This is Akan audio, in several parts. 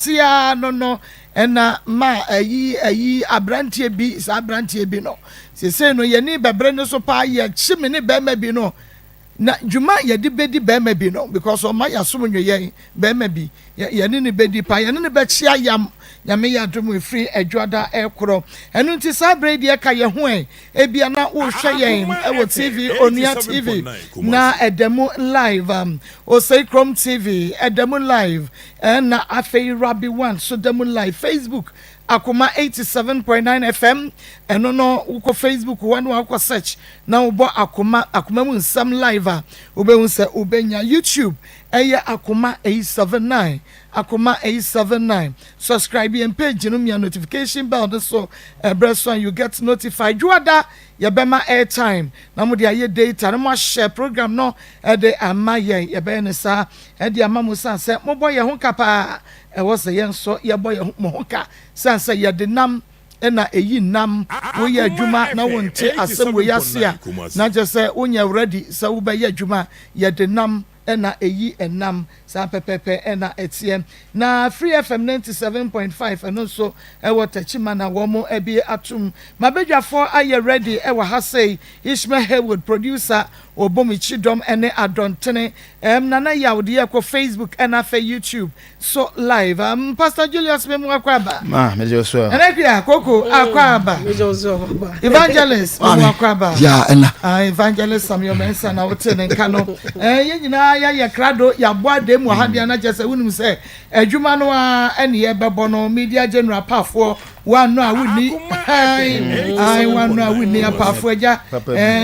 tia no ena ma ayi abrantie bi sa abrantie bi no se no ye ni bebre no so pa ye chime ne be ma bi no na juma ye di bedi be ma bi no because o ma ya so nwe ye be ma bi ye ni bedi pa ye ni be chia yam nyame ya dum free adwada ekro enu nti sabre de ka ye ho ebia na wo hwe yen e TV onua TV na edemu live o say Chrome TV edemu live na afei Rabi 1 so demu live Facebook Akoma 87.9 FM eno no uko Facebook one uko search na ubo Akoma mu nsam live ube unse ubenya YouTube eye Akoma 879 Akoma 879 subscribe and page no me notification bell so breast one you get notified juada ya bema airtime na mo de aye data na mo share program no e de amaye ya be ne sa e de amamu san se mo boy ye ho kapa e wo se yen so ye boy mo ho ka san se ye de nam na eyi nam wo ye adwuma na wonte asem wo yasia na je se onya ready se wo be ye adwuma ye de nam na eyi enam sa pepepe na etiem na Free FM 97.5 and also e watachima na womo ebi atum mabedwafo aye ready e wa ha say Ishmael Haywood producer obomichidom ene adontene nana yawde ye ko Facebook and afa YouTube so live Pastor Julius memu akwaba mejo so enakria koko akwaba mejo so evangelist memu akwaba ya ena evangelist Samuel Mensa na wote nka no ye nyina ya krado ya boade mu ha dia na jese wunum se adwuma no a ene ye bebo no media general pafo one no awuni ai one no awuni apafo aja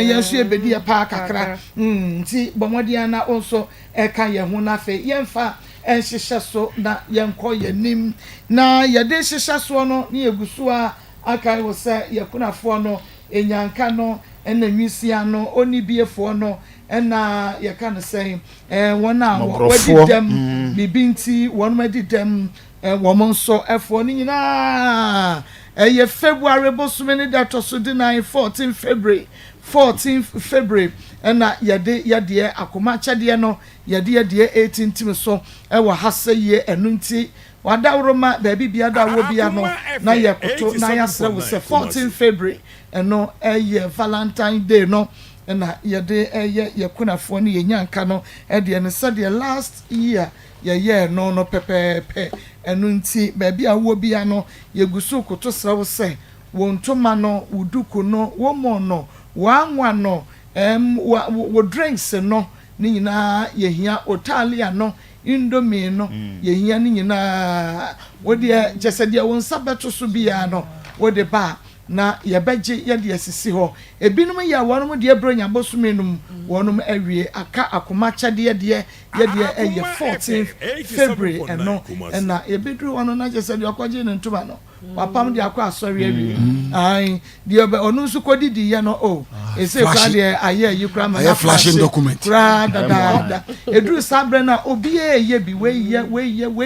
yesu ebedi ya pa kakra nti bomode na onso eka ye ho na fe yemfa enhyehyɛ so na yenko yenim na yede hyehyɛ so no ne egusu a akai wo se yekunafo no enyanka no ena nwisia no onibiefo no ena ye kan say wona wadi dem bibinti won madi dem won so efo ni nyina ye February bosumeni that to the 14 February ena yede Akoma chade no yede 18 tim so wa hasaye enunti wadawroma baby biada wo bia no na yekoto na yasre wo se 14 February eno Valentine Day no na yede yekunafo ne yenyanka no de ne said the last year ye no pepepe enunti baby awo bia no yegusu koto sra wo se wontoma no wuduku no wo mo no wanwa no wo drinks no ni nyina yehia Italia no Indomie no yehia ni nyina wo de jesedia won sabeto so bia no wo de ba na yebeje ye de asisi ho ebinum ya wonum de bronya bosumenum wonum awie aka Akoma chade ye de 14th February eno na yebedru wono na jesedia okoje ne ntuma no papam de akwa asori awie ai de onu nsu kodidi ye no ese kwa de aye yikra ma na flashing document kra da edru sabre na obi ye bi we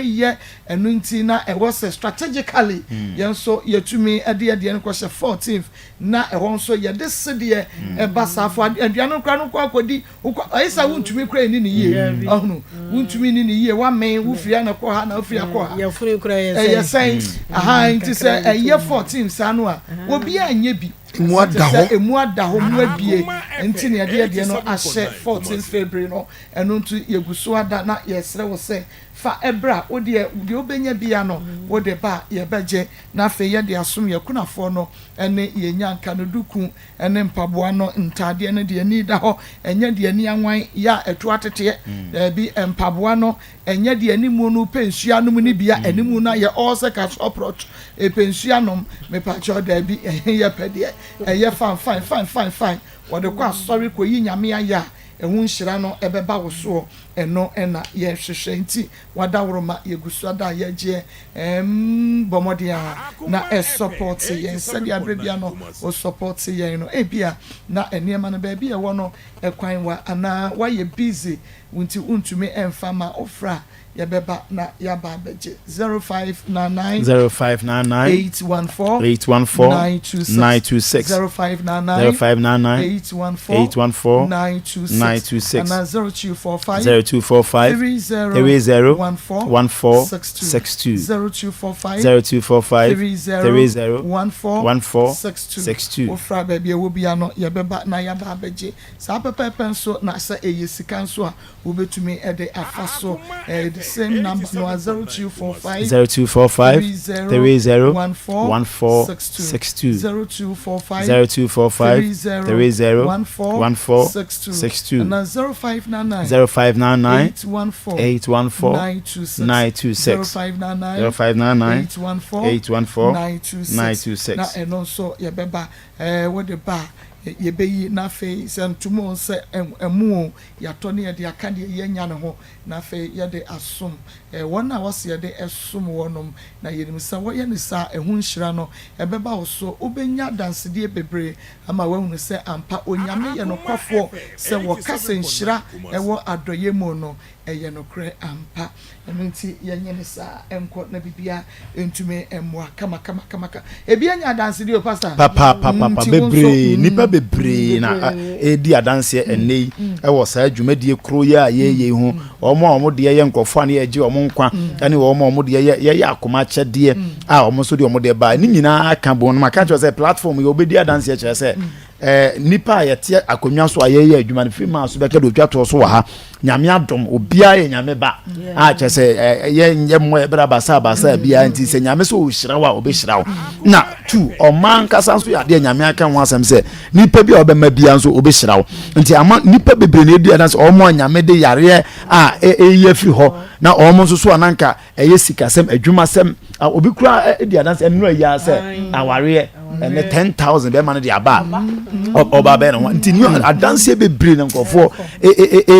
ye enu nti na e was strategically yenso yetumi ade no kwose 14th na e won so ye de sede e basafo aduano kra no kwa kodi ayisa wuntumi kra ni ye ahunu wuntumi ni ye wa men wo fia na ko ha na ofia ko ha ye furu kra ye say aha nti say ye 14th sanu a obi anye bi emu ada ho mu abie nti ne ade no ahye 14th February no eno ntu yeguso ada na yesre wo se fa ebra wo de obenya bia no wo de ba ye beje na fe ye de asom yekunafo no ene yenyanka no duku ene mpaboa no ntade ne de ani da ho enye de ani anwan ya eto atete bi mpaboa no enye de ani mu no pensua no mu ni bia animu na ye all se ka approach pensua no me pa cho da bi ye pede eye fine wo de kwa sorry ko yi nyame aya ehun hira no ebeba wo so eno ena ye hwehwe nti wadawroma yegusu ada ye je bomodia na support ye said ya brebia no o support ye no ebia na eniema no ba bia wo no ekwan wa ana wa ye busy unti untumi emfama ofra yabeba na yaba beje 0599 814 926 0599 814 926 926 and 0245 30 1462 ofra baby wo bia no ye beba na ya ba beje sa pepepe so na sa eyesika so a wo betumi e de afaso the same number no 0245 30 1462 0245 30 1462 and 0599 814 926 0599 814 926 na eno so ye beba what the bar ye be na fe sentumo se emu ya to ne ye de aka de ye nya ne ho na fe ye de asom wona wose ye de esom wonom na ye nim sa wo ye ne sa ehun hira no ebeba wo so obenya dance de bebre ama wahunu se ampa onyame ye no kwafo se wo kase nhira ewo adoye mu no eye no kre ampa enti ye nye ne sa enko na bibia entume emwa kama ebi anya dance de o pastor papa bebre nipa bebre na edi adanse enei e wo saa dwumadie kro ya ye hu omo de ye nkofo na ye gi omo nkwa ane omo de ye akoma kyede a omo so de omo de ba ni nyina aka bon ma ka cho say platform ye obedi adanse kire say nipa yete akonwa so ayeye adwuma ne firma so beka do twato so wa ha nyame adom obia ye nyame ba a che say ye mo e bra basa bia nti se nyame so ohira wa obehira wo na tu oman kasa so ya de nyame aka ho asem se nipa bia obema bia so obehira wo nti ama nipa bebre na edu adanse omo nyame de yare a eye fi ho na omo so so ananka eye sikasem adwuma sem obi kura edi adanse enu ya se aware and 10,000 be man de aba oba be no nti ni adanse bebre na nkofo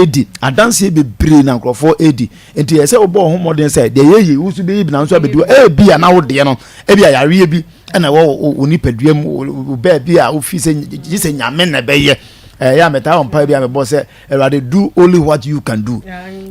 edi adanse bebre na nkofo edi nti ye se obo ho modern say de ye wo so be bi na so abedu bi na wo de no e bi yare bi na wo onipaduam wo ba bi a wo fi se nyame na be ye ya meta on pa bi am bo say Erade do only what you can do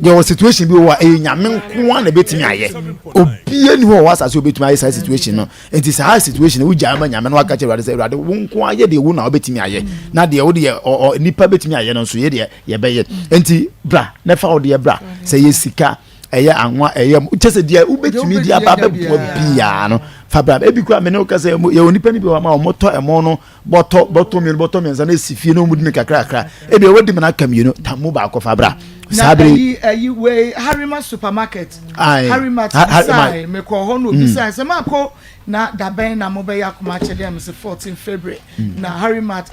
your situation bi wa nyame nko na betimi aye obi eni ho wasa so betimi aye situation no it is high situation we jama nyame no aka che Erade say Erade wo nko aye de wo na betimi aye na de wo de nipa betimi aye no so ye de ye be ye enti bra na fa wo de bra say ye sika eye anwa eye chese de wo betimi de aba be bia no fabra ebi kwa me no ka say ye onipa ni bi wa ma moto emo no boto mi nza na sifie no mudi kakra ebi wodi me na kam you know tamu ba ko fabra sabre we Harima supermarket Harima sai me ko ho no bi sai se ma ko na daben na mo be yakoma chede am se 14 February na Harima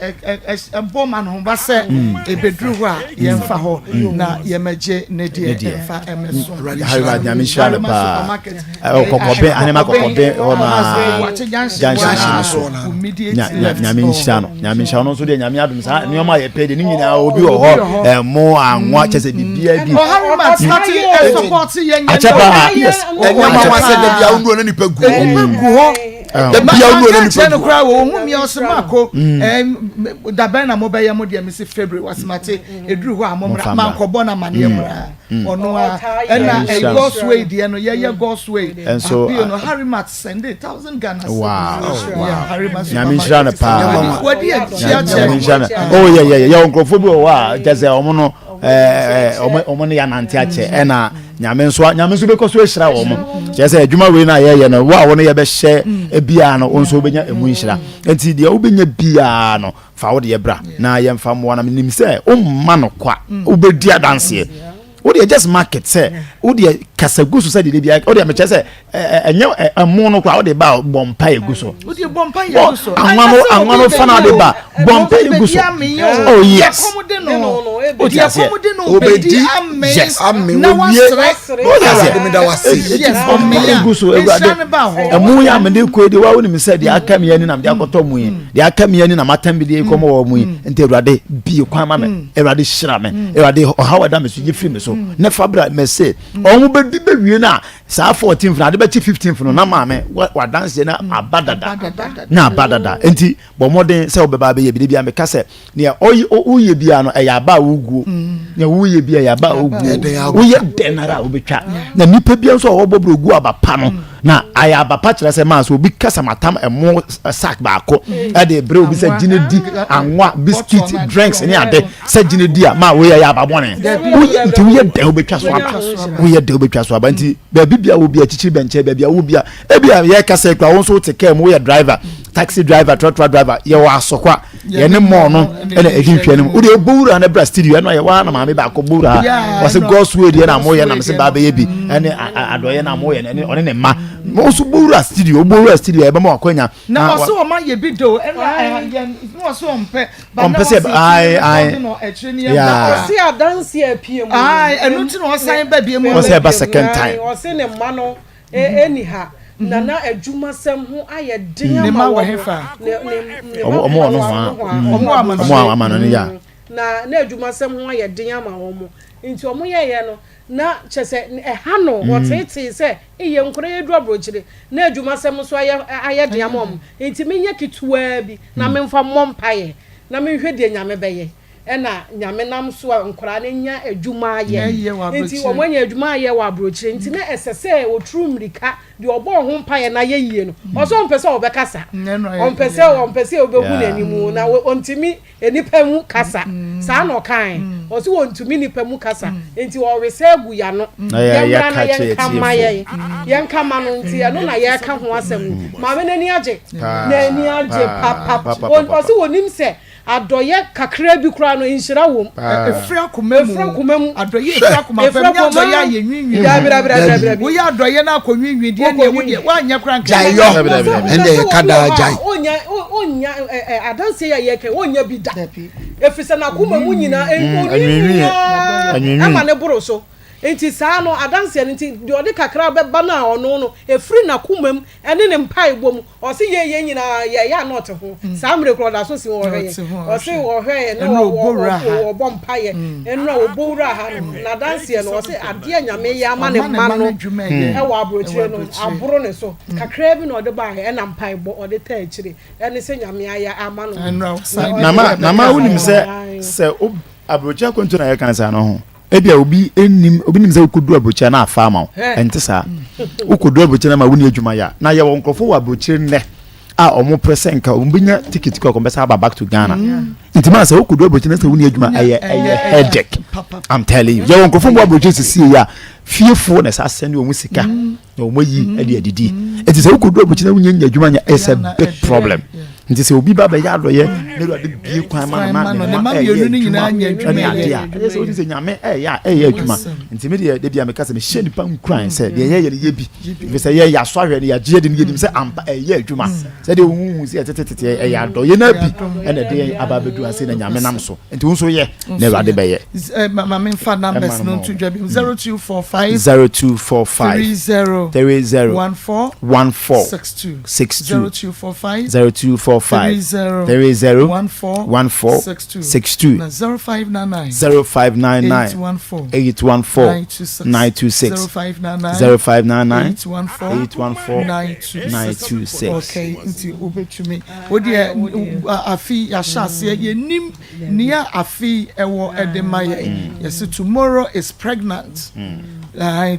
bomman ho ba se ebedru ho a ye mfa ho na ye meje ne de mfa emeso Harima nyame shale pa kokobe anema kokobe o ma janshi so nyame nshano no so de nyame adum sa nyoma ye pede ni nyina obi wo ho mo anwa chese bibia bi Harima starting support ye nyame yes nyama wase de bia undu na nipa gu the bia undu na nipa gu kra wo hu mi osmako daben na mo be ye mo de me se February wasmate eduru ho amomra mankobo na mane emra ono a na God's way de no ye God's way and so no Harima send 1,000 Ghana Harima nyame nshana pa wadi e oh yeah onkrofo bi o wa jaze omo no omo ne ya nante ache na nyame so be koso ehira wo mo jaze adwuma we na ye no wa wo ne ye be hye ebia no onso obenya emu nhira enti de obenya bia no fa wo de bra na ye mfa mo na nim se o mma no kwa obedi adanse wo de just market say wo de kasagu so say de bia wo de me chese enye emu no kwa wo de ba bompa eguso wo de bompa eguso anwano fana de ba bompa eguso oh yes o de akomude no obedi yes na wo de me da wase eguso emu ya me de ko de wa wo ni say de aka me yani na de akoto mu yi de aka me yani na matambi de komo wo mu yi enti Erade bi kwa ma me Erade hira me Erade hawada me so ye free me so ne fabra me say omo be wie na sa 14th na de be 15th no na ma me wa dance na abadada enti bo modern say obeba be ye bi bia me ka say ne oye bia no e ya ba wuguo ne wo ye bia ya ba ogu wo ye denara obetwa na nipa bia nso wo bobro ogu abapa no na aya abapa kire se ma so obi kasa matam emo sack ba ko e de bre obi se gine di anwa biscuit drinks ni ade se gine di a ma wo ye ya ababone wo ye de obetwa so aba wo ye de obetwa so aba nti ba bibia wo bia chichiri benche ba bia wo bia e bia ye kasa kwa wo so te kem wo ye driver taxi driver truck driver ye wa asokwa ye ne mo no e na ehihwe ne wo de bowura na bra studio e no ye wa na ma me ba ko bowura was God's way na mo ye na me se ba be ye bi ene adoye na mo ye ne one ne ma mo so bowura studio e ba ma akwanya na so o ma ye bi do e na no so ompe ba na se ai ya si adanse apie mu ai enu ti no san ba bi mu o se ba second time o se ne ma no eni ha na adwuma sem ho aye den ama ne ma wo hefa omo no ha omo amano ne ya na adwuma sem ho aye den ama wo mo nti omo ye no na chese ha no wo tete se eye nkore yedu abrochire na adwuma sem so aye den ama mo nti menye kituwa bi na memfa mompaye na menhwe de nyame beye ena nyame nam so nkora ne nya adwuma ye nti omo nya adwuma ye wa abrochire nti na esese otru mrika de obo ho mpaye na ye yie no oso mpese obekasa ompese obehu nanimu na ontimi enipa mu kasa saa no kan oso ontumi nipa mu kasa nti o wese agu ya no yemra na yenka ma no nti no na ye ka ho asem ma me nani age papa oso wonim se adoye kakra bi kura no inhira wom efra kumemu adoye efra kumafam adoye ayenwinwi bra wo ya adoye na akonwinwi de ne wo de wanya kura nka jayo ende kada jai onya adanse ya yeke onya bi da efisa na kumemu nyina enwinwi ama ne boro so enti saa no adanse enti de ode kakra beba na ono no efri na kumam ene ne mpai bom o se ye nyina ya not ho saa mre kro da so si wo hwe o se wo hwe na wo bom pai eno wo bowra ha na adanse no o se ade nyame ya ama ne ma no e wo abrochire no aboro ne so kakra bi na ode ba he na mpai bo ode ta akire ene se nyame ya ama no na ma unim se abrochire kontu na ye kan sa no ho ebia obi nim se okudu abrochire na afa ma ente sa okudu abrochire na ma woni adwuma ya na ye won krofo wa abrochire ne a omo presenka ombinya ticket ko ko aba back to Ghana intima se okudu abrochire na se woni adwuma aye headache I'm telling you ye won krofo wa abrochire sisi ya fiefo na sa send omu sika na omo yi ade adidi enti se okudu abrochire na woni adwuma nya is a big problem nti se obi baba ya adoye na ru ade bie kwan ma ne ma yenu ni nyina anya adwuma ya ese o se nyame ya adwuma nti me de bia me kasa me hye nipa nkran se de ye bi we se ye ya so ahwe ne ya je de ne yedim se ampa adwuma se de hu se tete ya adoye na bi ene de ababedu ase na nyame nam so nti wo so ye na ru ade be ye ma me fa numbers no to dwabi 0245 30 14 62 0245 30 1462 0599 814 926 0599 814 926 okay nti obetumi odi afi ya shase ye nim nia afi ewo edemaye yes tomorrow is pregnant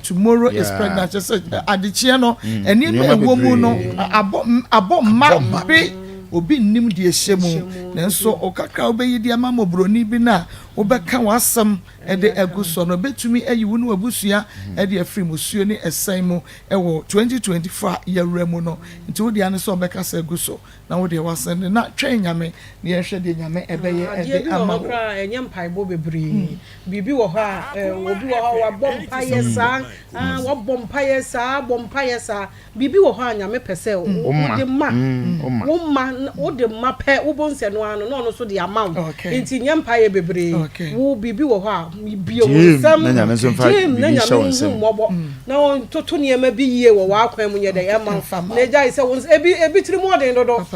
tomorrow is pregnant just adichie no eni me wo mu no abo ma be obi nim de ehyemu nanso okakra obeyi de ama mobroni bi na obeka wasam ede aguso no betumi ayi wonu abusua ede afri musuo ni esan mu ewo 2024 yewra mu no nti wodi ane so obeka sa aguso na wodi wasande na twen nyame ne yehwe de nyame ebeye ede ama wo enye mpaibo bebre bibi wo ha obi wo ha wa bompa yesa wa bompa yesa bibi wo ha nyame pese o de ma o de ma pe wo bonse no ano no so de amount nti nye mpaye bebre wo bibi wo ha bie wo sam na nyame so fa bibi show nsem na on toto ne ma bi yie wo wa kwan mu nye de ema na jai se won ebi tiri mo den dodo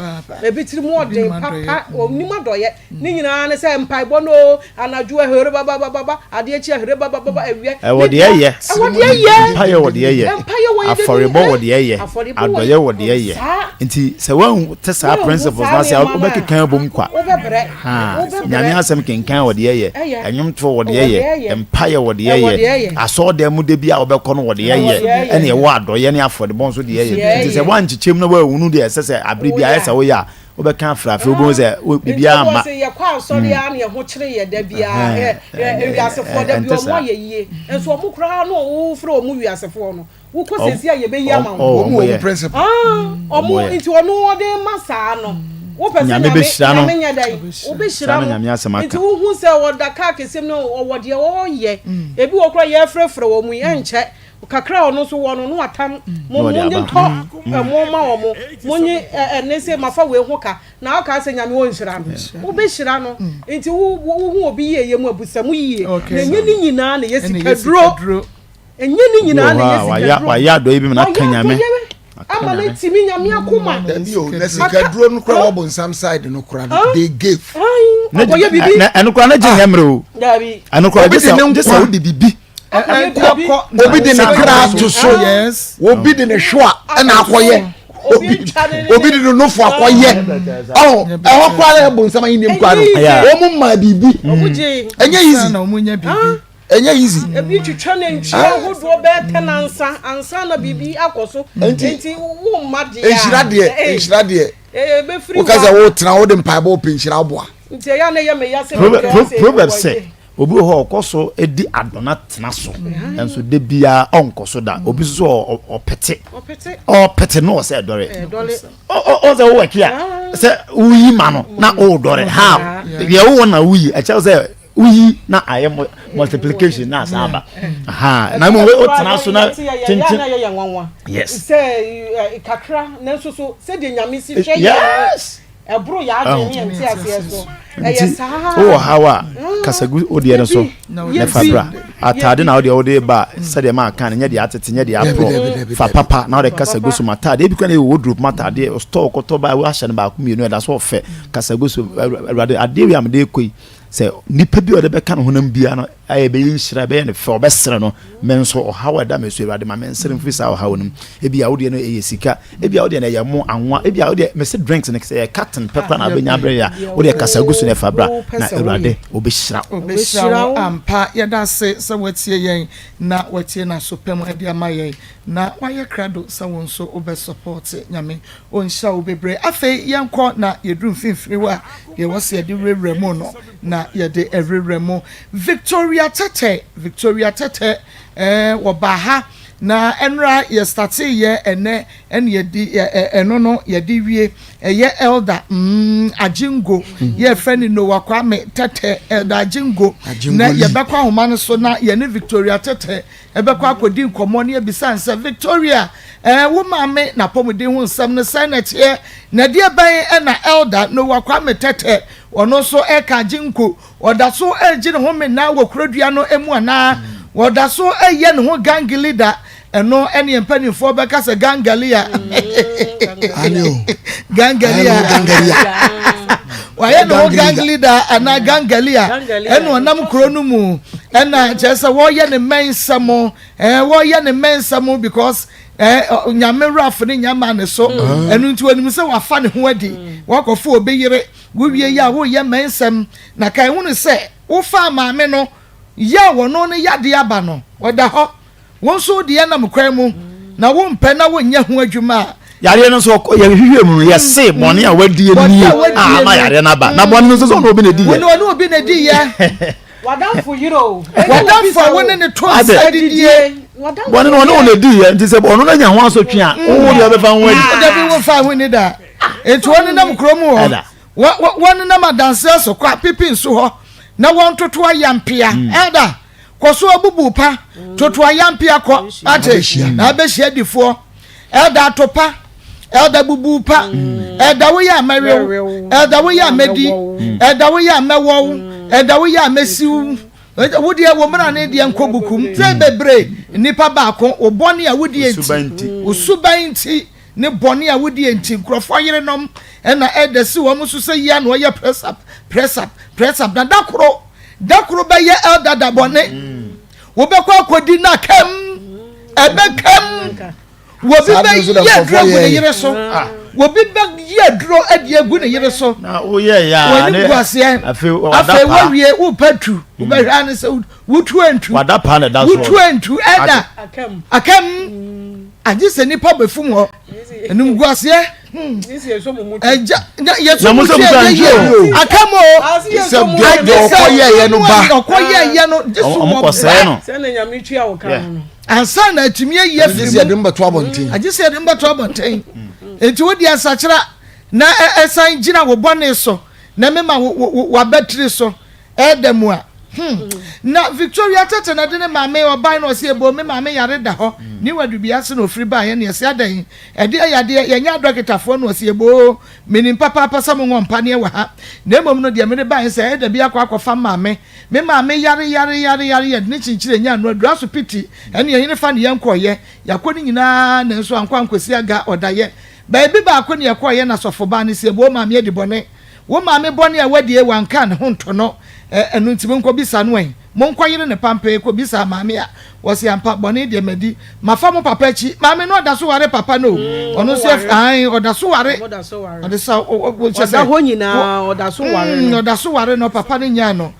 ebi tiri mo den papa oni ma doye ni nyina ne se mpaibo no anaju ehere baba ade echi ehere baba ewie wo de ye mpaye wo de ye aforebo wo de ye adoye wo de ye nti se wan te sa principles na se obeke kan bom kwa obebre nyame asem kenkan wo de ye enwomto wo de ye empire wo de ye aso de mu de bia obekọ no wo de ye ene ye wo adoye ne afọ de bon so de ye nti se wan chichem na wa wunu de sese abri bia esa wo ya obeka afrafe obo ze bibia ma se ye kwa so de ya ne ho kire ye da bia wiasefo da bia omo ye yie enso omo kura no wo fro omo wiasefo no wo ko sesi ye be ya ma omo principle omo nti ono de masa no wo pese nyame be hira no nyame nyadai wo be hira no nti wo hu se wo da ka kesem no wo de wo ye ebi wo kura ye frefre wo mu ye nche kakra ono so wono no atam mo nyi to mo ma wo mo nyi ne se mafa we ho ka na aka se nyame wo nhira no wo be hira no nti wo hu obi ye mu abusamu yie na nyi ni nyina na yesika duro enyi ni nyina na yesika duro wa ya do ibi na kan nyame ama na timi nyame akoma yo na sika duro no kura wo bon sam side no kura they gave na boye bibi na eno kura na je yamre o dabi eno kura je sa wo de bibi obi de ne kra to so yes obi de ne hwa na akoye obi de no fo akoye e kwa na bon sama yin kwa no o mu ma bibi enye easy na omunya bibi enye easy ebi twitwa na ntwa hodo be tenansa ansa na bibi akoso enti wo ma de ya enhira de be free wo kaza wo tena wo de mpaibo opinhira aboa nti ya na ye me ya se Proverbs say obi ho okoso edi adona tena so enso de bia onkoso da obi so opete no say dore o say wo kia say uyi ma no na o dore ha ye wo na uyi a cha say uyi na aye multiplication na saba na mo o tena so na tintin yes say kakra na so say de nyame si hwe yes ebro ya adwene enti aseso eyesa o hawa kasagu odi ne so ne fabra atade na odi ba sede ma kan nya de atete nya de apro fa papa na odi kasagu so matade e bi kwa na wardrobe matade store koto ba wa hye ne ba ku mienu e da so ofe kasagu so ade wi am de koi se nipa bi ode be kan honam bia no aye be yinhira be ne fe obesere no menso o hawa da meso ewade ma mensere mfisa o hawo nim e bia wode no eyesika e bia wode no yemo anwa e bia wode mese drinks ne say cotton pepper na benya bre ya wode kasagu so ne fabra na ewade obehira ampa yeda se watie yen na watie na sopem ade amaye na waye krado sa won so obe support nyame onhya obebre afei yenko na yedrum finfiri wa ye wose yede reremu no na yede ereremu Victoria Tete wo baha na enra ye start ye ene yedi eno no yedi wie ye elder Ajingo ye friend no Kwame Tete elder Ajingo na ye bekwa homa no so na ye ne Victoria Tete e bekwa akodi nkomo ne bisan se Victoria wo maame na pomodin hu nsam no senate ye na de ban na elder no Kwame Tete ono so e ka Ajingo oda so ejine ho me na wo kurodua no emu ana woda so eye ne ho gang leader eno ene empanifo be ka se gangalia anyo gangalia waye no gang leader ana gangalia eno nam kro no mu ena chese wo ye ne mensamo wo ye ne mensamo because nyame raf ne nyama ne so enu nti onim se wafa ne ho adi wakofo obeyire wo wie ya wo ye mensam na kai hunu se wo fa maame no ya wono ne yade aba no oda ho won so de na mkwan mu na wo mpe na wo nya ho adwuma yare no so ye hwehwe mu ye se bone a wadie ni na yare na ba na bone no so no obi na di ye no obi na di ye wadam for euro wadam for won ne to sadidie bone no na di ye nti se bone no nya ho asotwe a wo de obefa ho adi oda bi wo fa ho ni da enti won na mkrom ho won na madanse so kwa pipi nso ho na won toto ayampia elda koso abubu pa toto ayampia ko ate na abehia difo elda topa elda bubu pa elda wo ya marew elda wo ya medi elda wo ya mewo elda wo ya mesiu wodi e wo mra ne de enkobukum te bebre nipa ba ko obone a wodi enti usubanti ne bone a wodi enti krofo yerenom na edesi wo musu se ya na oya press up na dakro be ye elder da bone wo be kwa akodi na kam ebe kam wo bi be ye drum ne yere so wo bi ba ye duro ade agu ne yere so na wo ye ya ne guase afi wo wie wo patu wo ba hwa ne se wo tu antu wada pa na da so wo tu antu eda akam aje se nipa befum ho enum guase isi eso mumu eja yeso mumu akamo se de okoye ye no ba okoye ye no jesu mo se na nyame twa wo kan no ansa na atumi ye firi se de mbato abonten aje se de mbato abonten enti wodi asakira na esan gina wo bone so na mema wa battery so edemu a na Victoria tete na de ne maame oban na osie bo me maame yare da ho ni wadu bia se no free ba ye ne ese adan e de yade ye nya dokitafo na osie bo menim papa sam ngompa ne wa ha na emom no de me ban se e da bia akwafa maame me maame yare ye ne chinchire nya no adura so piti ene ye ne fa ne yankoye yakoni nyina na nso ankwasi aga odaye ba bi ba akoni yakoye na sofo ba ne se bo maame de bone wo maame bone a wadi e wanka ne ho ntono enu ntimi nko bisa no en mo nko yire ne pampe ko bisa maame a wosi ampa bone de madi mafa mo papa chi maame no oda so ware papa no ono se ai oda so ware oda so oda ho nyina oda so ware no oda so ware no papa ne nya no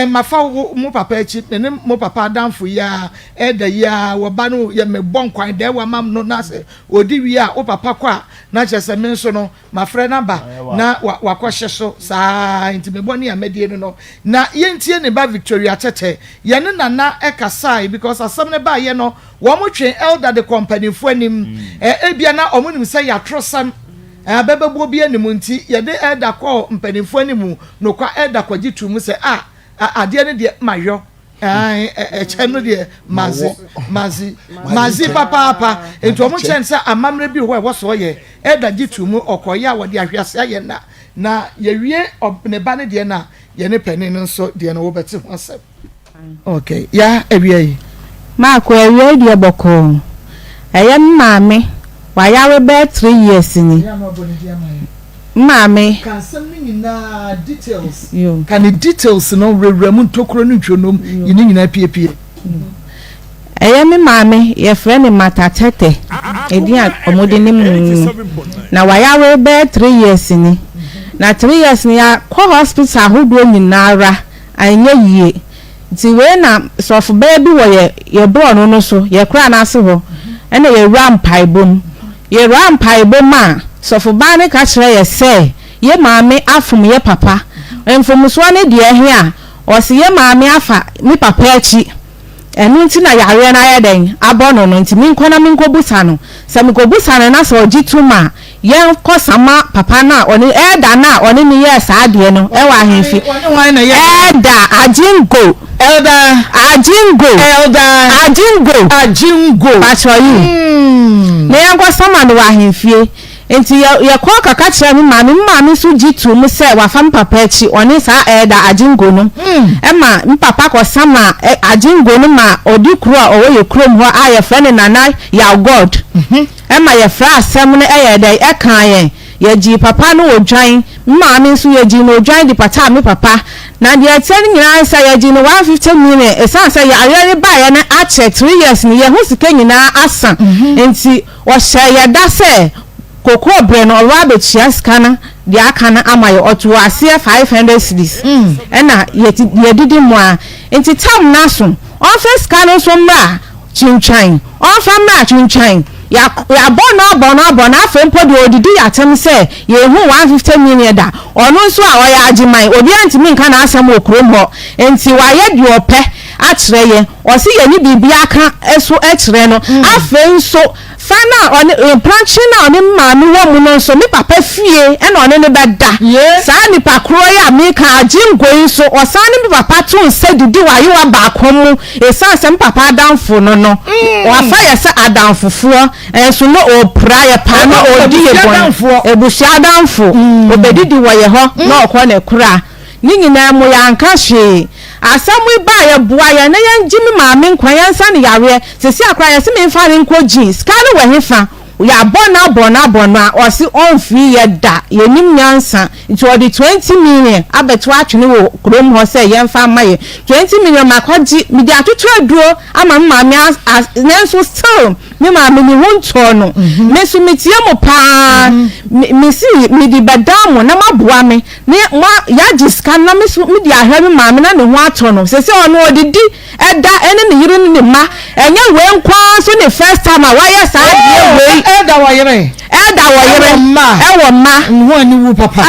mafa mo papa chi ne mo papa danfo ya eda ya wo ba no ye me bon kwan de wa mam no na se odi wi a o papa kwa na chese me nso no mafre na ba na wakwahye so saa ntime boni amedie no na yentie ne ba Victoria tete ye ne nana ekasai because asam ne ba ye no wo mo twen elder the company fo anim ebia na omunim se ya trosam abebebo bi anim nti ye de elder call mpanimfo anim no kwa elder kwaji tu mu se ade ne de mayo cheno de mazi papa ento mo chen se amamre bi ho e wo so ye elder gitu mu okoya wo de ahwase aye na ye wie ne ba ne de na ye ne pani no so de no wo beti ho asem okay ya ewie ma ko ewie de boko eye maame wa yawe be 3 years ni maame kan sem ni na details kan details no rewremu ntokoro no ntwonom yini nyina piepie eye me maame ye friend matatete edi omode ni mu na wa yawe be 3 years ni na 3 years ni ya ko hospital ahodo nyinara anye yie ti we na sofu baby wo ye bro no so ye kra na ase ho ene ye rampai bom a sofu ba ne ka kire ye se ye maame afum ye papa enfumuso ne de ehe a o se ye maame afa mi papa achi enu nti na yare na ye den abono no nti min kona min kobusa no se mi kobusa na so ogituma ye kosama papa na oni elda na oni ni yes ade no e wa ahemfi elda ajingo pacho yi me yan kosama no wa ahemfi enti ye ko kaka kire mi maame so gitu mu se wa fam papa echi oni sa elda ajingo no e ma mi papa kosama ajingo no ma odi kro a owo ye krom ho a ye friend nana ya god ema ye fra asem ne eye dey e kan ye ji papa no odwan maame nso ye ji no odwan di pata me papa na de ateni nyina sa ye ji no 150 million esa sa ye arere ba ye na a check 3 years ni ye hu sika nyina asa enti wo hye ye da se kokro bre no wa be chia skana de aka na ama ye oto ase 500 cedis ena ye didi mo a enti tam na so on first skana so mra chinchan on fa mra chinchan ya bona afempo de odidi yatem se ye hu 150 million da ono nso a oya agiman obi antimi nka na asem okrom ho enti wa ye de ope akire ye o se ye ni bibia aka eso akire no afen so fana on branching na on maami wo mu no so mi papa fie e na on ne beda sa ni pakro ya mi ka agingoi so o sa ni papa tun se didi wa yi wa ba komu e sa se papa adamfo no o afa ye se adamfofuo enso no o prayer pa na o di ye bon ebusi adamfo obedidi wo ye ho na okọ na kura ni nyina mo ya nka hwe asamu ba ye boa ye na ye ngimi maame nkwan ye nsa ne yare sesi akra ye se me mfa ne nko jeans ka no we hefa ya bona o si on free ye da ye nim nyansa nti o de 20 million abeto atwene wo krom ho say ye mfa maye 20 million makoji mi de atoto aduro ama maame nenso still me maame ni wonto no me so metie mo pa me si mi di badamo na maboa me ne ya jiska na me so mi di ahwe me maame na ne ho ato no se ono odidi eda ene ne yiri ne ma enye we nkwa so ne first time a why sa die eda wo yire ma ewo ma nhu ani wu papa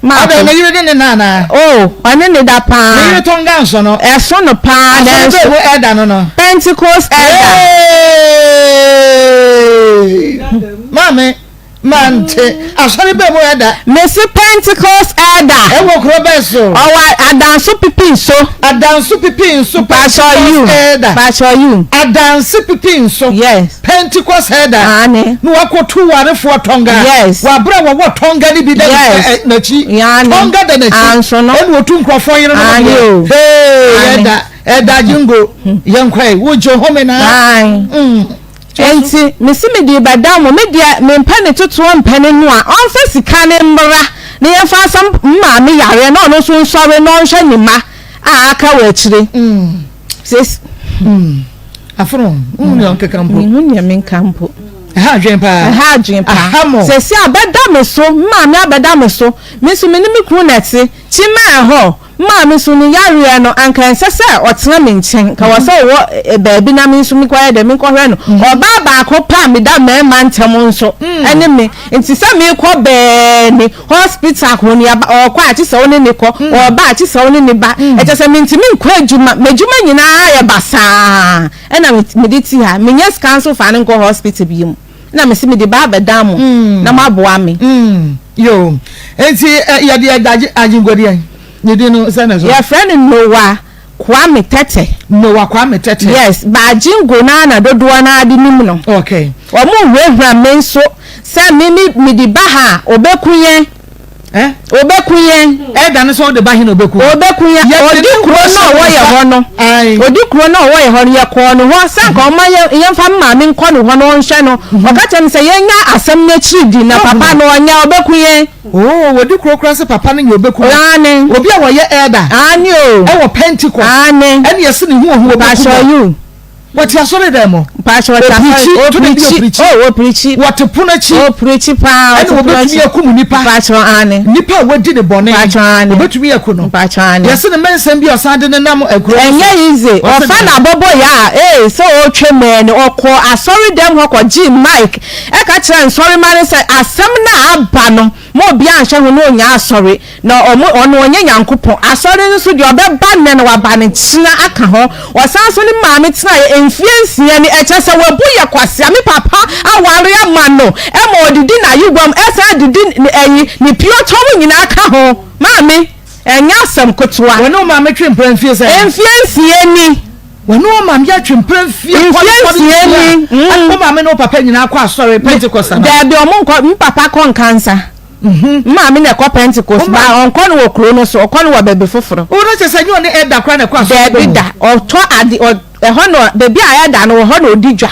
ma aba ne yiri ne nana one ne da pa ne yiri tonga nso no eso no pa na so eda no Pentecost eda mame mante asori be mo eda Messi Pentecost eda ewo kro be so adanso pipi so pa show you adanso pipi so yes Pentecost eda no wakotu warefo tonga yes wa bra wo tonga ni bi da na chi tonga da na chi anso no enu otu nkrofo yire no eda jingo yankwai wo jo home na enti mesi me di badamo me dia me mpane toto mpane no a onfa sika ne mbra ne yemfa sam ma me yare na no so nsore no nhwe ni ma aka wa chire ses afro unyo nkekampo unyo menkampo ha dwen pa sesi abedame so ma me abedame so me so me ni me kru nete chi ma ho ma me so ni yare no anka nsese otena me nchen ka wo so wo baabi na me so me kwaye de me kohwe no oba ba ko pa me da me ma ntem nso ene me nti se me ko be ni hospital ko ni aba kwa ati se woni ni ko oba ati se woni ni ba e je se me nti me nkwa adwuma medwuma nyina ya basa ena me diti ha me nyes cancel fa ne nko hospital bi mu na me se me de ba bedam na maboa me yo enti ya de ajingodi an Nidino sana so. Your friend Noah Kwame Tete. Yes, ba jingo na dodoa na adi nim no. Okay. Omo wehra menso se mi di baha obekuye. Obekuye. Da no so de bahin obekuye. Obekuye. Odi kuro na wo ye ho no. Odi kuro na wo ye ho ye ko no ho san ka oma ye mfa ma me nko no ho no nhwe no. Okacha me se yenya asem na chidi na papa no onya obekuye. Odi kuro kura se papa no ye obekuye. Ani. Obi a wo ye elder. Ani o. E wo Pentecost. Ani. Ene ye se ne hu ohu obekuye. What you sorry them o preach what to punachi preach pa and obetumi yakum nipa nipa wadi ne bone obetumi yakuno yes the men sem bi osade ne nam agro enye easy o fa na bobo ya so o tweme ne okọ asori dem ho ko G Mike e ka kire sorry man say asem na aba no mo bia anhwe ho no nya asori na ono onye nyankopon asori nso de obeba ne na waba ne kina aka ho osanso ni maame tina influence ni echese wabu ye kwase ami papa aware amano e ma odidi na yugwam esa didi ni pio tomu nyina aka ho maame enya asem kotoa wono maame twempran fie se influence ni wono maame ya twempran fie ko maame no papa nyina akwa asori Pentecost na da bi omo papa kon cancer maame na ko Pentecost ba onko no okro no so okọ no wa bebe foforo o no chese nyi oni eda kwa na kwa asori da oto ade ho no baby ayada no ho no odidwa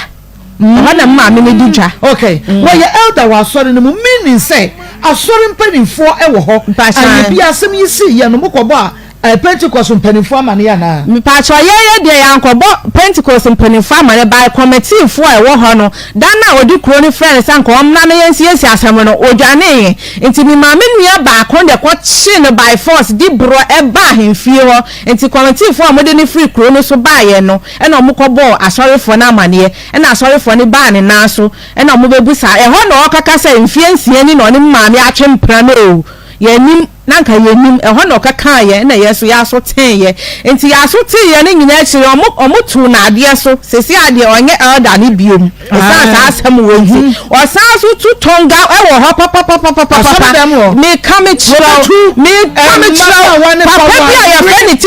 ho na maame ne didwa okay well your elder was sorry no meaning say asori mpanimfo e wo ho aye bia asem yisi ye no mokobo a Pentecost mpanimfo amane ya na mi pacho ye de yankobo Pentecost mpanimfo amane by committee fo e wo ho no dan na odi kro ni friends anko omna na yensi asem no odwane enti mi maame nua ba akon de ko chi no by force di bro e ba hemfie ho enti committee fo amode ni free kro no so ba ye no e na omokobo asorefo na amane e na asorefo ni ba ne na so e na omobebusa e ho na okaka say mfie nsie ni no ni maame atwempra no yenim nanka yenim e ho na okaka ye na yeso ya so ten ye enti ya so ten ye ni nyina chire omutu na ade so sesi ade onye elder ni biom osa asem wo nti osa so tu tonga e wo ho papa me come chiro papa bia ya friend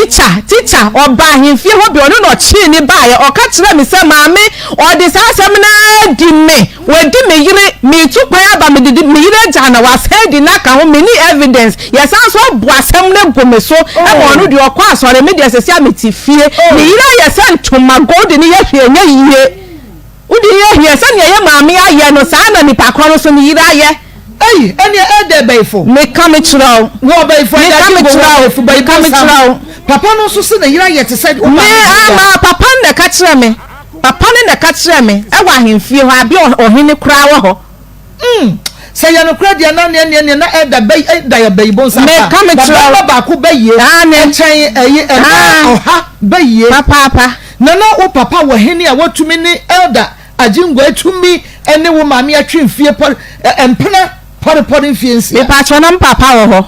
teacher oba himfie ho bi ono no chi ni ba ye oka chire me se maame odi sa asem na di me wadi me yire me tu kwan aba me di me yire jana wa say di na ka ho me ni evidence yes so boasem ne bomeso e wonu de okwa asore me de sese ameti fie ni yira yesa ntoma gold ni ye hwe nya yiye udi ye here say ye maami aye no saa na nipa ko no so ni yira ye Hey, any other bayfo. me come chiro Wo bayfo me come chiro papa no so se na yira ye te said me ama papa na ka kire me papa ne na ka kire me e wa hemfie ho abi ohene kura wo ho say ya no kura dia na ne na elder bay elder ya bay bon sa me come chiro ba ko baye ne chen eyi oha baye papa na wo papa wo hene a watumi ni elder ajingo atumi ene wo maami atwe mfie por empena por mfiensi me pa chona papa wo ho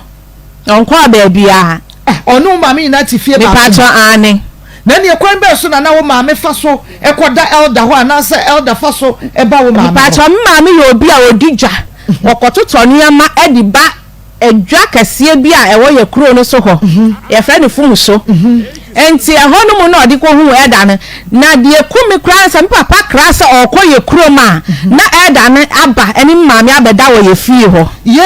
onko aba bia ono maami na ti fie ba me pa cho ane na ne kwan be so na wo maami fa so ekoda elder ho anasa elder fa so e ba wo maami me pa cho maami ye obi a odidwa okototo niama ediba edwa kase bia ewo ye kuro no so ho ye fa ne fun so enti ehonu mu na odi ko hu eda na de kumi kra sa papa kra sa okoye kuro ma na eda ne aba eni maami abeda wo ye fie ho ye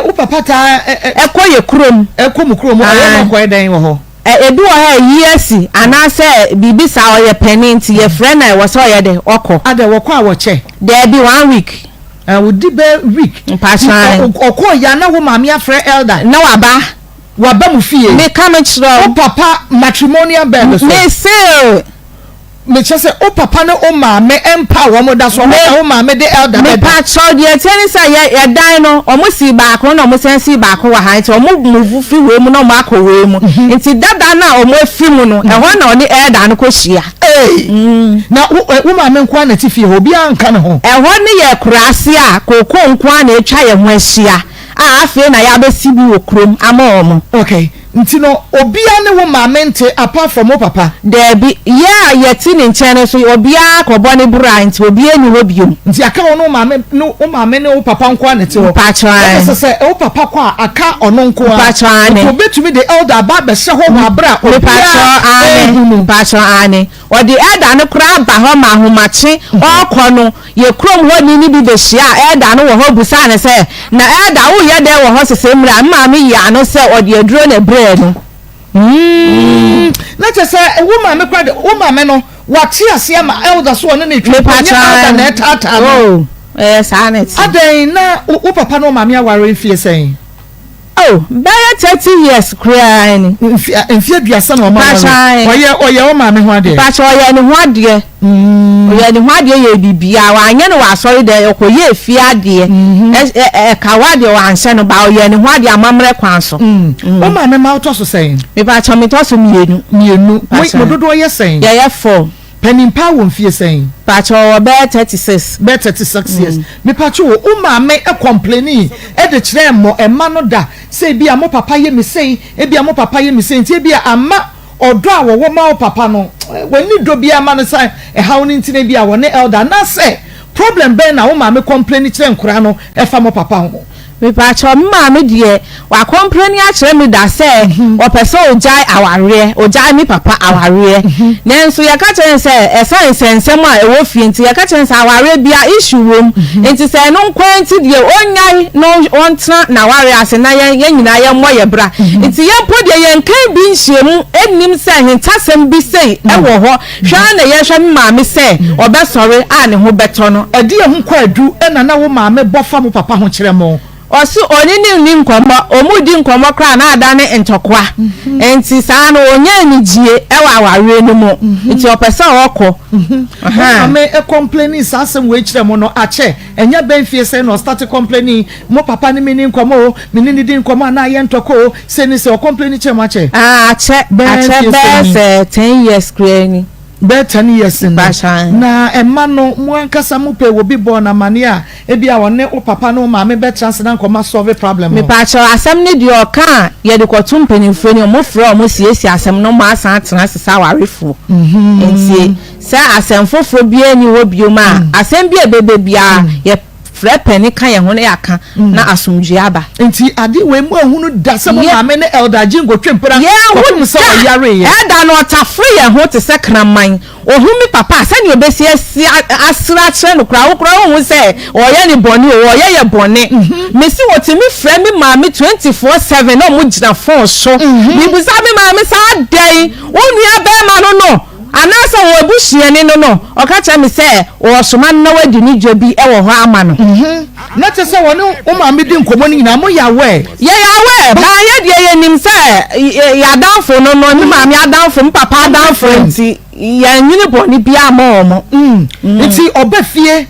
u papa ta ekoye kuro ekomu kuro mu ayo ko edan wo ho edu o ha yesi anase bibi sa o ye penint ye friend na wo so ye de oko ade wo ko awo che there be 1 week wo di be week passion oko ya na wo maami afre elder na waba mu fie me come chiro o papa matrimonial bed so me say me chese o papa ne o maame empa wo mo da so o maame de elder me pa cho de teni say ya dan no o mo si ba ko no mo sensi ba ko wa han ti o mo move fi we mu no mo akowe mu nti dada na o mo fi mu no e ho na oni elder no ko hia na wo maame nko na ti fie obi anka ne ho e ho ne ye kurase a kokko nko na etwa ye ho ahia afi na ya be sibi wo krom ama omo okay nti no obia ne wo maame nte apart from papa there be yeah yeti ni nchene so obia ko bone bura nti obia ni wo biom nti aka wo maame no wo maame ne wo papa nko na te ho patran se wo papa kwa aka ono nko patran obetumi the elder ba be se ho abra patran ane odi elder no kra ba ho ma homache okọ no ye krom ho ni bi be hia elder no wo ho busa ne se na elder wo ye de wo ho sese mra maame ya no se odi aduro na no na che say wo maame kwa de wo maame no wate ase ma elder so one na twa elder na tata oh sanet aden na wo papa no maame aware fie sen oh baya 30 years cry ni enfie duasa na o maame oye wo maame ho ade pa cho oye ni ho ade oye ni ho ade ye bibia wa anye no wa sorry de okoye fie ade ka wa de wa anse no ba oye ni ho ade amamre kwan so wo maame ma auto so sen me pa cho me to so mienu mo dodo ye sen ye 4 penimpa wo mfie sen pa cho be 36 years me pa cho wo maame e complaini e de kire mo e ma no da say bia mo papa ye me sei e bia mo papa ye me sei nti bia ama odo a wo ma wo papa no wani do bia ma no sai e hawo ni nti na bia wo ne elder na say problem ben na wo maame complaini kire nkura no e fa mo papa ho me pa cho maame die wa complaini a kire me da say o pese o jai aware o jai mi papa aware nenso ya ka kire say e sensem a e wo fie nti ya ka kire say aware bia issue wom nti say no nkwanti die onyai no ontra na ware ase na ye nyina ye mo ye bra nti ye po die ye nkan bi nhyiemu enim say hintasem bi say e wo ho hwa na ye hwa maame say obesore a ne ho beto no ade ye ho kwa adu e na wo maame bofa mo papa ho kire mo osi oni ni nkomo omudi nkomo kra na adane ntokwa enti saa no onye ni gie ewa awawe no mu nti opese okọ ame e complaining sasem we kire mo no ache enya ben fie se no start complaining mo papa ni mini nkomo mini ni di nkomo na ye ntoko se ni se o complaining che mo ache ache be 10 years krani be 10 years na emma no mo ankasa mo pe wo bi born na mane a e bia wone o papa no ma me be chance na nkoma solve problem me pa cho asem ni di oka ye de kwatum panimfo ni mo fro mo siesi asem no mo asan atena sesa warefo nti sa asem foforo bia ni wo bioma asem bia bebe bia ye frɛ pɛni kan ye ho na yaka na asomdwe aba nti ade we mu ahunu da se mo maame ne elder jingo twempra ko mu se yare ye elder no ta free ye ho te se kraman ohumi papa se ni obesi asra kire no kra wo hu se oye ni boni oye ye boni mesi wotimi frɛ mi maame 24/7 no mo gina phone so mi busa mi maame sa dai wonu ya be ma no anasa wo buhie ne no okacha me say wo soma na wadi ni dwa bi e wo ho ama no na te say woni o ma me di nkomo ni na mo ya we ba ye de ye nim say ya danfo no ni ma me adanfo papa adanfo nti ya nyine boni bia ma omo nti obafie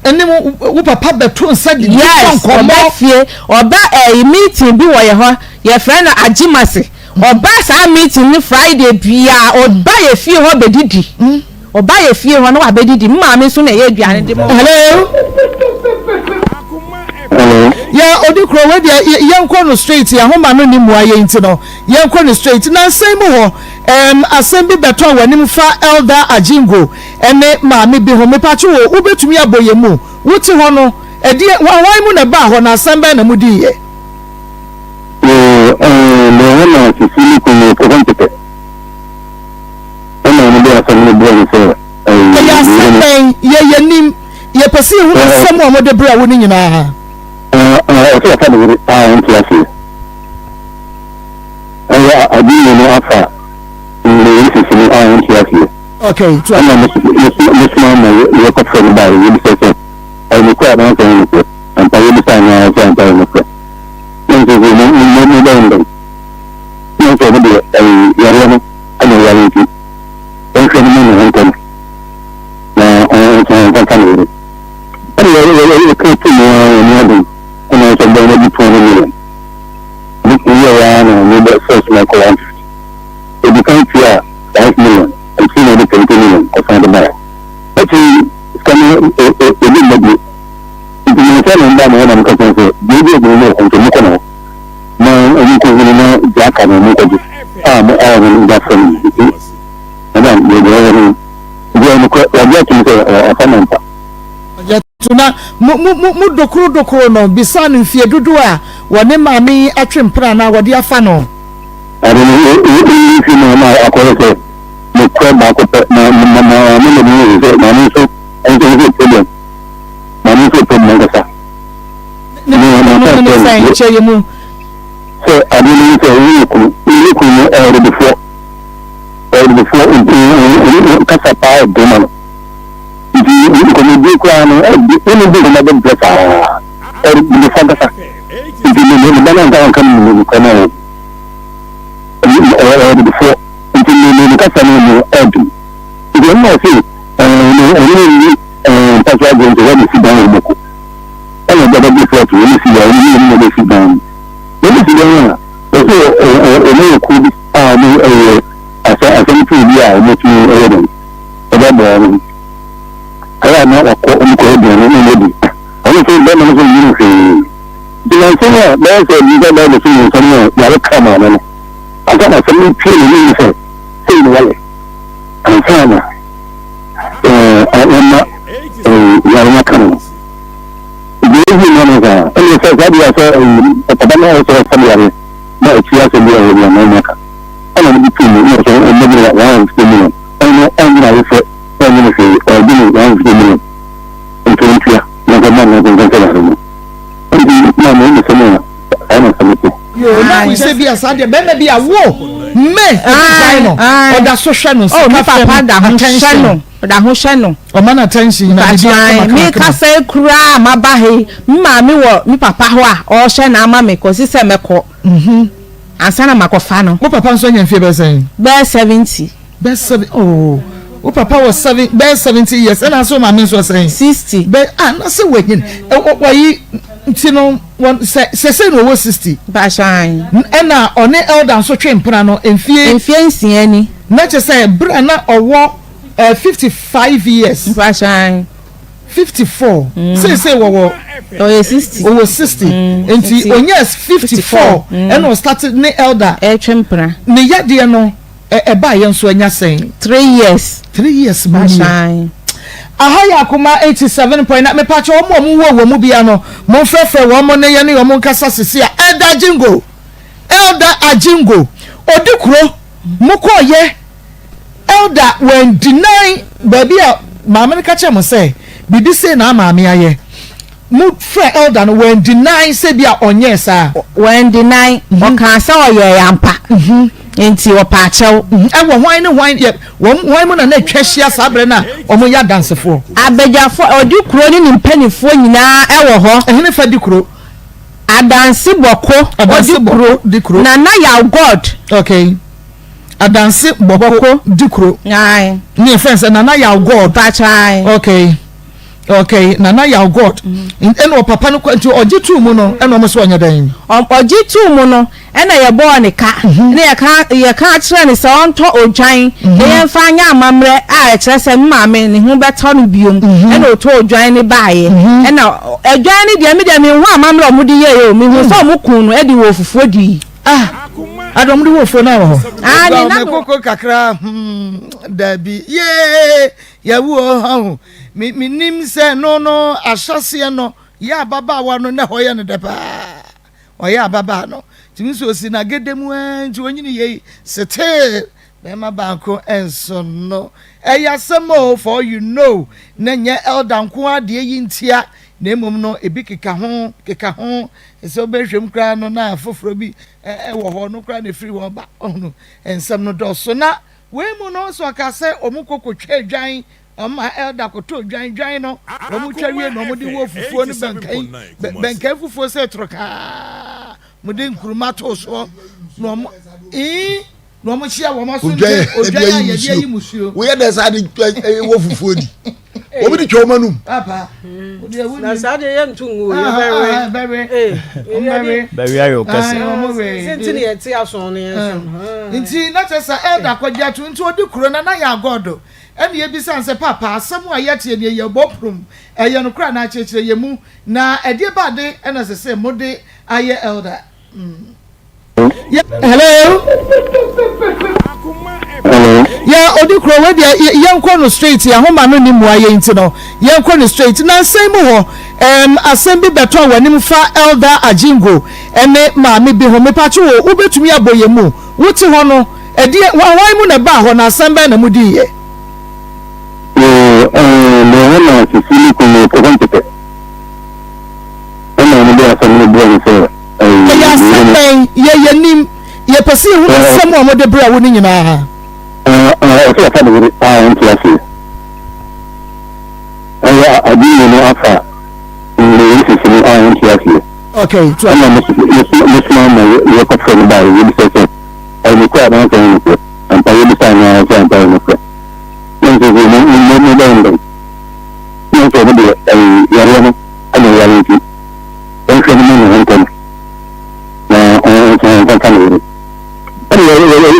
ene wo papa beto nsa di nkomo obafie oba meeting bi wo ye ho ye friend agimase oba sa meeting ni Friday bia oba ye fie ho bedidi oba ye fie ho no wa bedidi ma me so na ye aduane de mo hello ya odikro we dia yenko no straight ya homa no ni mu aye nti no yenko no straight na nsem ho asem bi beto wanim fa elder ajingo ene ma me bi ho me pacho wo ubetumi aboye mu wuti ho no edi wan mu na ba ho na asem ba na mu di ye no sisili como pregunte no me dia família boa so ya asem ye nim ye pesi hu asem o mo de bra wo ni nyina ha o sea falo anti así allí no afa le dice si anti así okay so no me yo paso de bar y dice que hay me cuadra no tengo que antes de estar no se antes no fue entonces no vendo no se ve ya no hay ya ni entonces no entonces no no pero yo creo que no and I said, "Don't let me 20 million." We are on the first like 150. It becomes 5 million. And 20 million or something like that. But it's coming a bit maybe. If you tell them that I'm going to say, "Maybe you know and to look on." No, you can know Jack and look at it. I'm that from you. And then you're going to say, tuna mu dokoro no bisan mfie dodo a wone maami atwempra na wode afa no I don't know if you know Maa Akos me kwa ba ko na me so and so problem na so problem ka sa no sai che yemu so I don't know you could already before ka sa pa do man you come do kwa no any do na dem presa the fantasy the balance kan kana before you ka sa no you know see that's why going to when you sit down with and the before to you see you sit down when you sit down so could as anything we are making about I know what I'm going to do. I don't think that I'm going to do. The answer there's a leader that is in some other come on. I got a family tree in the same way. I'm trying I'm not coming. The easy manager, and he says that you are a banana also somebody, but it's just a little bit of my maker. I don't be too much, and maybe that one is the I know, and I said, or doing 1 million in 20 years. No, na we say be asade be be a wo me no or da so hwe no oh me papa da ho hwe no o man attention na dia me ka say kura maba he ma me wo me papa ho a o hwe na ama me ko si se me ko ansana makofa no mo papa nso nya mfie be say be 70 be 7 oh o papa was 70 years and also my so saying 60 but na say we hin wayi ntino say no was 60 ba shan na one elder so twempra no enfie nsia ni na che say bra na owo 55 years ba shan 54 say wo oh 60 oh 60 enti onyes 54 and was started ne elder twempra ne yade no eba yen so anya sen 3 years ba shan ahaya Akoma 87.9 me pacho omo wo mu bia no mo frefre wo mo ne ye ne yo mo nkasa sisi a elder ajingo odikuro mo ko ye elder when deny baby a maame ka che mo say bibi say na maame aye mo frɛ elder no when deny say bia onye sa when deny o kan say o ye yampa enti opaachew wo hwan ne hwan ye hwan mu na twahia sabre na omo ya dansefo abegyafo odi kuro ni nimpanifo nyina ewo ho ehne fa di kuro adansi boko di kuro na ya god okay adansi boko di kuro ai ni friends na ya god pachai okay na ya god eno papa no kwanti ogitu mu no eno mo so onya dan ogitu mu no ena ye bo ne ka ne ye ka kire ne se onto odwan ne ye mfa anya amamre a kire se maame ne hu beto no biom ena oto odwan ne baaye ena odwan ne de me hu amamre omudi ye o me hu so mo kun no e di wo fufuo di adom de wo fo na ho ni na koko kakra dabi ye wo ha minim se no ahyase no ya baba wa no na hoye no depa oya baba no timi so si na gedemu nti onyini ye sete be ma banko enso no eyasemo for you know na nye elder nko ade yintia na emom no ebi keka ho so be hwem kra no na foforo bi wo ho no kra na free wo ba no ensem no do so na we mu no so aka se omukoko twa adwan ama elder koto dwan no omu twawie no omu di wo fufuo ni benkai fufuo se troka mude nkuruma to so no omu no omu hia wo maso odwan ya dia yi musuo we ya sa di wo fufuo di obi di twoma num papa na sa de ye ntungu ye very ayo kase sentini ye ti aso ne nti na tesa elder kwagya to nti odi kuro na ya godo ene ye bisa nse papa asem a yete ne ye boprum eye no kra na chechire ye mu na ede bade ene sese mode aye elder hello ya odi kro we dia ye nko no straight ya homa no ni mu aye nti no ye nko no straight na nsem mu ho asem bi beto wanim fa elder ajingo ene maame bi ho mepacho wo ubetumi aboye mu wuti ho no ede wan mu na ba ho na asem ba na mu di ye no si fili come compete no dia family buoni se ya saben ye nim ye pese hu asem o mo de bra wo ni nyina ha o se fa de nti asi adi no afa ni si fili nti asi okay to mama ye ko fa ba ye bi se ai ni kwa na ko ni ko ampa ye bi sa na sa ampa ni ko no no so de yaro no yaro ki en se ni no ko na on kan ni yo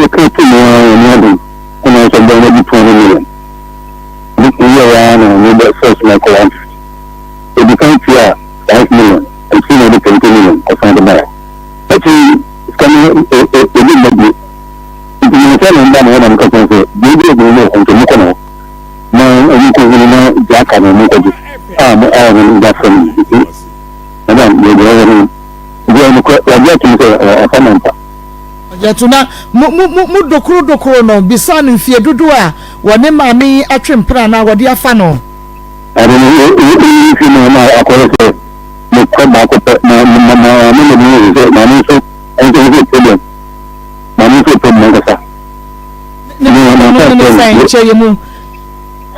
ko ti no no no so de ni 20 million ni ya no the first like one it becomes 5 million and see no the 20 million or something like that can it be ni se no nda no ko so de no ko no na ko ni na ja ka no ko ji mo ni da fam na ni ko ya ti se afamanta ya tuna mu dokoro no bisa no fie dodo a woni maami atwempra na wodi afa no ari ni fi no na akoro se mo ko ba ko na ni se na ni so en ko problem na ni so problem ka sa ni sai che mu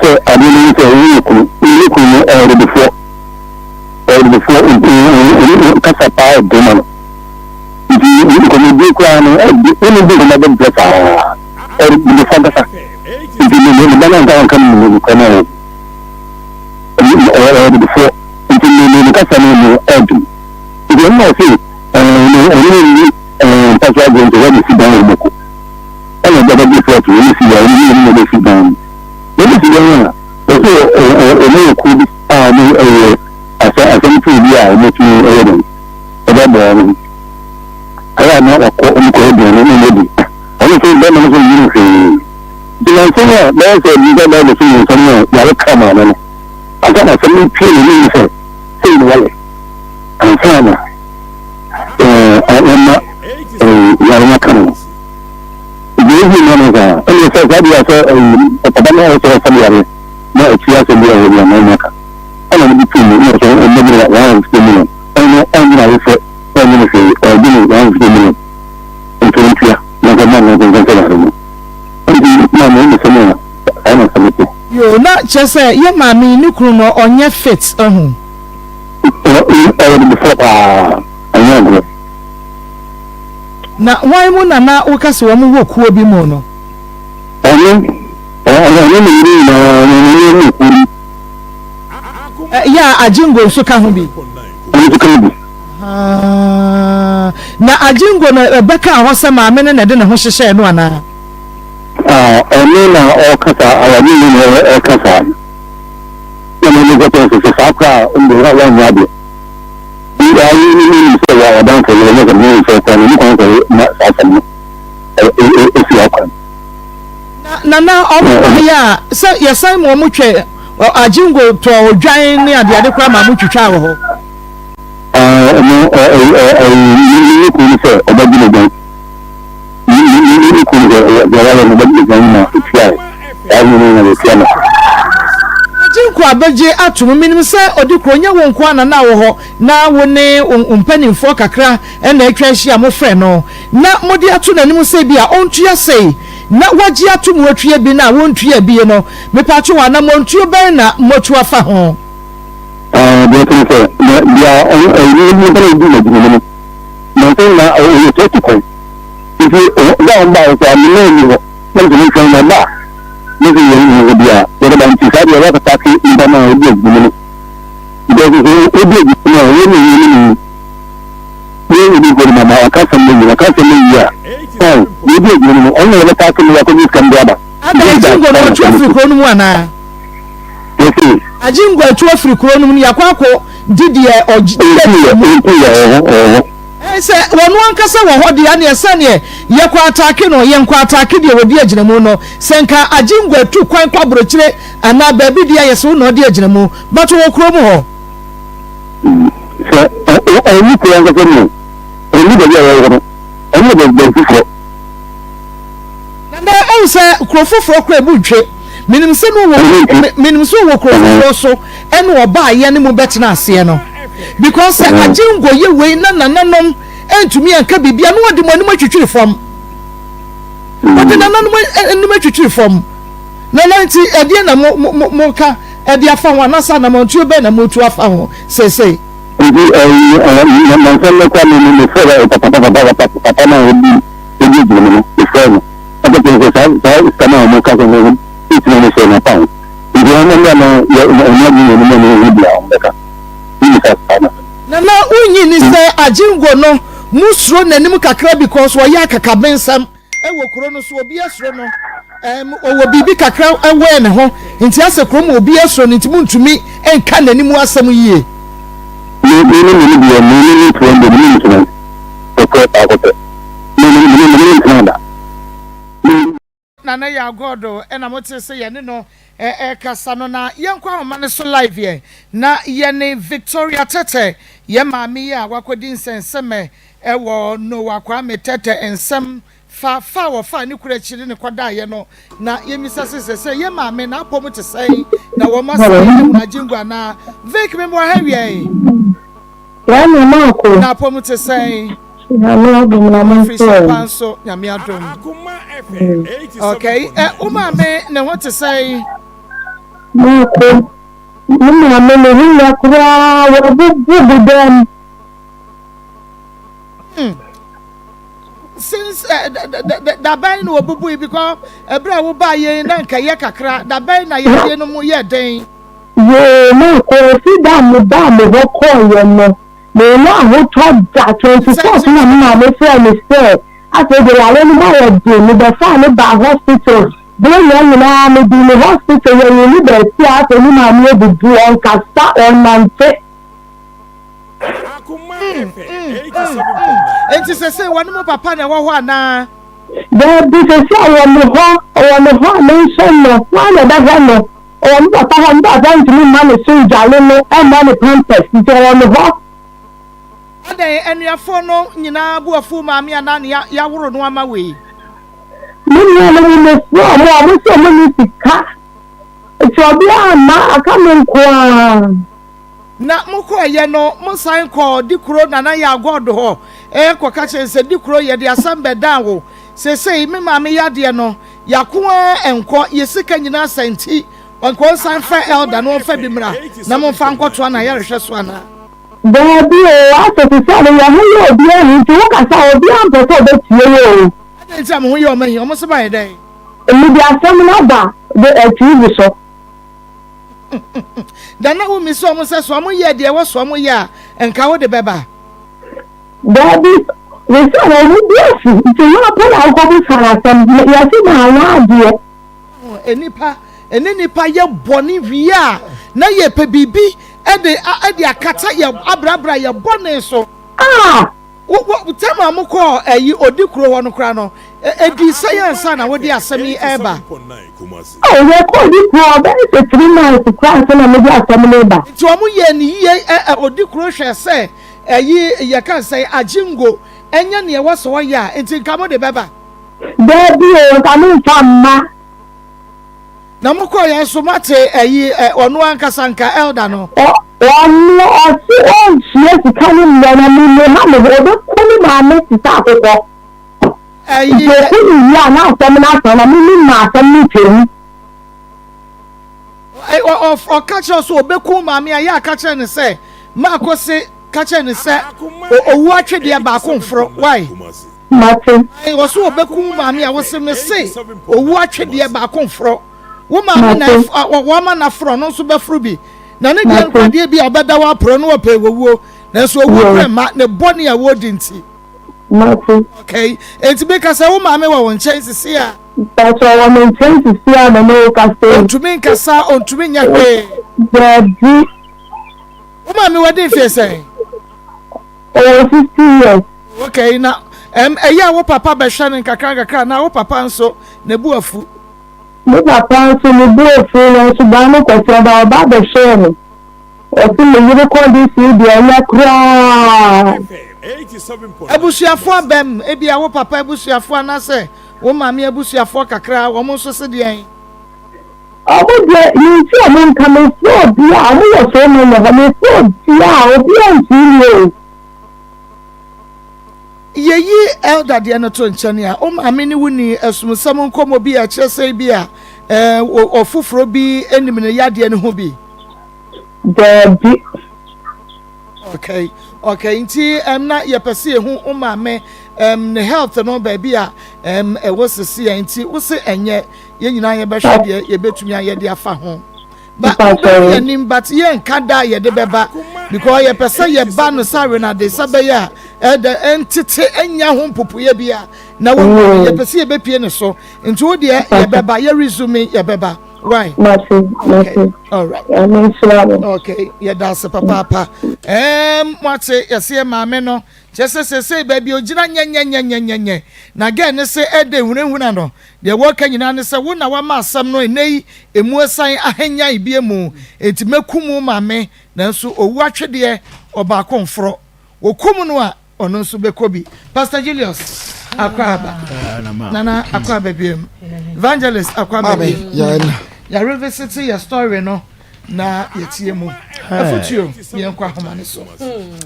so I didn't say you could already before kasa pa demon you can do crown and do another bless the fantasy the balance come come already before the kasa no edu you know see that's why going to let me sit down with and the before to see you sit down this is the no could asem to be a mutu evidence about I am not a co maybe only thing that I'm going to say there's a leader that is in somewhere you come on I got a family pay say well and farmer I am not a coming the manager and says that you are a family no it's just a little bit America I don't be too much and maybe like 1 million and I say or 1 million and 20 na Yo, not just say, yeah, mammy, you could know on your fits. Now, why won't I not work as one who will be mono? Yeah, a jingle so can be. Na ajingo na beka ahosa ma me na de na ho hyehye no ana oni na okasa awani ni okasa ni go to so sakra ndo wa nya bi ida ni so wa dan ko ni ko ni so ko ni ko na sa ni si akwa na ya so ya sai mo mutwe ajingo to odwan ni ade kwa ma mutwitwa wo ho Ajinku abeje atum minim se odikronya wonko ana na wo ho na wo ne umpanimfo kakra na atwa hia mo frɛ no na modi atu nanim se bi a ontua sei na wagi atum watua bi na wontua bi no mepacho wa na montuo ben na motu afa ho Ajingo atu afiri kuro no mu yakwako didie se wonu ankasa wo hode ya ne ese ne yekwa atake no yenkwa atake de wodi aginamu no senka ajingo atu kwan kwabrochire ana baabi de yeso no de aginamu bato wo kuro mu ho se ni ko ankasa no ni de ya wo oni de fufo na o se kuro fufo kuro ebutwe minim se no wo kuro so ene oba ye ne mu betena ase no because ajingo ye we na nananom entumi anka bibia no wode mo anim atwitwiri fam wode nananom anim atwitwiri fam na nanti ede na mo ka ede afa ho anasa na mo ntuo be na mo tu afa ho sesei na sele kwa ni fere papa na obi ebi no fere abe ko sa kama mo ka ko no it's no se na pa ndi na unyi ni se ajingo no musro nanim kakra because wo ya kakabensam ewo kuro no so obi asro no owo bibi kakra ewe ne ho nti ase kuro mo obi asro nti muntumi enka nanim asam yie na ya godo ena mote se ye ne no kasa no na yenkwa homa so live ye na ye ne Victoria Tete ye maami ya wakodi nsenseme ewo no wakwa metete ensem fa wo fa ni kura chiri ne kwada ye no na ye misase se ye maami na apom te sei na wo ma se na jingwa na Vic me mo ha wie ya me ma ko na apom te sei na me do na ma so nyame adom okay umame ne what to say Mako, mama mimi ya kura wabubu dem. Since da bay no wabubu because ebra wo ba ye na nka ye kakra da bay na ye no mu ye den. Ye Mako si da mu ho ko ye no. Me na ho to da 24 na mama me say me say ase de la le ma ye de me be fa me ba hospital. When you na me be in the hospital when you need to see after you na me be do on kasa on mante. Akoma FM. Enti se wonu mo papa na wo ho ana. There be se o mo ho mention no. Wa na da no. O mo papa ho nda dan timi ma le so jale no e ma le pampers nti o mo ho. Ade enuafo no nyina buafu ma me ana ya woro no ama we. Mimi na so many sika. Echobi ama aka me kwa. Na mukọ ye no musan kọ dikuro na ya god ho kwaka chense dikuro ye de asam bedan wo say me maame yade no yakoa enko yesika nyina santi onko san fa elder no fa bimra na mo fa nkoto na yɛrehwɛ so ana Baby, aso ti say ya hu ye obi ahu ti wo kasa obi an pese obetie yo. nti am hu ye o mahi o mo se ba yɛdɛn Emi bi asem na ba de atu so. dan na wo mi so mo se so mo ye de wo so mo ya enka wo de beba Baby, we say we bi afu ti yo pa na ko bi sara sem ya ti na wa ade. enipa ye boni wia na ye pe bibi ede akata ye abrabra ye boni so wo tema mo ko ayi odi kuro ho no kra no edi science na wo di asemi eba We ko di kuro be se 3 months kra so na me di asemi eba. ti o mo ye ni ye odi kuro hwe se ayi ye kan say ajingo enya ne wo so ya enti kamo de beba Baby, o ka mi famma. na mo ko ye so mate ayi onu ankasa nka elder no Ọ̀nà ọ̀sí ọ̀nṣìẹ́ ti ká ní ìlànà mi lè má lè wọ́n bẹ́ kú ní màá ní ti sáà púpọ̀. Ìjọ̀kú ìyí àná àtọ́mí náà sọ̀rọ̀ mi ní màá tọ́mí ìtẹ̀wé. ọ̀kàkyẹ́ so obekun maame ayé àkàkyẹ́ ni sẹ́ Maa Akos kàkyẹ́ ni sẹ́ owó atwedeɛ baako mforo why Màtí. wọ́n so obekun maame a wọ́n sẹ́ mi sẹ́ owó atwedeɛ baako mforo wọ́n maame na wọ́n ma na foro no nso bẹ́ foro bi. Na ne dia nkwadie bi abeda wa pro no ope wowuo na so owu prema ne boni a wodi nti Màtí. okay enti be kasa wo maame wa won chen sisi a Pàṣẹ ọwọ́ mi tẹ́ ti sí àná ní ọkà ṣe. ontumi nkasa ontumi nyahwe Bẹ̀ẹ̀dì. wo maame wa dey fie say Over 50 years. okay na eya wo papa be hwe ne kakra na wo papa nso ne bu afu Mo pàpà nso mi bí òfin lọ ṣùgbọ́n mo kọ̀ sí ọba bẹ̀ ṣẹ́ mi. Ọtí mi yí kọ́ di sí ibi ẹ̀yẹ kúrò. ebusuafo abem ebi a wo papa ebusuafo anase wo maame ebusuafo kakra wo mo nso se de en Ọmọ jẹ yìí tí ọmọ nǹkan mi sí òbí àwọn yóò fẹ́ mi lọ mi sí òbí òbí ẹ̀ǹtì ilé. yeyi elder de no to nchane a o maame ni wuni esumsam nkomo bi a kyerese bi a ofufuro bi enim ne yade ne ho bi Bẹẹbi. okay nti na ye pese ehu o maame ne health no ba bi a wo sese ya nti wo se enye ye nyina ye behwe de ye betumi aye de afa ho but ye nkada ye de beba because ye pese ye ba no sare na de sabeya entete enya ho mpopoye bia na wo ye pese ye bepie ne so nti wo de ye beba ye resume ye beba right Màtí. all right okay ye that's papa mwate ye se maame no chese baby ogina nye na again ne se ede hunahuna no de wo ka nyina ne se wo na wa ma asam no enei emu asan ahanya ibie mu enti mekumu maame na nso owu atwede oba konfro wokum no a ono nso bekobi Pastor Julius akwaba nana akwaba biem evangelist akwaba biem ya revisit your story no na yetie mu afutio yenkwa homa ne so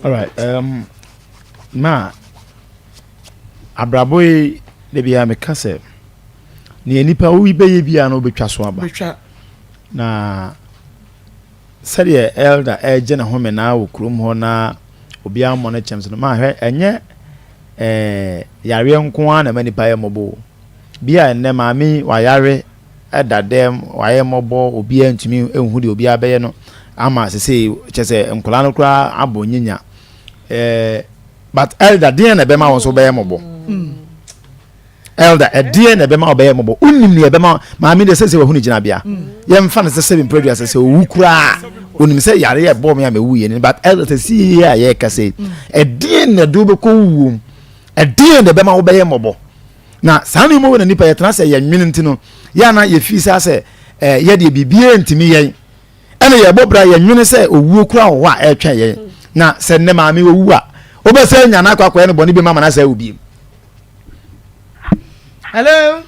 all right ma abraboy de bia me kase ne nipa wo beye bia no betwa so aba na sɛdeɛ elder ɛgye ne home na wɔ kurom hɔ na obi amɔ no kyɛm so no ma hwɛ ɛnyɛ yare nko a na ma nipa yɛ mmɔbɔ bia ɛnnɛ maame wayare ɛda dɛm wayɛ mmɔbɔ obi antumi ɛnhu deɛ obi abɛyɛ no ama sese kyɛ sɛ nkɔla no koraa abɔ nyinya but elder deɛ na bɛma wɔn so bɛyɛ mmɔbɔ elder deɛ na bɛma ɔbɛyɛ mmɔbɔ unim ne bɛma maame de sese wɔhu ne gyina bia yɛmfa no sɛ 7 predia sɛ owu koraa onim sɛ yare yɛ bɔ me a mewu yɛ but elder sɛ si a yɛ ka sɛ deɛ na do bɛkɔ wuom deɛ na bɛma wɔbɛyɛ mmɔbɔ na saa ne mu wɔ na nipa yɛtena sɛ yɛ nwene nti no yɛ na yɛ fi sɛ yɛ de bibie ntimi yɛn ɛna yɛ bɔ bra yɛ nwene sɛ owuo koraa wɔ a ɛtwa yɛn na sɛ ne maame owu a obese nya na akwa ne boni bi mama na say obi hello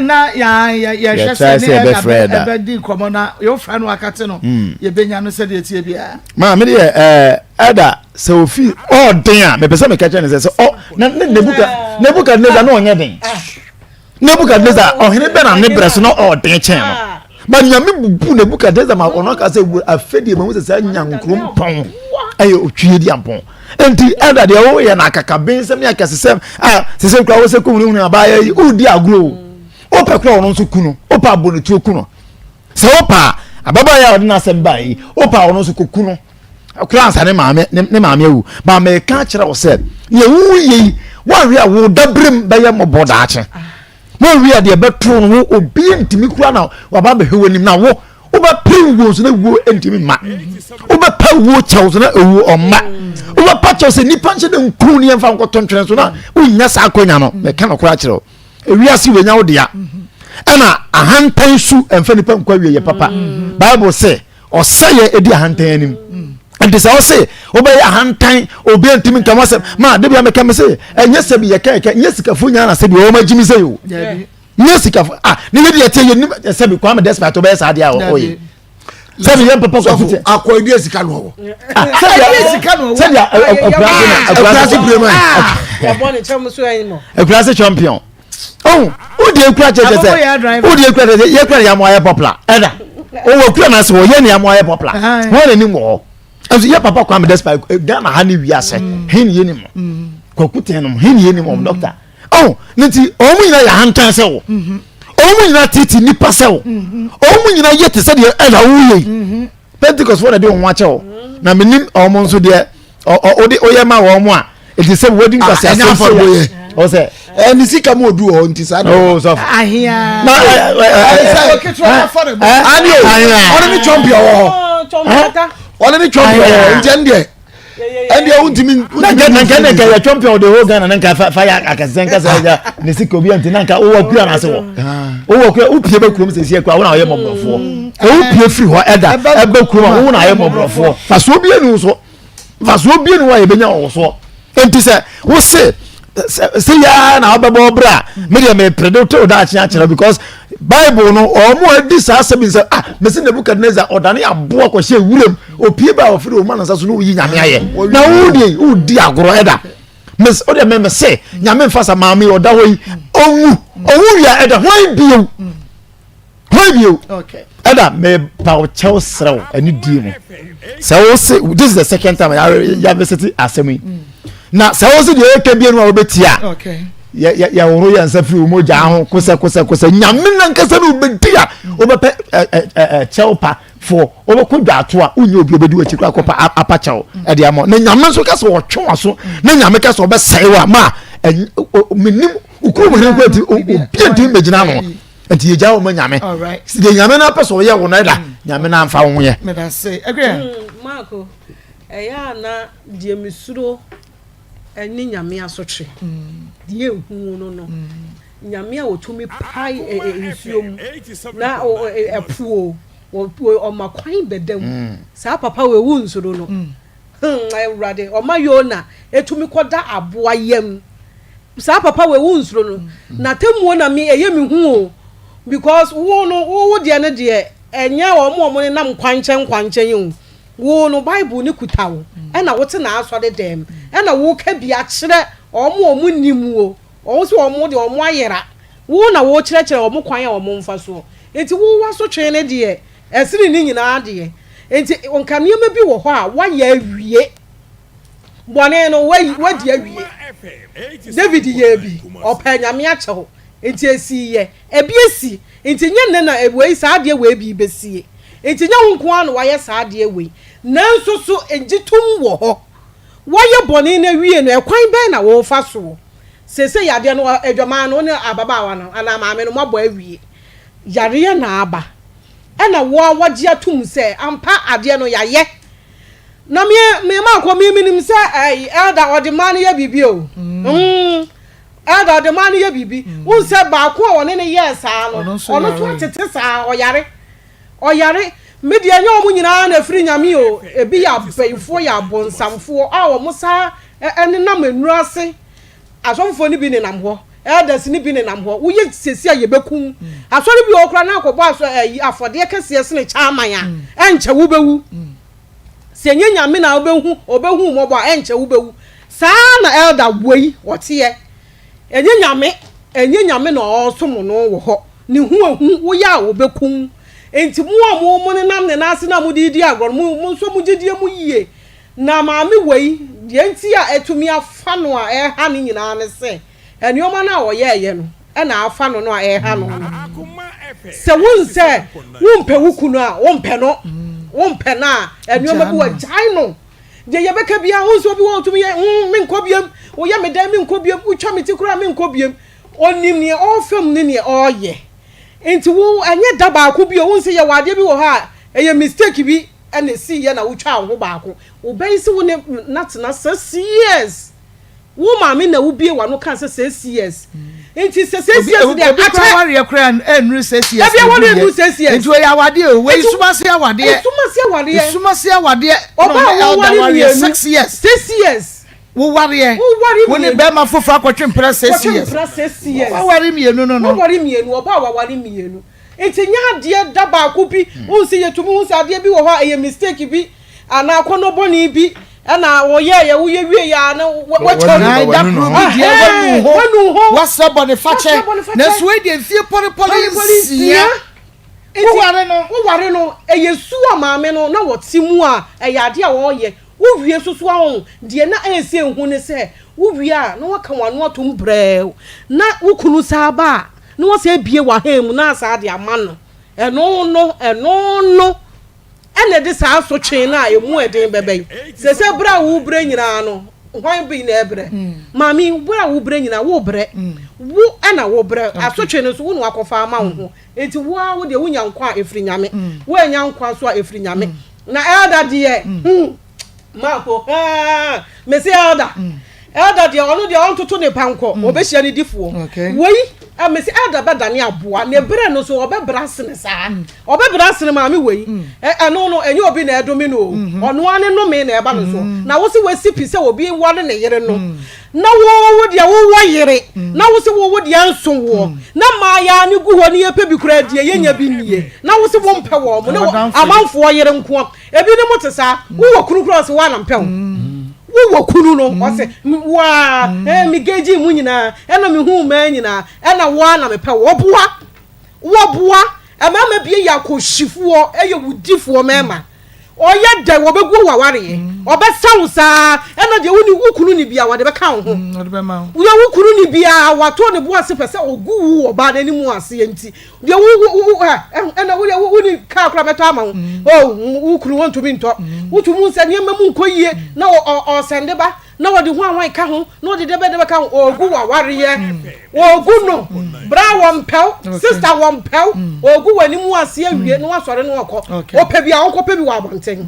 na ya hwese ne e be di komo na yo fra no akate no ye benya no se de tie bia ma me de Ada so ofi den a me pese me ka chene say oh na Nebukadnezar no onye den Nebukadnezar ohene be na ne breso no den chen no ba nyame bubu Nebukadnezar ma ono ka say afedie ma say nyankrom pon aye otwie di ampon enti ada de o ye na akaka ben sem ya kasesem sesem kwa wo se komunu nu abaya yi udi agro o pe kwa ono nso kunu o pa abonetu kunu se o pa ababaya odi na sem bai o pa ono nso kunu akransa ne maame awu ba me ka kire wo se ye wu ye wan wi a wo dabrem ba ye moboda ache wan wi a de beto no obi ntimi kura na wa ba be hwenim na wo ba prim wo so na wo ntimi ma wo ba pa wo chew so na ewu omma wo ba pa chew se nipa nche de nkru ne yemfa nkoto ntwene so na wo nya sa akonya no me ka no kura kire ewi ase we nya wo de a ana ahantan su emfa nipa nkwa wie ye papa bible say osaye edi ahantan anim and this also obey a hantan obi antimi nkama se ma de bia me ka me se enye se bi ye ka enye sikafo nya na se bi o ma jimi se yo nye sikafo ni we de tie ye se bi kwa me despite obey sa dia o ye se bi ye papa ko futi akoidi esika no se dia class premier ya bone chamo so yin mo class champion oh o de kura cheche se o de kura ye kura ya mo aye popular eda o wo kura na se wo ye ni ya mo aye popular wo ni mo as your papa come despite Ghana hani wiase hen ye nim kokuten no hen ye nim doctor oh nti omu nyina ya hantan se wo omu nyina titi nipa se wo omu nyina yete se de ela wo ye Pentecost for de won ache wo na menim omu nso de odi oyema wo mu a eti se wedding kwase asefo ye o se ni sika mo du o nti sa oh so ahia na ani o ni champion wo wala ni champion njende and you want me na ya champion the whole Ghana nka fire akazenka sa ne sika obi anti nka wo wakura na se wo wo wakura upie be kurom se sie kwa wo na ye mobrofo upie free ho eda ebe kurom wo na ye mobrofo faso obi enu so faso obi enu wa ye benya wo so enti se wo se ya na obebo bra me predict o da achira because Bible no omo adi sa sebi se me se Nebukadnezar odane abo ko hye wurem opie ba ofiri o manasa so no yi nyame aye na wo di agoro eda mes o de me se nyame mfasa maami oda hoyi owu ya eda hwan bio okay eda me pa o chew srew ani die mo se wo se this is the second time ya visit asemi na se wo se de eke bie no a obetia okay ya woro ya nsafiri o moja ho kosa nyame na nkasa no obedia obepe chelpa for obekodwa ato a unye obi obedi wachi kwa kopa apachaw e de amo na nyame so kasa wo twe so na nyame kasa obesai wa ma menim ukuru mo hen kwati obi enti megina no enti ye jawo mo nyame de nyame na pese wo ye wo na da nyame na amfa wo ye me da say agree Marco eya na die misuro eni nyame asotwe die hu no nyame a otumi pai nsuom na epuo o makwan bedam sa papa we wu nsuro no ewrade o mayona etumi koda aboa yam sa papa we wu nsuro no na temuo na me eyemi hu o because wo no wo de ne de enya o mo ne nam kwankyen yin wo no Bible ni kutawo na wote na asode dem na wo ka bia kire omo nimu o so omo de omo ayera wo na wo kire omo kwan a omo mfa so enti wo waso twen ne de esiri ni nyina de enti onka niam bi wo ho a wa ya awie bone no wa di awie David ye bi opa nyame a cheho enti esi ye ebiesi enti nye na we sa de we bi besie enti nya wo nko an wa ye sa de we nanso so egitum wo ho woye boni na wie no ekwan ben na wo fa so sese yade no adwaman no ne ababaawa no ana maame no mabo awie yare na aba na wo waje atum se ampa ade no yaye na me ma ko mi minim se elda odman ye bibi o elda odman ye bibi un se ba ko woni ne yes a no ono to tete sa oyare media nya omu nyina na firi nyame o ebi ya bayfo ya bonsamfo a wo musa ene na manuru ase asomfo ni bi ne nam ho elders ni bi ne nam ho wo ye sesi a yebekum asori bi okra na akobo aso afode kese ese ne chaman ya enche wo bewu se nye nyame na obehu mobo enche ubewu saa na elder wei wote enye nyame na osomo no wo ho ni hu wo ya obekum enti mu ne nam ne nase na mu didi agro mu so mu gidie mu yie na maame wei de enti a etumi afa no a ha ne nyina ne se enioma na wo ye no na afa no a ha no se won se wompe wukunu a wompe no wompe na enioma bi wa jai no je yebeka bia won so bi won tumi ye me nkobiem wo ye me dan me nkobiem utwa me tikura me nkobiem onim ne ofem ne oye enti wo anye da ba ko bi won se ye wade bi wo ha eye mistake bi ene si ye na utwa wo ba ko wo ben se wo ne natena 6 years wo ma me na wo bie wa no kan se 6 years enti 6 years de aka ware kra enru 6 years e bi won enru 6 years enti wo ya wade o we sumase awade oba wo ware 6 years 6 years wo ware wo ne be ma fofa kwatwe mpra 6 years wo ware mienu no wo ware mienu oba wa ware mienu enti nya de da ba ko bi won se yetumi won se ade bi wo ha eye mistake bi ana akono boni bi ana wo ye wo ye wie ya na wo chori da pro bi dia wonu ho wasa bone fache na so e de fie policia wo ware no eyesu amaame no na wo timu a eyade a wo ye wo wie soso ahun de na ense ehun ne se wo wie a na wo ka wano atom brɛ na wo kunu saaba na wo se bie wa hem na asa de amano eno no ene de sa so twen na emu eden bebe se bra wo bre nyina no hwan bi na ebre mami bra wo bre nyina wo bre wo ana wo bre aso twen no so wo no akofa ama wo enti wo de wo nyankwa efri nyame wo nyankwa so efri nyame na elder de Mako mesi elder de onu de on tutu ne panko obehia ne difuo wei mesi elder bedane aboa ne bre no so obebrasene saa obebrasene maami wei eno no enye obi na edomi no onu ane no me na eba no so na wo se wasi pise obi wale ne yere no na wo de wo yere na wo se wo de anso wo na ma ya ne gu ho ne yepe bi kura die yenya bi nie na wo se wo mpe wo mo na amanfo yere nko ebi ne motesa wo kunu cross wa na mpe wo kunu no o se wa mi geji mu nyina ena mi hu ma nyina ena wa na mpe wo boa e ma ma bie ya ko hyifuo eye wudifuo mema oye de wo begu waware obesawo saa ena de woni wukunu ni bia wode beka ho wode be ma wo wukunu ni bia wato ne bo ase pese ogu wo ba na ni mu ase enti de ena wo ni ka akra beto ama ho wukunu won to bi nto wutumu nse ne mamu nkoyie na o sende ba na wode ho anwan ka ho na wode de be ka ho ogu waware ye ogu no bra won pew sister won pew ogu wani mu ase awie na wasore no okọ opa bia onko pa bi wa abonten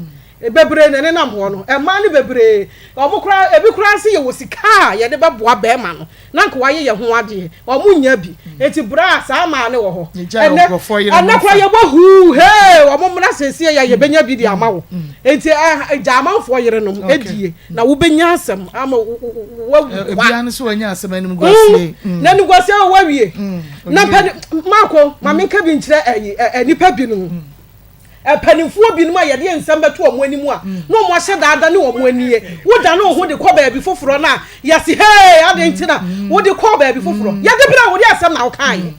bebre ne nam ho no e ma ne bebre omukura ebi kura se ye wosika ye de beboa be ma no na nka waye ye ho ade omunya bi enti bra sa ma ne wo ho ene kura ye bohu he omumra sesie ye benya bi di ama wo enti jamanfo yere no edie na wo benya asem ama wo bia ne so wanya asem anim gwase na ni gwase wa wie na mako ma me ka bi nkire enipa bi no panimfuo bi no ya de nsem beto omo animu a no mo hye daada ne omo aniye wo da no ho de kɔ baabi foforo na yesi hey ade ntina wo de kɔ baabi foforo ya de bra wo de asem na wo kan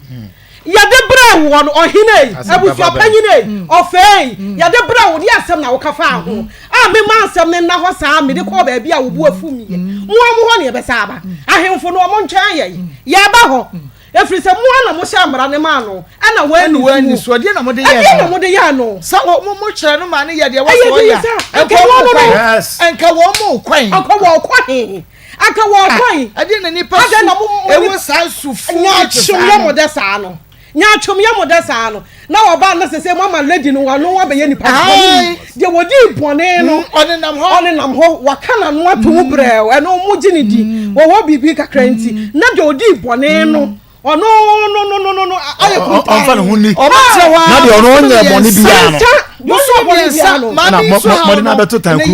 ya de bra wo no ohine abusua panyine ofei ya de bra wo de asem na wo kafa ho a me ma asem ne na ho saa me de kɔ baabi a wo bu afumi mo ho ne be saaba ahemfo no omo ntwan ye ya ba ho efri se mo na mo sha mra ne ma no ana wani so de na mo de ya no sa mo kire no ma ne ye de wo so ya enka wo mo kwan ade na nipa ewo sa sufu nya chumya mo de sa no na oba na sese mama lady no wa no wa be ye nipa de wodi bone no one nam ho wakana no ato brɛ eno mo gini di wo bibi kakra nti na de wodi bone no no aye kunta on fa no hunni o ma se wa na de ono nya bone bia no mo so bone sa na mo na beto tan ku ni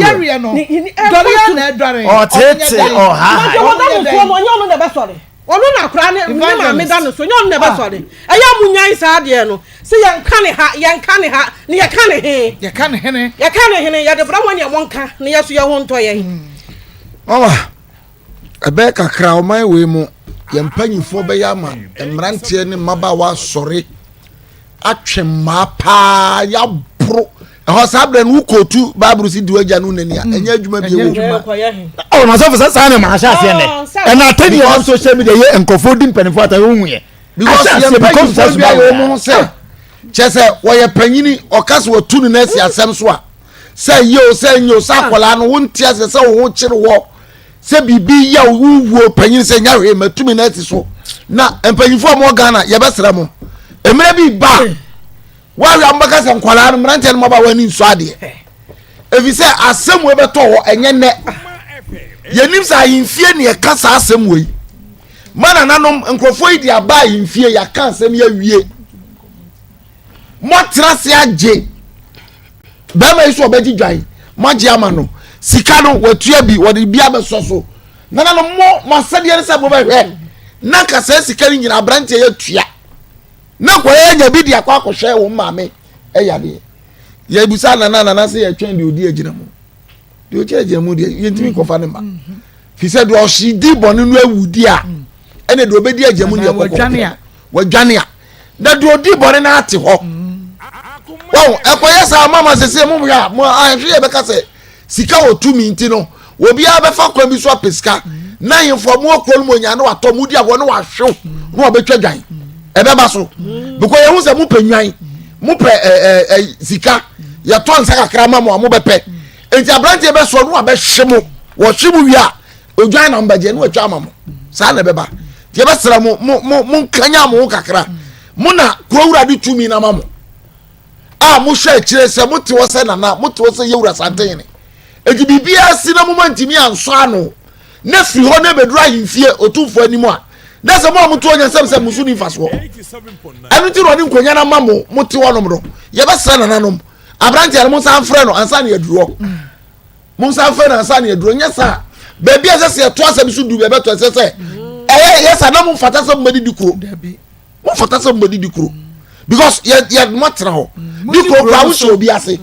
dore na dore o tete o ha mo da mo ko mo nya no de be sore ono na kra ne ma me da no so nyon ne be so de eya munyan sa de no se yen ka ne ha ne ye ka ne he ye ka ne hene ye de bra won ye monka ne ye so ye ho nto ye mama ebe kakra o man we mu ye mpanyifo be ya ma emrantie ne mabawa sore atwemma pa ya bro ho sabre no kotu babru si diwa no nani anya adwuma bi oh na so sa na ma sha se ne na tell you on social media ye enkofo di mpanifo ata wo hu ye because ye become so bia wo mo se chese wo ye panyini okas wo tu na si asem so a say yo say nyo sa kwala no wonti ase se wo kire wo se bibi ya wuwo panyini se nya hwe matumi na ti so na empanyifo mo Ghana ye besra mo emre bi ba wa ambaka se nkwala no mrante no maba wani nso ade efi se asem we beto ho enye ne yenim sa yimfie ne kasa asem we mana nanom nkrofo idi aba yimfie ya kan asem ya wie mo trase age ba ma iso obeji dwan maji ama no sika no watua bi wode bia be soso nana no mo sade ne se bo be hwe na kasa sika ni nyina brante ya tua na kwa nya bi dia kwa kohwe wo maame eyade ye busa na se ye twen de odi agina mu de o agina mu de yentimi kofa ne ma fi se do shi di bonu no awudi a ene de obedi agina mu ne kokko wadwane a na de odi bonu na ate ho wow ekoye sa mama se mu ya mo ahwe ye beka se sika otumi nti no obi a befa kwa bi so apeska na yefo mu okol mo nya na wato mu di ago na wahwe na obetwa dwan ebe ba so because ye hu se mu panwan mu pe sika ya to nsa kakra ma mo bepe enti abrante be so no abehwe mu wo hwe mu wi a odwan na mbaje no atwa ma mo sa na be ba ye be sra mu kanya mo kakra mu na kurawura di tumi na ma mo a mu hwe kire se mu te wo se na mu te wo se yewura santen ne enti bibia si na mu mantimi anso ano na fi ho na bedura yimfie otufo animu a na se mo to onya sem se musu ni faso anu ti ro ni nkonya na mamo mo ti wonom do ye be sra nananom abrante ya mo san frɛ no ansa na yaduro mo san frɛ no ansa na yaduro nya sa ba bia se se to asem su du be to se se yes na mo fata se mbadi dikuro mo fata se mbadi dikuro because ye mo tra ho dikuro ba wo so bi ase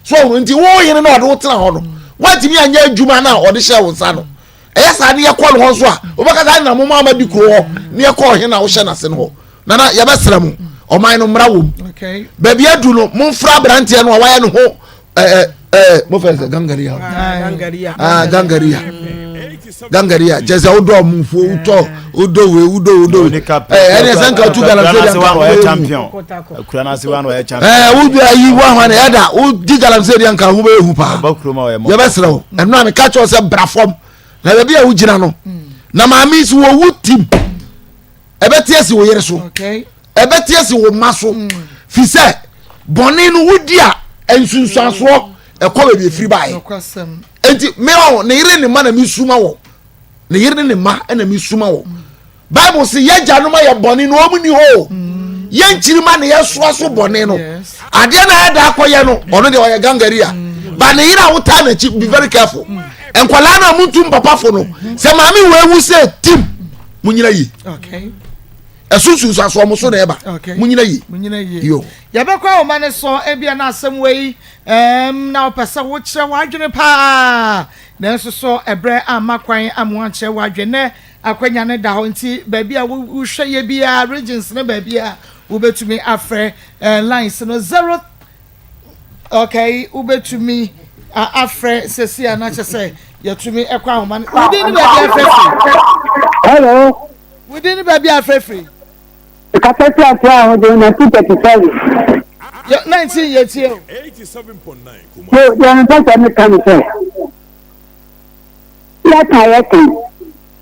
so nti wo yin na odo tra ho no watimi anya adwuma na ode hye wo nsa no esa ne yakọ no so a obaka na mo ma di kro ho ne yakọ he na wo hye na se no na ya besra mu o man no mra wo okay baby adu no mo mfra brante no wa ya no ho mo fa gangaria gangaria jeza udo mfo udo we udo ene sanka tu galamse ya champion kura na se wa no ya champion udo ayi wa hwan ya da u di galamse dia nka ho be hu pa ya besra wo eno na me ka cho se brafom na be bia wugina no na maami si wo wutim ebetiesi wo yere so okay ebetiesi wo maso fi se boni no wudi a ensunsuaso ekọ be free buy enti me o ne yere ne ma na mi suma wo ne yere ne ma na mi suma wo bible say ye janu ma ye boni no omuni ho ye nchiri ma ne ye so boni no ade na ya da akoye no ono de o ye gangaria ba ne yere awuta na chi be very careful enkwala na mutum papa fo no se maami we wu se tim munyina yi okay esusu so mo so na eba munyina yi yo ya be kwa o mane so ebia na asem we na opese wo kire wadwene pa na so ebre amakwan amwanche wadwene akwanya ne da ho nti ba bia wo hwe ye bia regions ne ba bia wo betumi afre lines no 0 okay wo betumi afre sesia na chese yatumi ekwa ho man within ba bia afre hello within ba bia afre free kapeti atra ho de 1937 19 years 87.9 so ya ntaka me kan se ya ta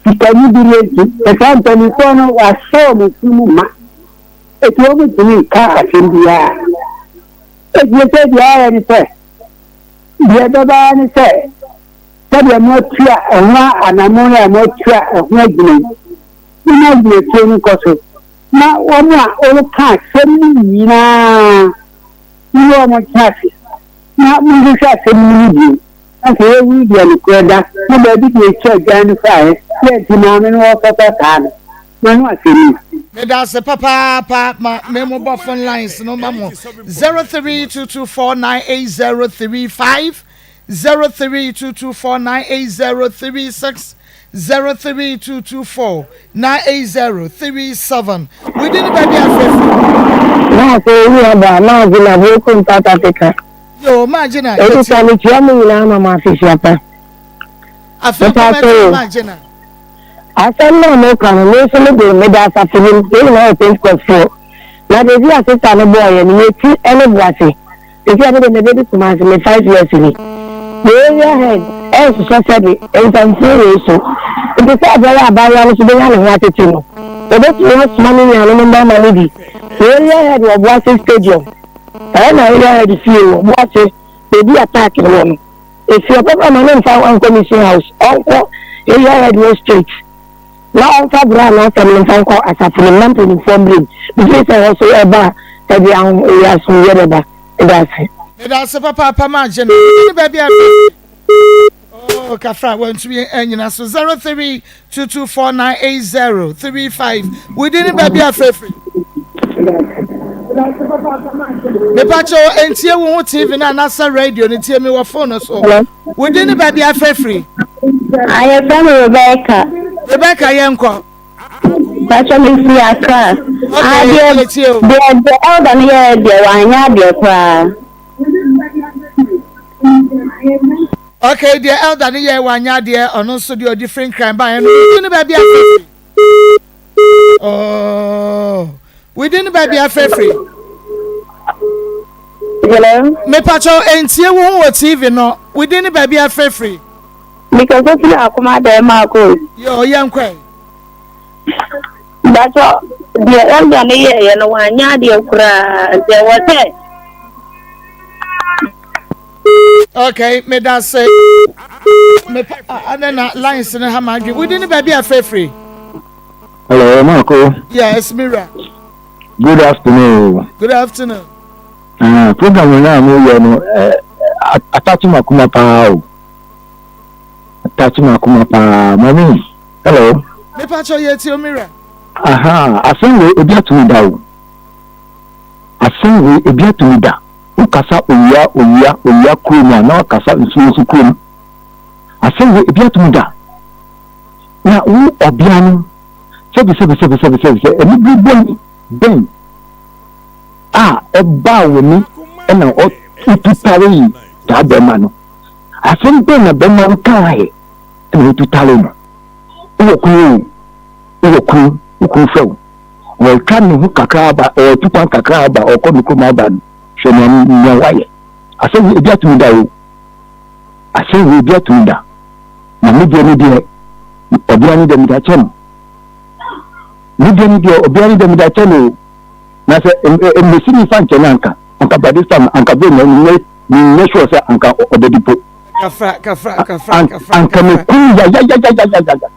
kitani bileji esa ntani kono wa so mu ma eto mo tini ka asendia ejete dia ni se dia baba ni se tabi mo tia enwa anamona mo tia enwa gine ina gine toni koso na wona o ka semi na ni o mo chafi na mo sha semi ni na se wi dia ni kweda na ba bi ni che gan fa Let me know what I can. Man, what's it? That's a papa memo phone lines no mamo 0322498035 0322498036 0322498037 we didn't baby afresh Now say we are the margin of Open South Africa. yo margina Every time it's your mama fish up. margina I said no can no so no me da sa film dey no think for na dey be assist no boy and you see any brasi dey say dey dey to man me 5 years ni dey head so said and some serious so it is a very abaya so dey na what it no dey dey want money and no money di dey head of Boise stadium na head feel Boise dey be attack no if your papa man in one commission house uncle dey head no street. Now, I'm Fabra, I'm Fanko as a fundamental informed. Because I also ever said, I'm some Yoruba. That's it. That's a papa margin. Baby, oh, Kafra, went to be ending us 0322498035. We didn't baby a free. The patcho and Tia won't TV and NASA radio and Tia me what phone us all. We didn't baby a free. I am from Rebecca. Rebecca Yanko. That's what we see a car. The elder here, the one okay, the elder here, one yard there, and also do a different crime by and we didn't baby a free. Oh, we didn't baby a free. Hello? Me patcho and Tia won't TV no. We didn't baby a free. Because it's not Akoma de Maa Akos. Yo, young quay. That's what the elder here, and one yard there was it. Okay, me that say. Me and then lines in the hammer. We didn't baby a free. Hello, Marco. Yes, Mira. Good afternoon. Good afternoon. Program now, attaching Akoma Pao. Mommy. Hello. Me patcho yet your mirror. Aha, I think we be to me down. I think we be to me down. Ukasa oya kuma na kasa nsusu kuma. I think we be to me down. Na u obianu. Sebi. Emi bi ben. Eba wo ni na o tutare yi da be ma no. I think ben na be ma kai. To tutare no. Uwoku few. Well, can you kakaba or tupan kakaba or komikumaba? Show me no way. I say we get to that. I say we get to that. Media, Obiani de Midachem. Media, Obiani de Midachem. Nasa, Missini Fantananka, Anka Badistam, Anka Ben, make sure Anka or the depot. Anka Mukuya.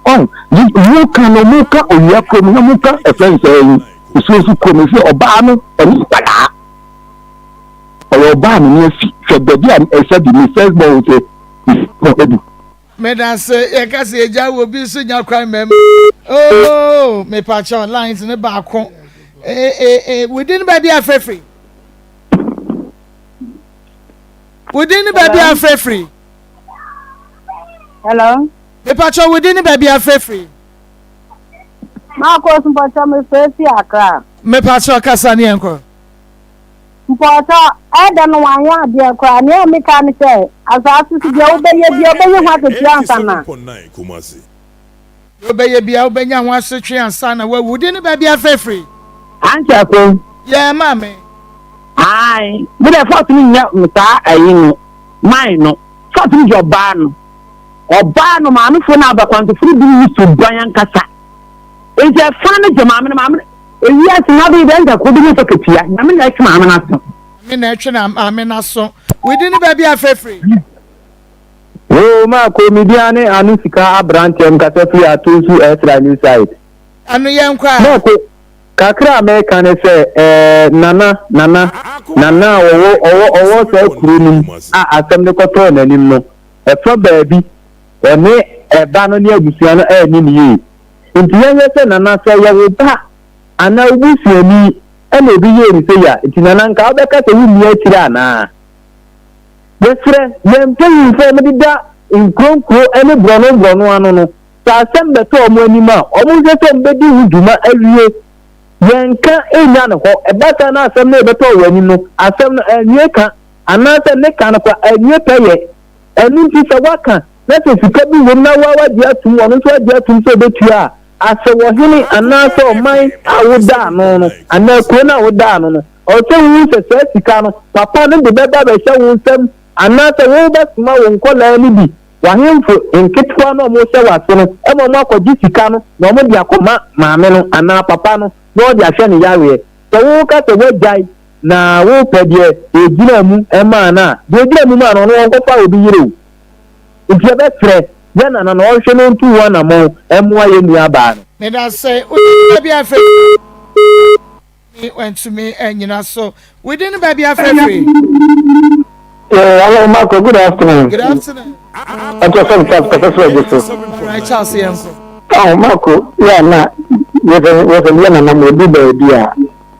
Oh, you can muka or yamuka a friend saying, so come if you Obama and Pada or Obama, so the dear said the first ball say, Madam say, I can say, Jah will be soon your crime member. Oh, me patch on lines in the back. We didn't baby a free. We didn't baby a free. Hello? Me patcho we didn't baby a free. Maa Akos mpọtọ me fesi akra. Me patcho kasani enko. Mpọtọ eda no wanya ade akra ne o meka ne se asase si bia obeye hwa tetu ansana. Obeye bia obenya hwa setwe ansana we didn't baby a free. Ancha ko. Yeah, mama. Ai, me dey force me nya mta ayi no. Mai no. Force me jo ba no. Oba no maame fo na abakwanto firi bi ni so ban kasa. Eje fa ne je maame eyi asina bi den da ko bi ni soketia. Na me na etwe maame na so. Me na etwe na maame na so. We didn't baby a free. Oh, ma ko mi dia ne anu sika abrante am kasa fi atosu extra new site. Anu ye nkwa. Ma ko kakra America ne se nana owo so kuru ni asem ne koto nanim no. E fro baabi ene eba no ne abusua no ni ni nti yenye se nana se ye ba ana obusuani ena obi ye ni se ya nti nana nka obeka se wu mi akire ana yesre yempeyi fe me dida nkronkro ene brono ano no sa asem beto omo anima omo se se mbedi huduma awie yenka enya ne ho ebata na asem na beto wani no asem no enye ka ana se ne ka no kwa enye peye enu nti se waka na se sika bi wo na wa di atum ono so di atum so betua ase wo hini ana se o man awoda no ana ko na awoda no o se wu se sika no papa no de beba be hye wo nsem ana se wo ba sma wo nkola ni bi wahemfo nketwa no mo se wase no e mo akɔgye sika no na mo de akɔma maame no ana papa no no de ahwɛ ne yawe so wo ka se wo jai na wo pɛdeɛ ejina mu e ma na de ejina mu ma no no nkɔfa obi yire o nti be frɛ ya na na o hwɛ no ntu wa na mo e mo aye nua ba no me da say baby afre me went to me nyina so we didn't baby afre hello Marco, good afternoon. Good afternoon. I just want to Professor. Right, Charles, yes. Oh, Marco, yeah, na, was a young and I'm a good idea.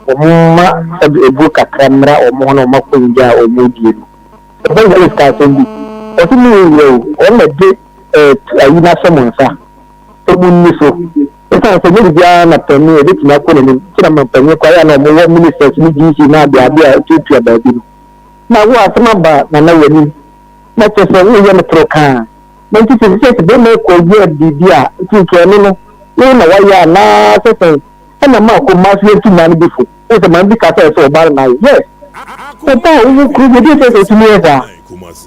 Oma a book a camera or mono makunja or moody. The Bengal is casting me. What do you know? On the day, you know, someone, sir. So, if I say, Diana, Penny, it's not going to be Penny, quiet, no more ministers, you now be a teacher about you. Na wo asema ba na na wani na tese wo ye metro kan na tese se be me ko ye bibia tike no no na wa ya na tese na ma ko ma fi tu na ni bifo o se ma bi ka tese o ba na yes so ta wo ku bi tese tu ni esa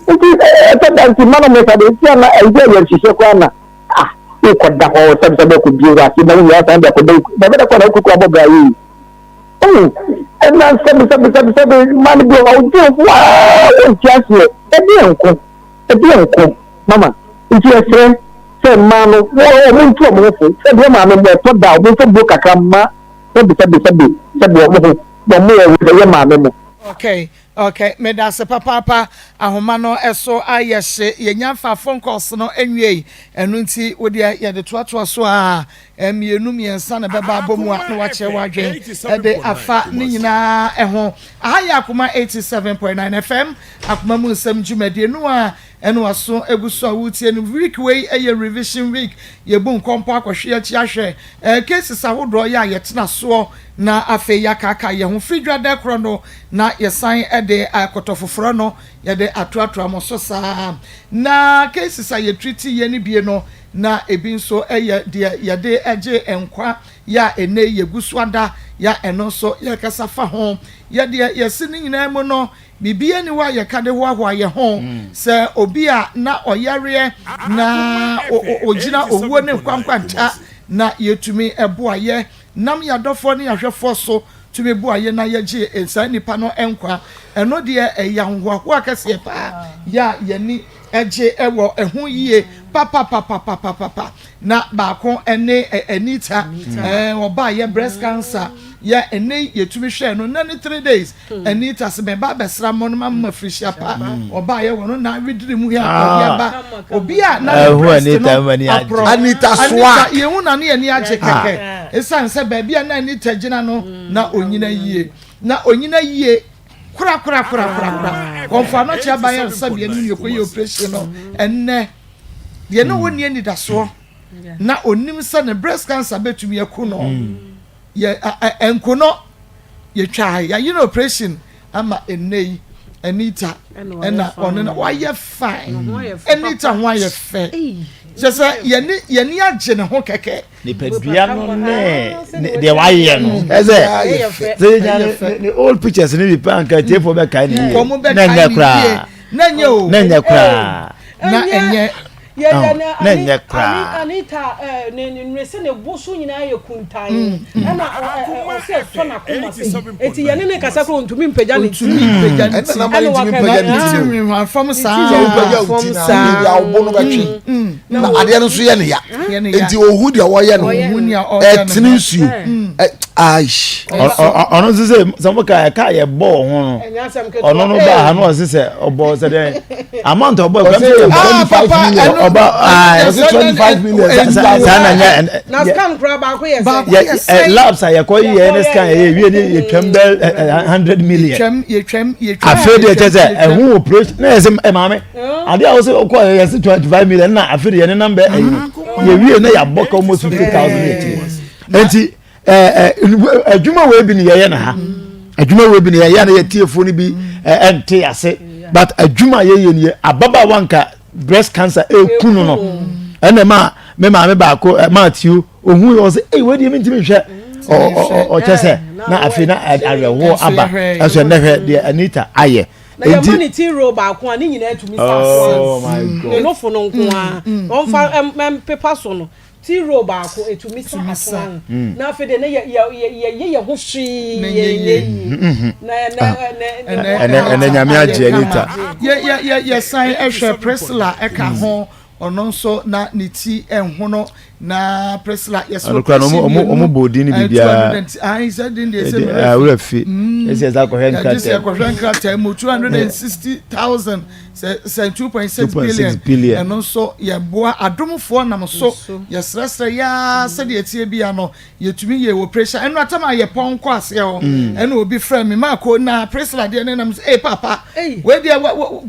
o ti ta dan ti ma no me sa de ti na e je ye hihye kwa na e ko da ho se be ko bi wa ti na ya sa da ko de da ko na ku ko aboga yi and now seven man go out just a dear mama if you are say man won't to move said your mamma put down with a book a camera Okay, me da se papa ahoma no eso ayehye yenya fa phone calls no enwie enu nti wo de ye de toatoa so a emienu miensa na beba abomu a na wache wadwen e de afa ni nyina eho ahaya Akoma 87.9 FM Akoma mu nsem dwumade nu a enu aso eguso a wutie no week wey eye revision week ye bu nkompo akohwe achi ahwe cases ahodo ya ye tena so na afe ya kaka ye ho fridwada kro no na ye san de akotofoforo no ye de atoato amoso saa na cases a ye treaty ye ni bie no na ebi nso eye de ye de eje enkwa ya ene ye gusuada ya eno so ye kasa fa ho ye de ye sini nyina mu no bibia ni wa ye kade ho ahwa ye ho se obi a na oyare na ogina owuo ne kwankwanta na yetumi eboa ye nam ya dofo ne ahwefo so tumi boa ye na ye gi ensa nipa no enkwa eno de eyanhoaho akase pa ya ye ni eje ewo ehu yie papa na baako ene Anita oba ye breast cancer ya ene yetumi hwe no na 3 days Anita se be ba besra mo no ma frisia pa oba ye wono na widiri mu ya ba obi a na Anita swa ye hu na ne ye ni age keke esan se ba bia na Anita gina no na onyina yie kura konfa no chia ban ya sabia ni yekoye operation no enne de no woni ani daso na onim se ne breast cancer betumi akuno ye enkono ye twa ya you know operation ama enei Anita ena ono why you fine Anita why you fair just ye ni age ne ho keke ni pedua no ne de why no eze the old pictures ni bi pan ka tie for be kai ni na nya kra na nya kra na enye Anita nrese ne boso nyina ye kuntan ana o se so na Akoma se eti ye ne kasa kro ntumi mpagya ne na ma ntumi mpagya ne from sa ya obo no batwe na ade no so ye ne ya enti ohu de wo ye no etini nsuo aish ono se some ka ye bo ho no ono no ba ha no se obo se den amount of boy 25 million oba 25 million sana nya na scan kra ba ko ye labs ya ko ye ne scan ye wie ne twembel 100 million ye afede che se ehun operation na ye se mame ade a wo se ko ye se 25 million na afede ye ne number ye wie na ya boka almost 50,000 enti adwuma we bi ne ye na ha adwuma we bi ne ye na ye tiefo ni bi ente ase but adwuma ye ni ababa wanka breast cancer ekunu no ene ma me ba ko Matthew ohun yo say we dey mentimi hwe o chese na afi na arewo aba aso na hwe de Anita aye na your money tea roll ba ko ani nyina atumi sa oh my god no fo no nko a on fa paper so no tea roll ba ko etumi sa na afi de na ye ho hwi na nyame agye Anita ye sign ehwe Priscilla eka ho ono nso na niti enhono na Priscilla yeso omo bodi ni bibia I said in the we fi ese za ko hen kata mo 260,000 say 2.6 billion and also ye boa adomfo nam so ye sresre ya said ye tie bia no ye tumi ye operation eno atama ye pon ko ase ho eno obi friend me ma ko na Priscilla de nam say papa we de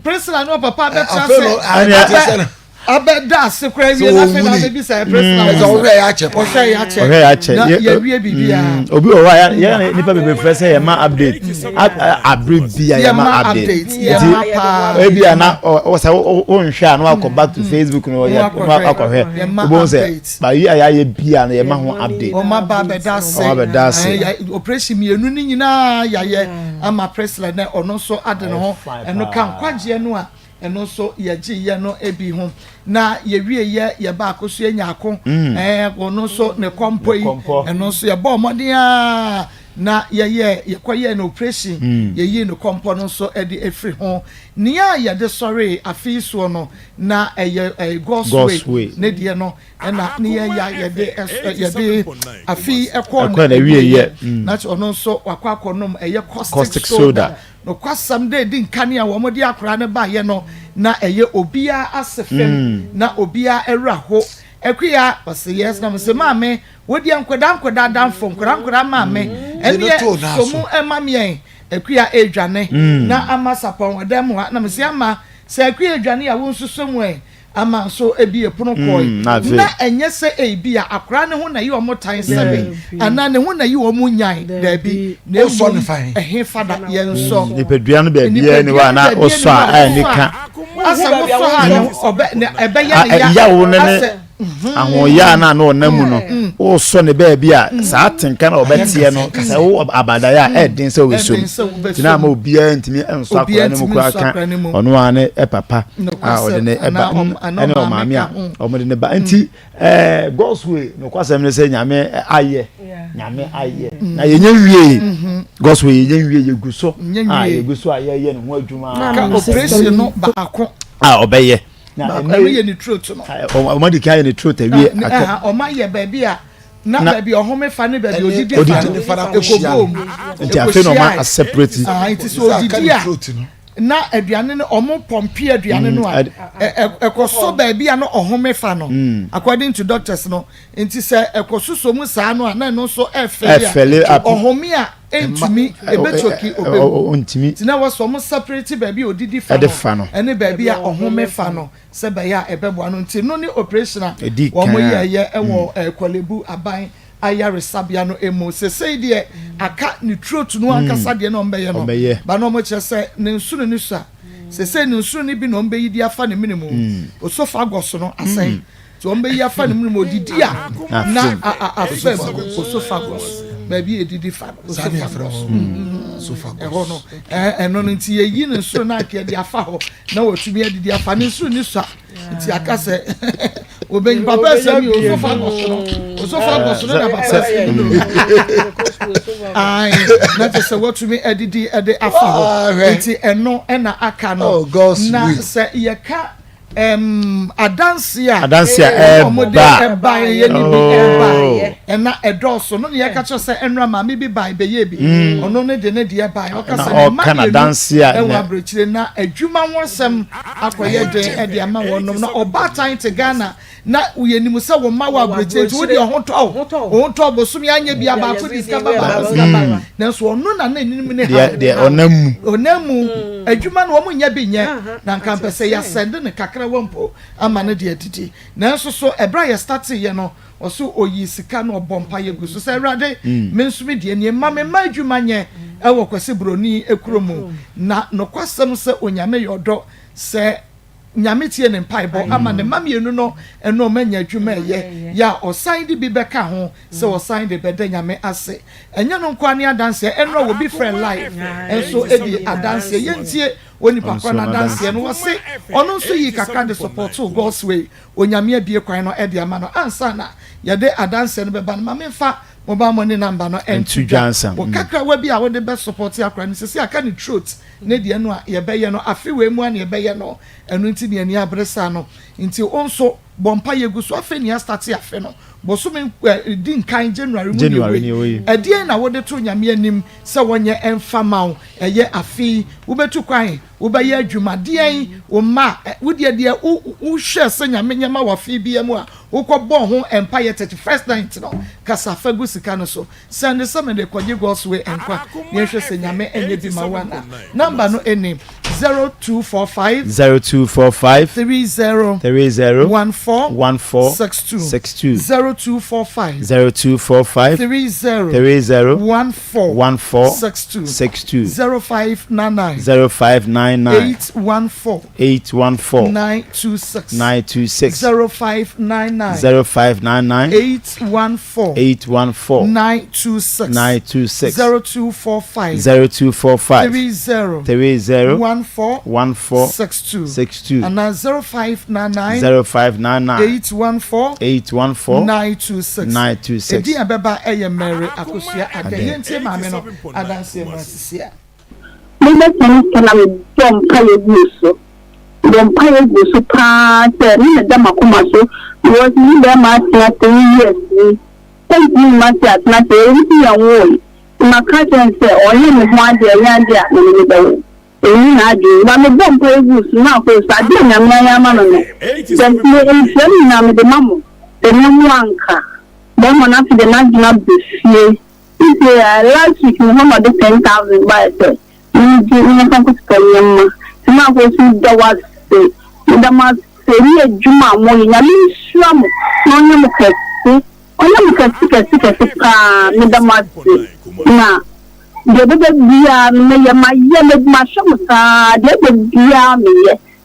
Priscilla no papa be trust abeda se crazy na fe na be say Priscilla so we ya che ya wie bibia obi o wa ya nipa bebe fresh ya ma update abribia ya ma update e bia na o say o nhwe na akọ back to Facebook no ya akọ hwe obo say ba yi ya bia na ya ma ho update o ma ba beda se operation mienu ni nyina ya ye ama Priscilla na ono so ade no ho eno kan kwaje no a eno so ye ye no ebi ho na ye wie ye ba akoso enyako ono so ne kompo yi eno so ye ba omodia na ye kwaye no operation ye no kompo no so e de efri ho nia ye de sorry afi so no na God's way ne de no na nia ye de afi ekọ na wie ye na ono so wakwa nom caustic soda no kwasam de din kane a wo mode akora ne ba ye no na obia asefem na obia eraho ekuya wase yes na mse maame wodi ankoda danfo nkora maame ene so mu emamien ekuya edwane na amasapon wadam na mse ama se ekuya edwane ya wo nsusomu ama so ebi epono koi na enye se ebia akora ne ho na yi omo tan sebe ana ne ho na yi omo nyan da bi na so ne fan fada ye nso ni pedua no ba bia ni wa na oso a ni ka asa mo so ha no obe ebe ya wo ne ahon ya na no namu no o so ne ba bia sa tenka na obetie no kasa wo abada ya edin se we so tina ma obia ntimi enso akora ne mu kura kan ono ane papa o de ne eba ene o maami a o mo de ne ba nti God's way no kwasem ne se nyame aye na yenye wie God's way yenye wie yeguso yeguso aye ne ho adwuma ka operation no ba ako obeye na ye ni truth no o ma di kai ni truth awie aka o ma ye ba bia na ba bia o home fa ne ba bia odidi fa ekobom nti afi no ma separate it is odidi a na aduane no omo pompe aduane no a ekoso ba bia no ohome fa no according to doctors no nti se ekoso so mu saa no a na no so efele ohome a entumi ebetoki ontimi tina waso mo separate ba bia odidi fa no ene ba bia ohome fa no se ba ya ebebo no nti no ni operational wo mo ye ewo kwalebu aban ayare sabia no emo se sei de aka ni throat no akasa de no mbeye no ba no mo chese ne nsuru ni so se ne nsuru ni bi no mbeyi di afa ne minimum osofa goso no asen so mbeyi afa ne minimum odidi a na afem osofa goso ba bi edidi fa osofa goso eno nti yeyi ne nsuru na aka di afa ho na watumi edidi afa ne nsuru ni so nti aka se oben papa se mi osofa goso na papa se ai na te se watumi edidi ede afa ho nti eno na aka no na se ye ka adansia eba ye ni bi eba ena edoso no ye ka cho se enra ma me bi bai be ye bi ono ne de eba o ka se na o kana dansia e wa brochire na adwuma wonsem akoye de e de ama wonom na oba tan te Ghana na uye ni musa wo ma wa brochire wo de honto bosum ya anya bi aba ko diska baba na so ono na na nim ne ha de onamu adwuma no wo nya bi nye na nka pese ya send ne kakra wompo ama ne de atiti na so ebra ya start ye no oso oyi sika no bompa ye guso se erade mensumi de ne ma me ma adwuma nye e wo kwese broni ekromu na no kwasem se onyame yodo se nyame tie ne mpaibo ama ne mamienu no eno manya adwuma ye ya osan de bi beka ho se osan de bede nyame ase enye no kwani adanse eno wo bi friend life enso edi adanse ye ntie oni papa na adanse no wose ono nso yi kakra de support to God's way onyame abie kwan no edi ama no ansa na ye de adanse no beba no mamemfa mobile money number no entu jansa o kakra wa bi a wo de be support akra ni sesi aka ni truth ne de no a ye be ye no afi we mu an ye be ye no enu nti ne ani abresa no nti onso bompa ye gu so afi ni start afi no boso me din kan January mu ni edie na wo de to nyame anim se wonye emfa mawo eye afi wo betu kwan wo be ye adwumadie wo ma wo de wo hwe se nyame nyama wa afi bi mu a wo ko bo ho empa ye 31st night no kasa fagu sika no so send some de kwaje God's way enkwa ye hwe se nyame enye bi ma wana number no eni 0245 30 14 62 0245 30 14 62 0599 814 926 0599 814 926 0245 30 14 62 and 0599 814 926 edi abeba eye Mary Akosia adeyentie maame no adanse masisia Mama kana bompa ye guso pa se ni da makoma so was ni da ma tia 3 years ni thank you ma tia na te ni ya wo ma ka jen se oye ni ho ade ya ade a ni da wo eyi na ade ma me bompa ye guso na ko sa de nyam ya ma no no dem ni na me de mamo de mu anka dem mo na fi de na gina befie last week we had 10,000 by it. We can put Kanyama. Now go to the was the mass say Juma morning. I mean, Shram, no Yamuka, the mass. Now, the other dear Maya, my yellow mashamusa, the other dear me,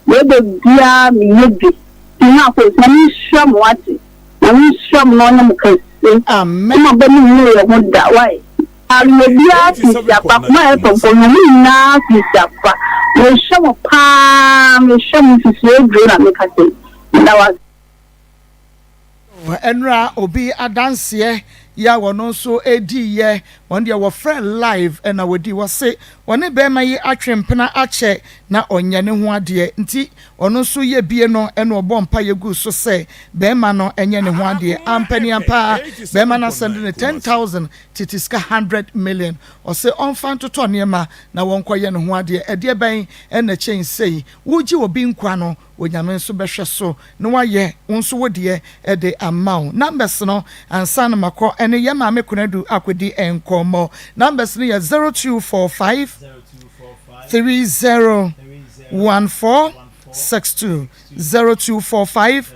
the other dear me. Now, Shram what? I mean, Shram no Yamuka. Amen. But you know that way. I will be at my na Papa. We show a palm, we show me to say, that was Enra obi adanse ya wono so edi ye won de wo friend live and na wodi wo se woni be ma yi atwempena ache na onye ne ho ade nti ono so ye bie no ena obo mpa ye gu so se be ma no enye ne ho ade ampani ampa be ma na send ne 10,000 titiska 100 million o se on fan to ne ma na won koye ne ho ade ede ben ena chen sei wuji obi nkwa no onyame nso behwe so no waye nso wodie e de amount numbers no ansa na makọ ene ye ma me kunadu akodi enkomo numbers no ye 0245 30 14 62 0245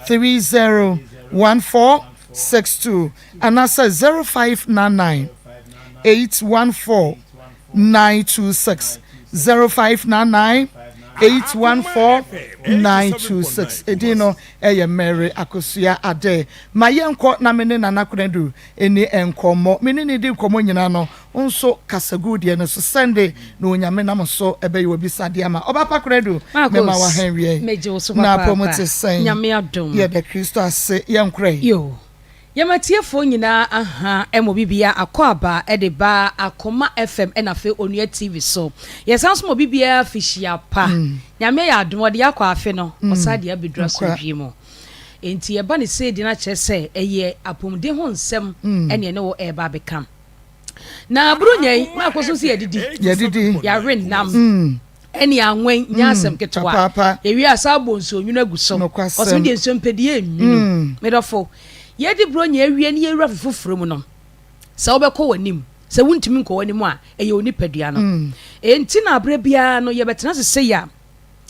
30 14 62 and asa 0599 814 926 0599 814-926 edino eye Mary Akosia ade mayenko na mene na nakunadu eni enkomo mene ni di komo nyina no nso kasagudie no so Sunday no nyame nam so ebe yo bisade ama obapa kunadu mema wa henwie meje wo so na promote sen nyame adom ye de Kristo ase yenkure yo Yamatiefo nyina aha emo bibia akwaba de ba Akoma FM na fe Onua TV so yesanso mo bibia fishia pa nyame ya adom de akwa afe no osade abedura so dwimo enti ye ba ne se di na kyese eye apomde ho nsem ene ne wo eba bekam na brunyai Maa Akos so yedidi ya ren nam eni anwen nyasem ketwa ewi asabo nso nwuna guso oso de nso mpedie nwunu medofo yedi bronya ewie ne yewura fufufuro mu no se obekọ wanim se wuntimi nkọ wanim a eye oni padua no enti na abra bia no yebetena sese ya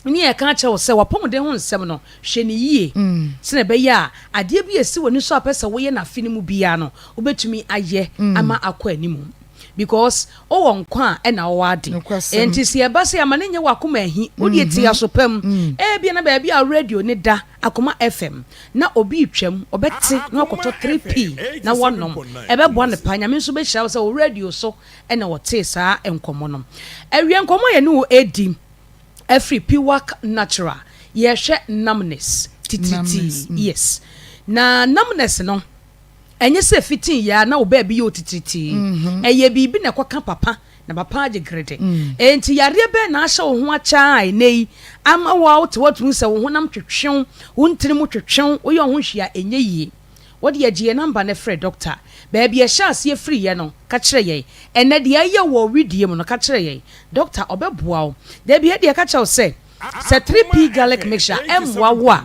ni e kan che wo se wapom de ho nsem no hwe ne yie se na be ya ade bi esi woni so apesa wo ye na fini mu bia no obetumi aye ama akọ animu because o won kwa e na wo ade enti se eba se amane nye wakoma ahi odi eti asopam bia na ba bia radio ne da Akoma FM na obi twam obete na okoto 3p na wonom ebebo ne pa nyame so be hira se o radio so e na wote saa enkomo no awie enkomo ye ne o edi every piwak natural ye hwe numbness tititi yes na numbness no enye se fitin ya na oba bi yo tititi eye bibi na kwaka papa na papa age grede enti yare be na ahye wo ho acha enei ama wa wote watu se wo honam twetwen wo ntiri mu twetwen wo ye ho hwia enye yie wode ye gie number na free doctor ba bia hye ase free ye no ka kire ye ene de ye wo widie mu no ka kire ye doctor obeboa wo da bia de ka kire wo se 3p garlic mixture emwa wo a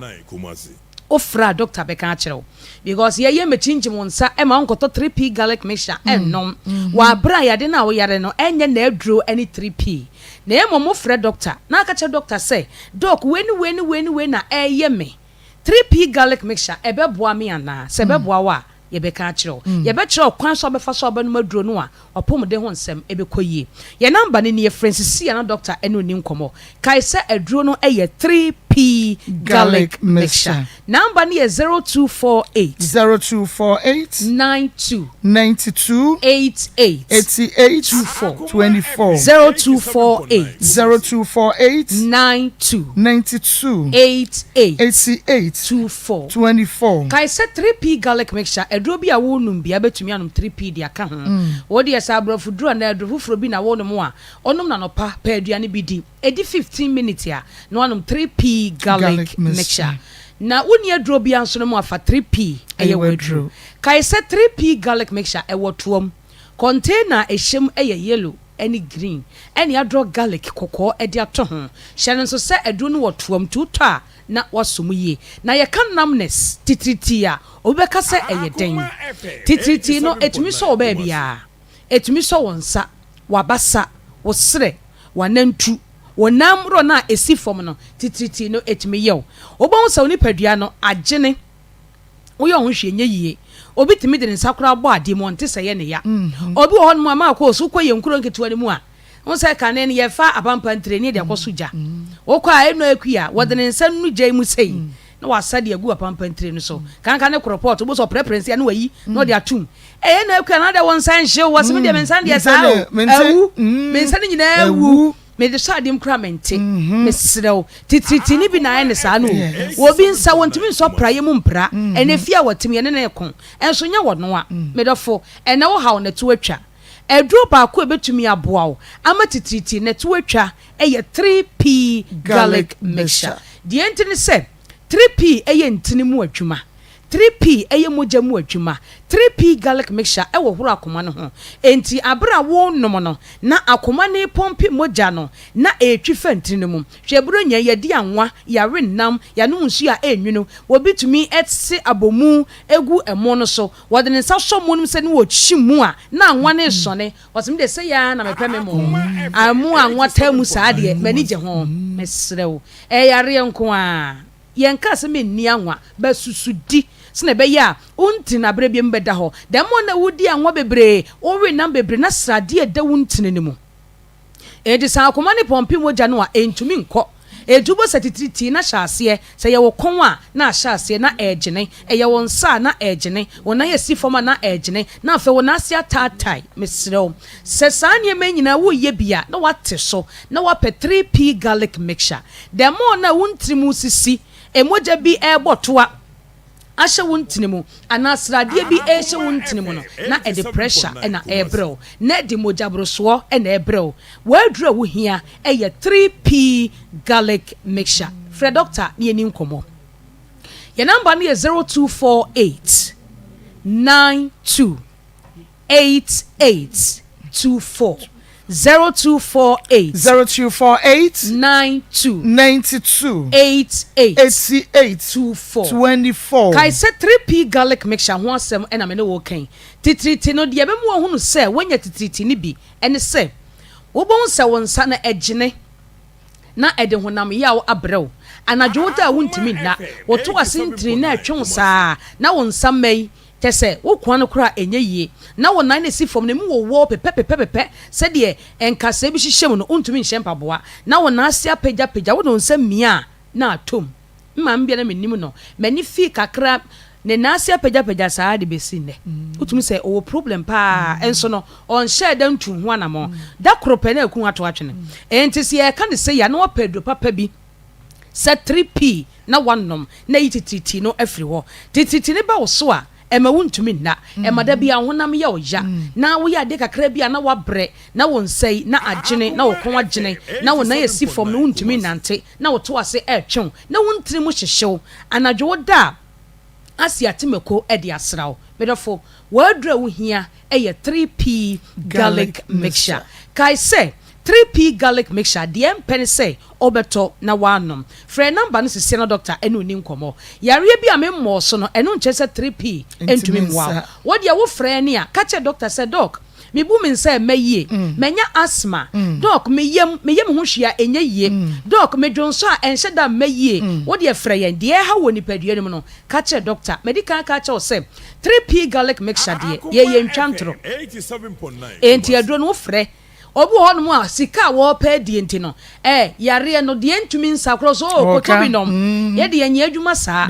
ofra doctor be ka kire wo because ye mechinji monsa e ma onkoto 3p garlic mixture ennom wa bra ya de na wo yare no enye na aduro any 3p na e mo frɛ doctor na aka che doctor say doc weni na eye me 3p garlic mixture e be boa me ana se be boa wa ye be ka kire ye be kire kwan so be fa so be no maduro no a opom de ho nsɛm e be koyie ye number ni ye Francis ya na doctor eno ni nkomo kai se aduro no eye 3p garlic mixture number ni 0248 92 88 24 0248 92 88 24 kai se 3p garlic mixture aduro bi a wo num bia betumi anum 3p dia ka ho wo de esa abrofo duro na aduro fufuro bi na wo num a onum na no pa pa aduane bi di edi 15 minutes ya na anum 3p garlic mixture na woni aduro bi anso no mu afa 3p eye waduro kai se 3p garlic mixture e wotuom container ehyem eye yellow any green any aduro garlic kokko e de ato ho hye nso se aduro no wotuom tuta na wasom ye na ye kan numbness titriti a obeka se eye den titriti no etumi so oba bia etumi so wonsa wabasa wosre wanantu wonamro na esi fom no titriti no etumi yew obon sa oni padua no agene wo ye ho hwe nye yie obi timi de nsakura abo ade mo nte se ye ne ya obi ho no Maa Akos koye nkuro nketewa ne mu a won say kan ne ye fa abampa ntre ne de akosoja wo kwa eno akua wo de nsa nu gya mu sei na wasade agu abampa ntre no so kan ne report wo so preference ya na wayi no de atum na akua na de won san hye wo se me de mensan de sa o mensan nyina awu me de sade mkramente mesrew titriti ni bi na ne sa no wo bi nsa wontimi nso praye mu mpra ene fia watimi ne ne kon enso nya wo no a medofo ene wo hawo na tu atwa edro ba ko ebetumi aboa wo ama titriti na tu atwa eye 3p garlic mixture die entini se 3p eye ntini mu adwuma 3p eye moja mu adwuma 3p garlic mixture e wo horo akoma no ho enti abra wo nom no na akoma ne pompi moja no na etwi fantini mu hweburo nya ye di anwa ya rennam ya no nsu a enwunu wo bitumi etse abomu egu emo no so wo de nsa so mu nim se ne wo chimu a na anwa ne sone wosim de se ya na mepe memo amu anwa tamu saade mani je ho mesrew yare nko a yenka se me ni anwa ba susudi sene be ya unti na bre bi mbeda ho demo na wudi anwa bebre o we nam bebre na srade e da wuntine ne mu edi sa akoma ne pompi moja no a entumi nko ejubo satitriti na hyase se ye wo kon a na hyase na egene ye wo nsa na egene wona ye sifoma na egene na afa wona asia tatai mesrew se sanye manyina wo ye bia na wate so na wape 3p garlic mixture demo na wuntiri mu sisi emoja bi ebotoa ahye wo ntini mu ana srade bi ehye wo ntini mu no na e de pressure e na ebrel na de mojabroso e na ebrel wadura wo hia e ye 3p garlic mixture frɛ doctor ne ani nkomo your number ne 0248 92 8824 0248 92 24 kai se 3p garlic mixture ho asem na me ne wo kan titriti no de be mo hunu se wonya titriti ni bi ene se wo bon se wonsa na egene na ede honam yawo abrew anadwo ta wontimi na wo to asintiri na atwon saa na wonsa mai tese wo kwa no kura enye yie na wo nan si fom ne mu wo pepe se de enkasa bi hyehyem no untumi nhempa boa na wo na asia pagya wo don nsa mia na atom mma mbia na menim no mani fi kakra ne na asia pagya saa de besi ne utumi se o problem pa enso no on share dan tu ho anamo da krope na akun ato atwene entisi e ka ne se ya na wo pedro papa bi se 3p na wanom na yitititi no afiri ho tititi ne ba wo so a ema wuntumi na ema da bia honam ya oya na wo ya de kakra bia na wabre na wo nsai na agene na wo kon agene na wo na yesi fom no wuntumi nante na wo to ase etwen na wuntiri mu hyehyew anadwo da asi atimeko e de asraw bedofo wadra wo hia e ye 3p garlic mixture kai say 3p garlic mixture de empene say obeto na wanom frɛ number no sisi na doctor enu ni nkomo yare bi a memmo so no enu nche se 3p entumi mwa wo de wo frɛ ni a ka che doctor say doc me bu me nsa mayie menya asthma doc me yem ho hwia enye yie doc me dwonso a enhye da mayie wo de frɛ yen de ha wo nipadua nim no ka che doctor medical ka che o say 3p garlic mixture de ye ntwantro 87.9 enti adro no frɛ obu ho no a sika wo pa die nti no yare no de entumi nsakro so okotobi nom ye de anya adwuma saa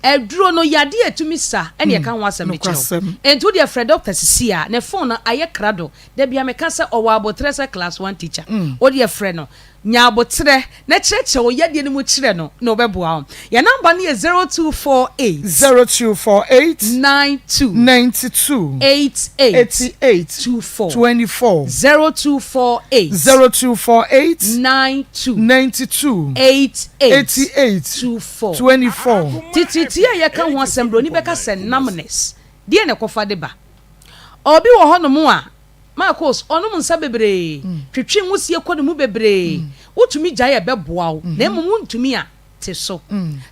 eduro no yade etumi sa ene ye ka ho asem ekiro enti wo de frɛ doctor sisi a ne phone no aye krado de bia me ka se owo abotrese class 1 teacher wo de frɛ no nya abotre na kyerɛkyerɛ wo yade ne mu kyerɛ no na obɛboa ho ya number no ye 0248 92 8824 0248 92 8824 tititi ya ka ho asem bro ni bɛka sɛ numbness die ne kofa de ba obi wo ho no mu a Maa Akos onum nsa bebre twetwe nwusie kɔ ne mu bebre utumi gya ye bɛboa wo na emu ntumi a te so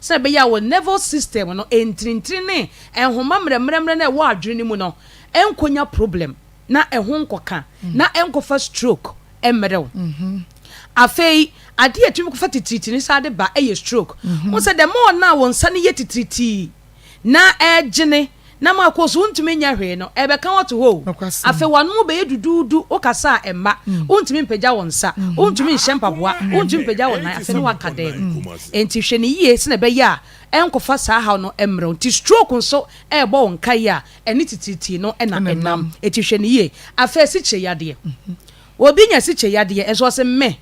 sɛ be ya wo nervous system no entrintri ne enhoma mremremre na ɛwɔ adwene ne mu no enkonya problem na ɛho nkoka na enkofa stroke emrew afei ade atumi kofa titriti ne sa de ba eye stroke wo sɛ the more na wo nsa ne ye titriti na ɛgyene na Maa Akos untumi nya hwe no ebeka wato ho afe wanu be yedududu okasa emma untumi mpagya wonsa untumi nhempa boa untumi mpagya wona afe no wakadem enti hwe ne yie se na be ya enkofa saa ha no emre nti stroke nso ebo wonka ya eni tititi no ena enam enti hwe ne yie afe siche yade obi nya siche yade enso se me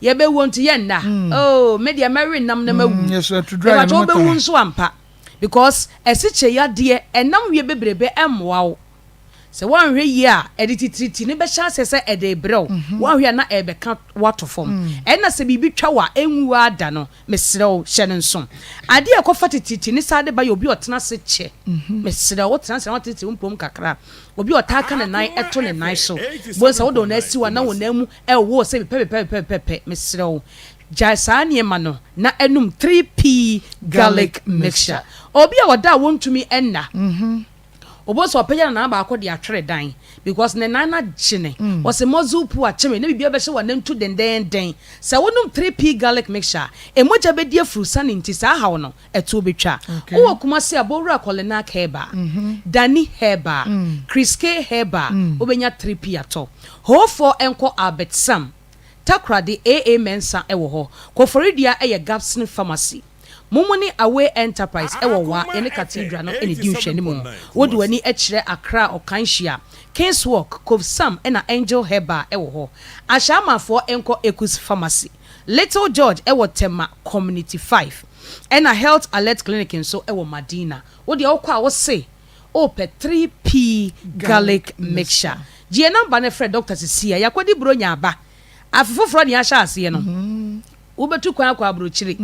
ye be wonti ye nda oh me dia marry nam na mawu yes to drive no be won so ampa because esiche yade enam wie bebrebe emmoa wo se wan hwe yi a edititriti ne be hya sese ede brew wan hwe na ebeka watofom ena se bibi twa wa enwu ada no mesrew hye ne nso ade ekofa tititi ne sade ba obi otena se che mesrew otena se watiti mpom kakra obi otaka ne nan eto ne nan so bonsa wo do na asiwa na wo na mu ewo se pepe mesrew Jaisani emano na enum 3p garlic mixture obi a wada wontumi enna obo so openya na ba akọ de atwere dan because ne nana gene was a mozupu a cheme na bibia be hye wa nantu den se wonum 3p garlic mixture emoja be die frusa ne nti sa hawo no eto betwa wo kuma se abowura kolena heba dani heba criske heba obenya 3p ato ho for enko Albert Sam Takra de AA Mensa ewo ho Koforidia eye Gapson Pharmacy Mumuni Away Enterprise ewo wa ene cathedral no ene di nhwani mu wodu ani ekire Accra Okanhia Kings Walk Cove Sam ena Angel Heba ewo ho Ashamafo enko Ekus Pharmacy Little George ewo Tema Community 5 ɛna health alert clinic nso ɛwɔ Madina wo de wokɔ a wo se ope 3p garlic mixture gye number ne frɛ Dr. Cecilia yakodi bro nya aba afoforo ne ahya ase no wo betu kwan akɔ abrochire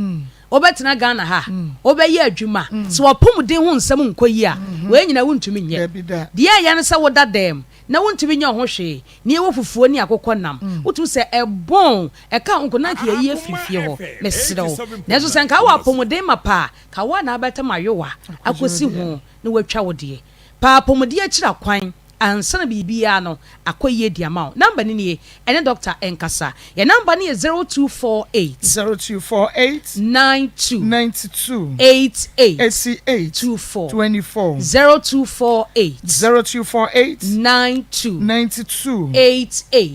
obetena Ghana ha obeye adwuma so wapomden ho nsɛm nkoyi a we nyina wontumi nyɛ de ya ne sɛ woda dem na wontumi nyɛ ho hwe ne wo fufuo ni akokɔ nam wotu sɛ ɛbon ɛka onko na ke yi afirifie ho mesrew na so sɛ nka wapomden mapa ka wa na abeta mayowa akosi ho na watwa wo de pa apomden akira kwan ansana bibia no akoye di amount number ni nie ene Dr. Enkasa your number ni 0248 92 88 24 0248 92 88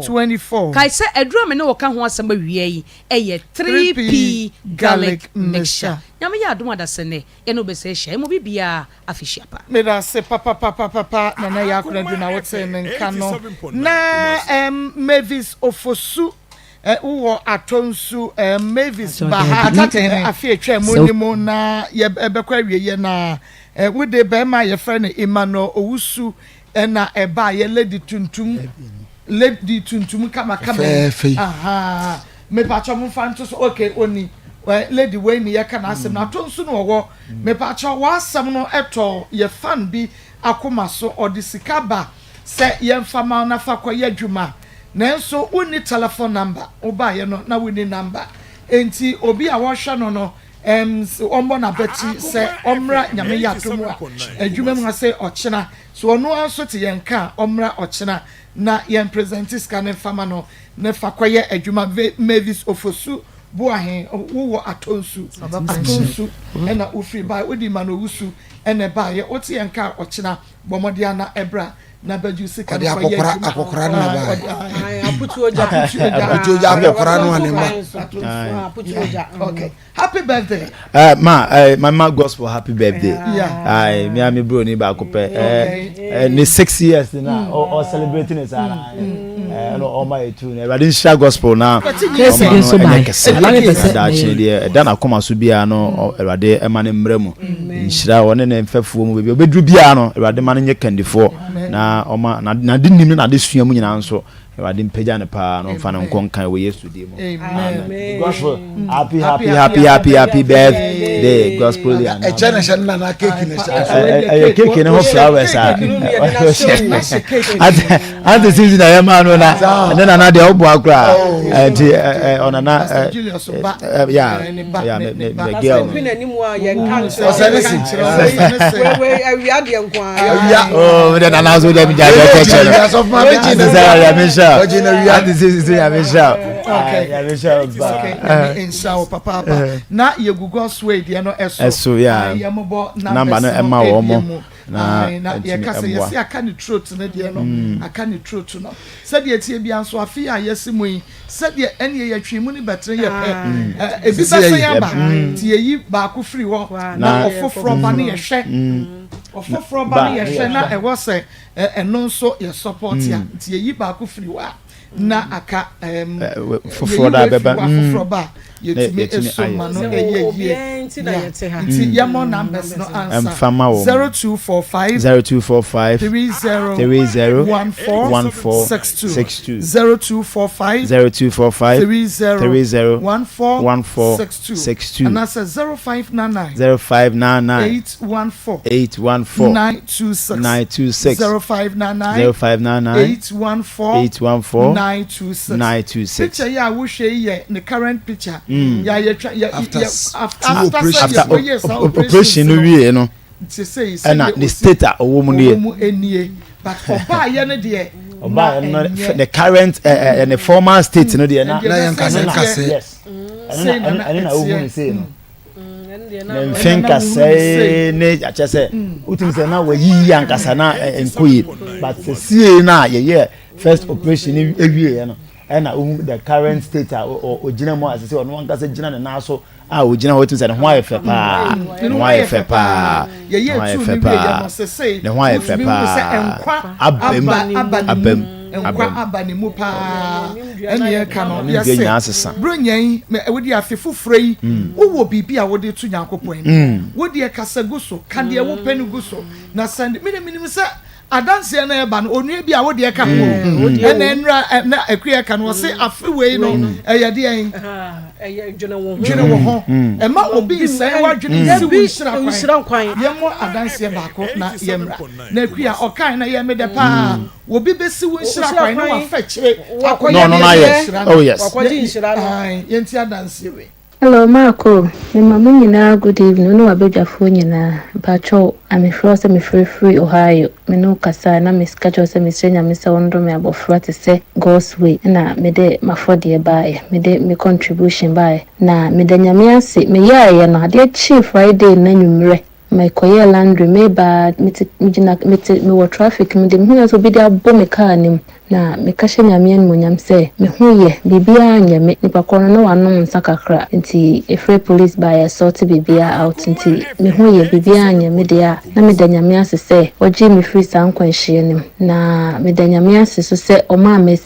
24 kai se eduro me ne wo ka ho asema wie yi eye 3p garlic mixture nyame ya adom adasene ene obese hia mo bibia afihia pa me da se papa na ya akora du na wote nka no na Mavis Ofosu uwo atonsu Mavis Baha afie twa monimo na ye bekwa wieye na wode be ma ye frɛ ne Emmanuel Owusu na eba ye lady tuntum kama aha me pacho mo fanto so okay oni lady we ni ye kana asem na atonsu no wo me pacho wa asem no eto ye fan bi Akoma so odisika ba se yemfama na fakoye adwuma nanso uni telephone number oba ye no na wuni number enti obi a wo hwa no ombo na beti se omra nyame yatomu adwuma mu ase ochena so ono anso te yenka omra ochena na yen present scan fama no na fakoye adwuma Mavis Ofosu Boahen wo atonsu ena ofri ba odi Manowusu ene ba ye oti enka ochina bomodia na ebra na baju sika no akokora na ba aputu oja akokora no anema okay happy birthday my gospel happy birthday me am bro ni ba ko pe ni 6 years na or celebrating it no all my tune I didn't share gospel now dan Akoma so bia no Ewade emane mremu nhyira woni ne mfafuo mu bia obedru bia no Ewade mane nye kandifo na oma na de nim na de sua mu nyina nso Ewade mpagya ne pa no mfa no nkonkan we Yesu di mu amen gospel happy birthday gospel ya e chana shana na cake ne cake ne ho flowers and season na yama no na na de obo akra enti onana yeah me girl oh then announce them jaja of my inshallah papa na ye Google sway de no eso yeah number no ema wo mo na ye kase ye se aka ni throat na de no aka ni throat no se de tie bia nso afi a yesimu yi se de ene ye yatwemu ni betre ye pe ebi bese ya ba tie yi ba ku free wo na ofofro ba ne ye hwe ofofro ba ne ye hwe na e wo se eno nso ye support ya tie yi ba ku free wa na aka foforo da beba foforo ba yetimi esoma no eye nti yamo numbers no answer 0245 30 14 0245 30 14 and that's 0599 814 926 0599 814 926 picture ya wo hwe ye the current picture ya after operation no wie no and the state owo mu enie but oba ye no de oba no the current and the former state no de na yankase yes and na owo ni say no Mfenka say ne achese utim say na wa yi ankasa na enkoyi but see na ye first operation ewie no and the current state ogina mo asese ono ankasa gina ne na so ogina wetin say ne ho ayefe pa ye tu ni we ya no say ne ho ayefe pa abem nkwa aba ne mu pa ene ye ka no yese bronyan wodi afi foforo yi wo bibi a wodi to Nyankopon wodi e kasa guso ka de wo pani guso na send minim se adanse na eba no onua bi a wodi e ka ho ene enra na akuya ka no se afi wei no eye de en dwene wo ho e ma obi sai wa dwene si wo nshira kwan yemo adanse baako na yemra na akuya okan na yeme de pa obi besi wo nshira kwan na wa fa kire no na yes oh yes akwaji nshira no yenti adanse we. Hello, Maa Akos. My mama nyina good evening. No abedwafo nyina. Pacho, I'm free me free Ohio. Me no kasa na me schedule se me senya me se wondo me abofra te se God's way. Na me de mafode bae. Me de me contribution bae. Na me de nyame ase me yaye na de chief Friday na nwumre. My koye laundry me ba me wo traffic me de hu so bi de abo me car nim. Na me kashe nyame an monyam se me huye bibia nyame nipa kono no wanom nsakakra nti efre police by assault bibia out nti me huye bibia nyame de a na me da nyame ase se oji me free san kwanhie nim na me da nyame ase so se o ma me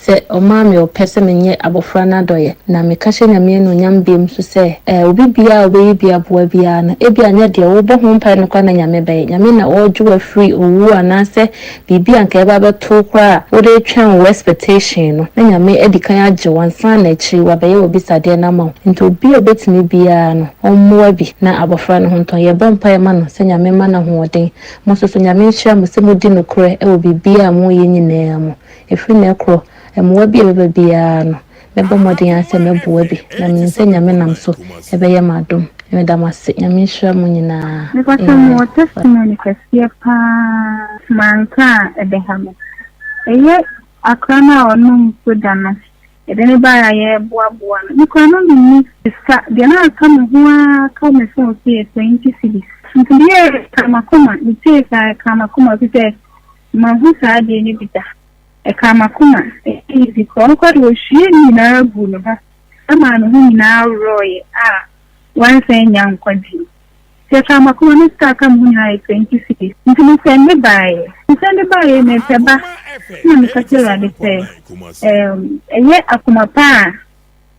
opese menye abofra na doye na me kashe nyame no nyam biem so se obi bia bia boa bia na ebia nya de wo bo ho mpa no kwa na nyame bae nyame na ojuwa free owu anase bibia nka eba beto kwa wo de twa expectation no na nyame edikan age wansan na echi wabaye obi sade na ma nti obi obetimi bia no ommoa bi na abofra no honton ye bompa ye ma no se nyame ma na hoden mo so nyame hia mo se modi no kure e obi bia mo ye nyina mo efri na ekro emmoa bi ebe bia no mebo modin ase mebo bi na me se nyame nam so ebe ye madom me damase nyame hia mo nyina me ko mo testimony kasiya pa manka ebehamo eye akrana onum sudana edene ba ya boaboa no nikrana ni ska de na kam ho ka me so se 20 cities ndiye Akoma ni ka Akoma bite ma hu sa de ni bita e Akoma easy ko do shi ni na bu no ba ama no hu na roy wan se nyam kwadi se Akoma ni ska kam hu na 20 cities nti send by me peba na me katira de se eye Akoma pa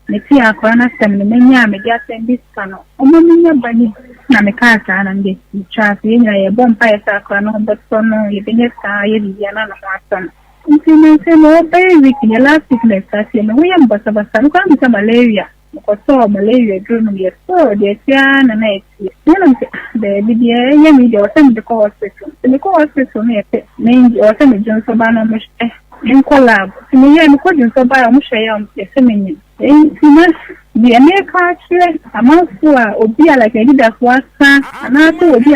me ti akwa na sem ne menya me dia sem biska no omo menya bani na me ka ta na nge traffic nya ye bompa ye sa akwa no botso no ye benye sa ye dia na wasan nti me se mo baby ki last sickness ta se me we yam basa no kwa mi malaria ko so malaria dru no ye so de tia na na eti na me de bidia ye mi de o sem de ko hospital me ko hospital me pe me o sem de jonso ba no me in collab me ye me ko jonso ba mo hwe ya me se me the America chile amanfua obi ala ke leader for asa na so obi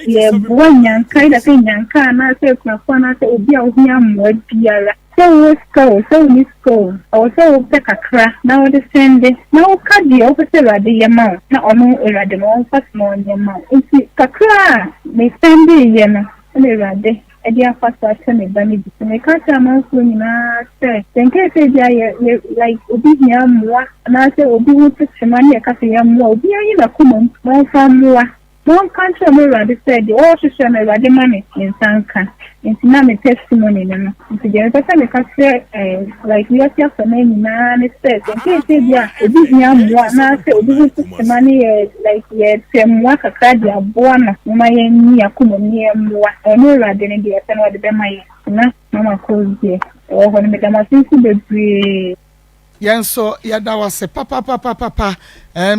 ye buanya kai da kai nyanka na se kuna kwa na se obi a ohia mo biara so ni school o so kakra na o de sende na o kadi o se rade ye ma na ono rade no fast mo ye ma nti kakra me sende ye na le rade edia fasta teme bani bi me ka ta man so nyina se tenke se dia ye like obi hia moa na se obi hu tsema ne ka se ya moa obi ayi na kuma mo fa moa mo kan che me rade se de o hwehwe me rade mane nsanka nti na me testimony no nti je pesa me ka se like we are for me na ne se tenke se dia obi hia moa na se obi hu tsema ne like ye temwa kakra dia boa na ma ye ni akuma ni moa ono rade ne dia se no de be mai na mama ko die o ho ne me dama sinsi bebre yenso yada wase papa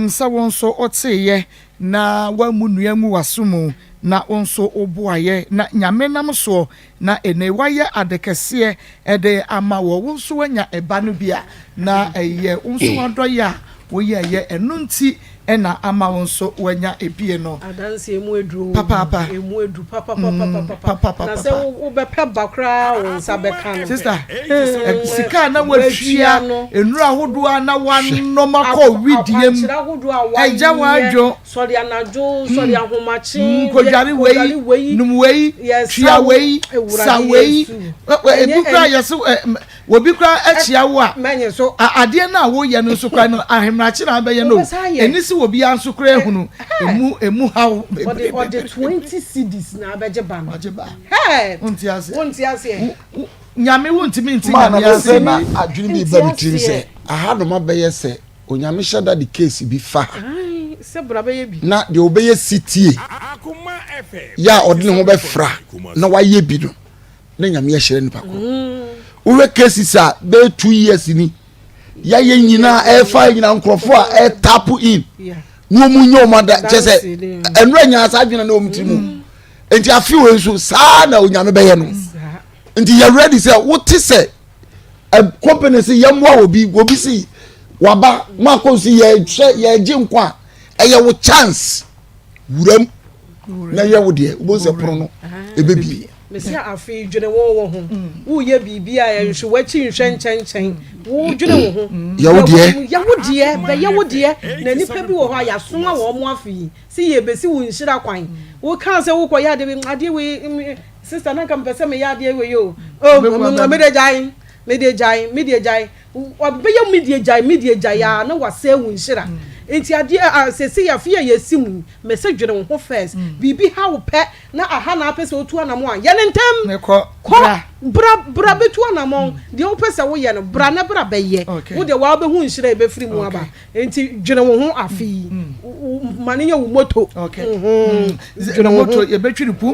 sa wonso oteye na wamu nuamu wasumu na onso oboaye na nyame nam so na ene waye adekese ede ama wo wonso wanya eba no bia na eye onso adoya wo ye enunti ena ama wonso wanya epie no adanse emu edu papa na se wo be pe bakra wo nsa be kan sister sika na wahia enura hodoa na wanoma ko widiem eja wadwo sori anajo sori ahomachi kojari wei num wei tia wei sa wei ebukra yeso wobi kra achia wo a menye so ade na wo ye no so kra no emrachi na be ye no enisi wo bia nso kra ehunu emu how or the 20 cedis na abeje ba no hey unti ase nyame wontimi nti nyame ase na adwene bi ba bitiri se aha no mabeye se onyame shada the case bi fa se bra be ye bi na de obeye sitie Akoma FM ya odine ho be fra na waye bi no na nyame ye hyere nipa ko uwe cases a be 2 years ni ya ye nyina e fa nyina nkrofo a e tap in no munyo omada chese enra nya asa adwene na omtimu enti afi we nso saa na onyame be ye no enti you ready say what say a company say yamwa obi see waba Maa Akos ye jinkwa eye wo chance wuram na ye wo de wo se pro no ebebi me say afi dwene wo ho wo ye bibia ye hwe wachi nhwe nchenchen wo dwene wo ho ye wo de na nipa bi wo ho ya soma wo mo afi si ye besi wo nhira kwan wo kan se wo koya de ade we sister na kam pese me ya de we yo me de jai obeya media jai ya na wase wo nhira enti ade sesi ya fie ya simu message dwene ho first bibi ha wo pe na aha na pese otu anamo a ye ne ntem bra betu anamo de wo pese wo ye no bra na bra be ye wo de wa be hu nhira e be firi mu aba enti dwene wo ho afi mane ye wo moto dwene moto ye betwi pu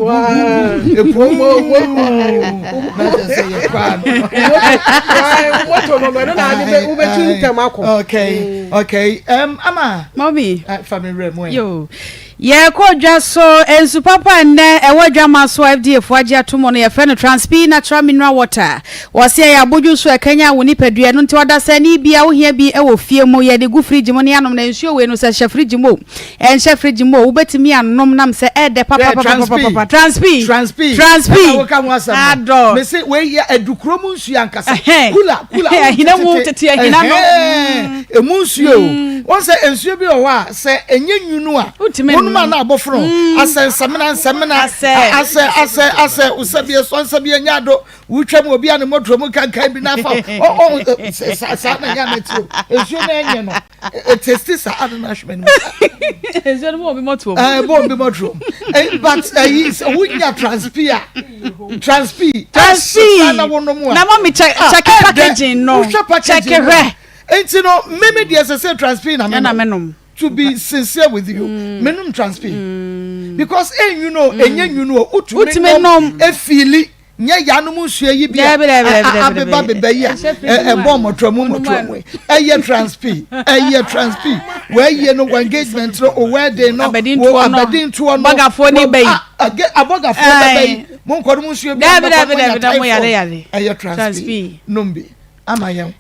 moto no na ade wo betwi ntem akọ okay Mommy family remo yo ye ko dwa so ensu papa nne ewo dwama so FDA fo agi atomo no ye fe no Transp natural mineral water wose ya boju so ekanya woni padua no nti wada sani bia wo hia bi ewo fie mo ye de gu fridge mo ne anom na nsuo we no se hye fridge mo en hye fridge mo wo betimi anom nam se de papa Transp wo ka mo asam me se we ye adukro mu nsuo ankasa kula hina mu tete hina no emu nsuo won se nsuo bi o wa se enye nwunu a ma na abofro asensamena ase usabie so nsabie nyado wutwam obi ane modro mu kankan bi na fa sa na nya metio esuo na enye no testi sa adona hwem esuo mo bi modro but is wunya Transp na wono mu na mo mi check packaging no check re enti no meme de say Transp na menom to be sincere with you menum Transp because enye utumenom efili nya yanum nsuo yi bia abeba beba yi bom motramu eye Transp we ye no engagement no o wedding no abedin to no bagafo ni bayi abogafo bayi mon kodum nsuo bia mo yare eye Transp nombi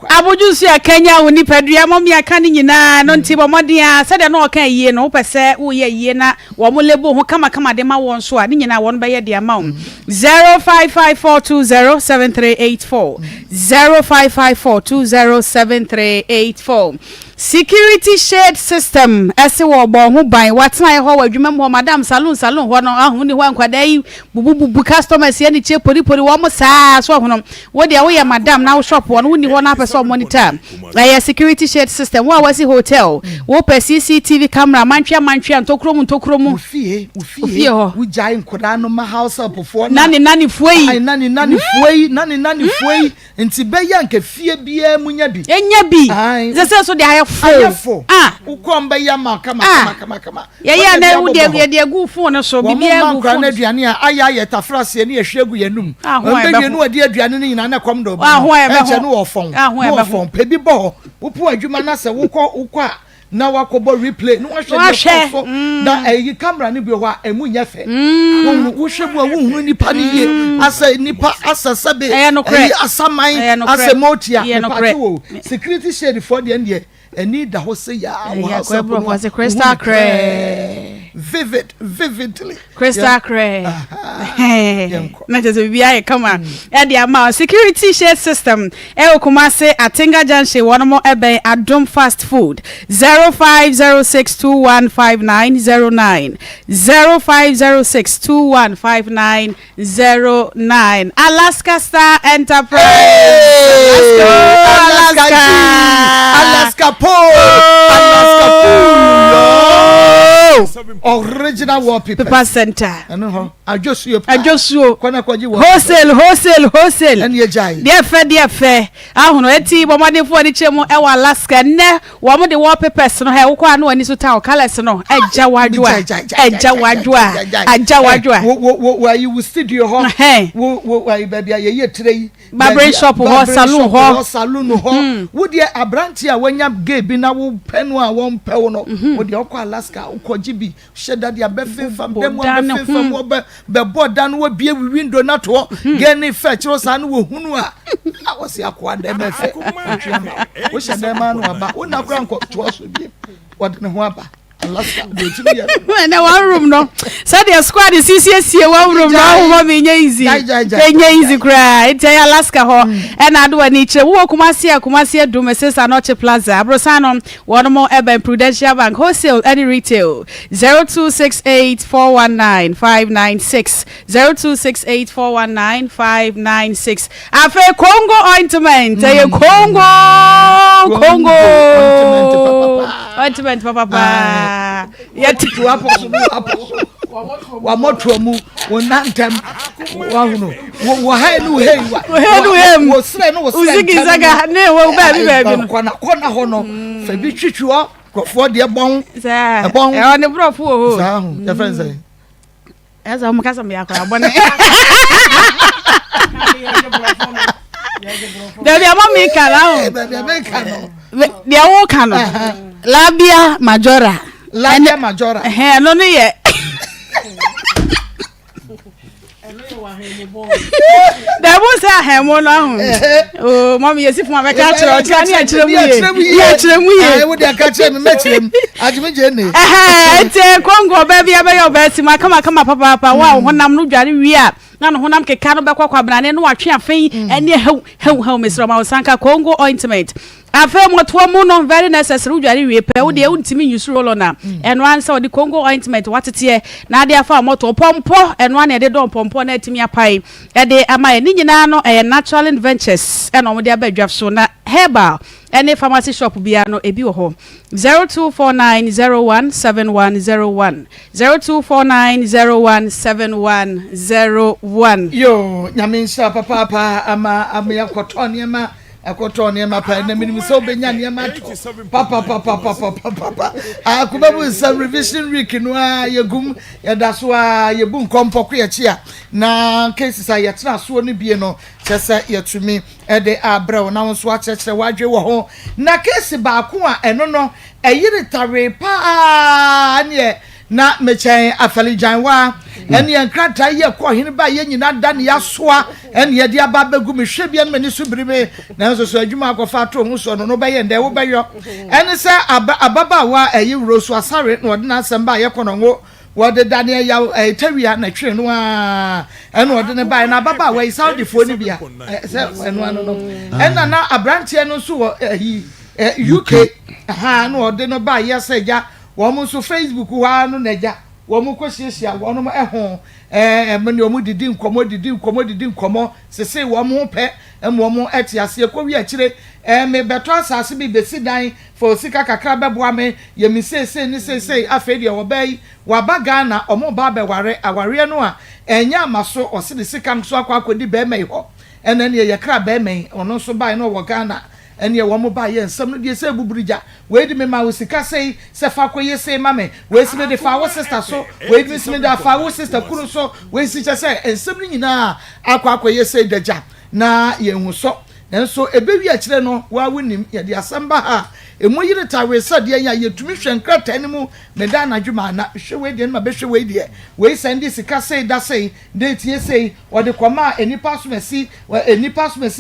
abojusu ya Kenya woni padua momi aka ni nyina no nti bomodia sede na oka yie no pese wo ye yie na wo mo lebo ho kama de ma won so a ni nyina won be ye de ama 0554207384 0554207384 security shade system ese wo bo ho ban watena ye ho wadwuma mo madam salon ho no ahu ni ho ankwada yi bubu customers ye ni che pori wo mo saa so ho no wo de wo ye madam na wo shop wo no ni ho na person monitor ya security shade system wo wasi hotel wo per CCTV camera mantwa ntokromu fie ho wo jai nkoda no ma house up for nani fuei nti be ya nke fie bia munya bi enya bi ze so de fo ukomba ya kama ya na wu de gu phone no so bibia gu phone na aduane a aya tafrase ne ehwegu yanum ombe nu ade aduane ne nyina na kom do eche no ofon pebi bo upu adwuma na se wokọ na wakobo replay no hwe so na eyi camera ne bi ho a emu nya fe wo hwebu a wo hu nipa ne ye asa nipa asasabe eyi asaman asemotia security shade for the end eni da ho se ya wo crystal clear vividly crystal clear na just be I come on e dey ama security share system e Kumasi Atinga Junction one more ebe Adom fast food 0506215909 0506215909 Alaska Star Enterprise. Let's go Alaska Pool. Original wallpaper center. I just you. Wholesale. And you jai. Dear fair. Ahono eti bomade fo ni chemu e wa Alaska ne wo mo de wallpapers no he wo kwa no ani so ta colors no eja wadwa. Where you studio ho. Wo you baby ye tire. Barber shop ho salon ho. Wo de abranti a wanya gay bi na wo penu a won pe wo no. Wo de okwa Alaska ukoji bi sheda de abefe fam dem wo abefe fam wo be boda no wo bie window na to ge ni fetch ro san wo hunu a awose akwa dem efe wo sheda ma no aba wo na kra nko to so bi wo de ho aba Alaska do timi ya na one room no said the squad is CCC one room no wo me nya easy cry it's Alaska ho and ado ani kire wo Kumasi do Mrs. Anoche Plaza Abrosano one more Urban Prudential Bank wholesale and retail 0268419596 0268419596 afa Congo ointment Congo ointment papa yet to apostle wa moto mu wonantem wa hunu wo hanu wo sre no wo uzigizaga ne wo ba bi kona ho no fa bi twitwo krofo de bon bon e oni brofo ho sa hu ya friend say eza mo kasa me akwa bone Debi amami kana o de wo kana labia majora no no ye da bo sa hemo no hu o mami yesi fun abeka kire o ti ani akire mu ye wo de aka kire me mekire ajime je ne te Congo ba bia ba yo ba si ma kama papa wa honam no dware wi a na no honam keka no bekwa kwabrane no watwe afei ene heu mesro ma osanka Congo ointment afa moto mu no very necessary udware wie pe wo de untimi use roll na eno ansa wo de Congo ointment watete na de afa moto pompo eno an de don pompo na atimi apai e de ama ni nyina no natural adventures eno mo de abadwa so na herbal any pharmacy shop bia no ebi wo ho 0249017101 0249017101 yo nyaminsha papa ama yakotone ma akotone ma pa na minim so benya ne ma to papa akubabu some revision week no yegum yedaso yebun kompoko ye chia na cases ayetna so no bie no chese yetumi de abraw na so achechre wadwe wo ho na case ba ko a eno no eyire tare pa ne na mechen afalijan wa ene enkrata ye ko hene ba ye nyina da ne yasoa ene ye dia ba bagu me hwe bia mani so biribe na so adwuma akofa to hu so no be ye nde wo be yo ene se ababa wa eyi wuro so asare no de na asem ba ye kono ngo wo de da ne ya tawia na twe no a ene wo de ne ba na ababa wa Saudi fo ni bia se eno ano no ene na abrantie no so wo UK no wo de no ba ye se ja womu so Facebook wa no naja womu kwesiesia wono ehon mani omu didi nkomo sese womu pe womu etiase ekwowi akire me beto asase bi besi dan for sika kakra beboa me ye mi sese ni sese afedi wo bai wa baga na omu ba be aware no a enya maso osidi sika nso akodi be mai ho ene ne ye kra be mai ono so bai no wo Ghana ene wo mo ba ye nsam no de se buburija we di me ma wo sika sei se fa koye sei mame we si me de fa wo sister so we di me da fa wo sister kunu so we si che se nsam no nyina akwakoye sei daja na ye hu so nanso ebewi akire no wa wonim ye de asamba ha emoyire tawe sade ya yetumi hwenkrata animu meda na dwuma na hwe we de ma be hwe we de we send sika sei da sei de tie sei o de kwama enipa somasi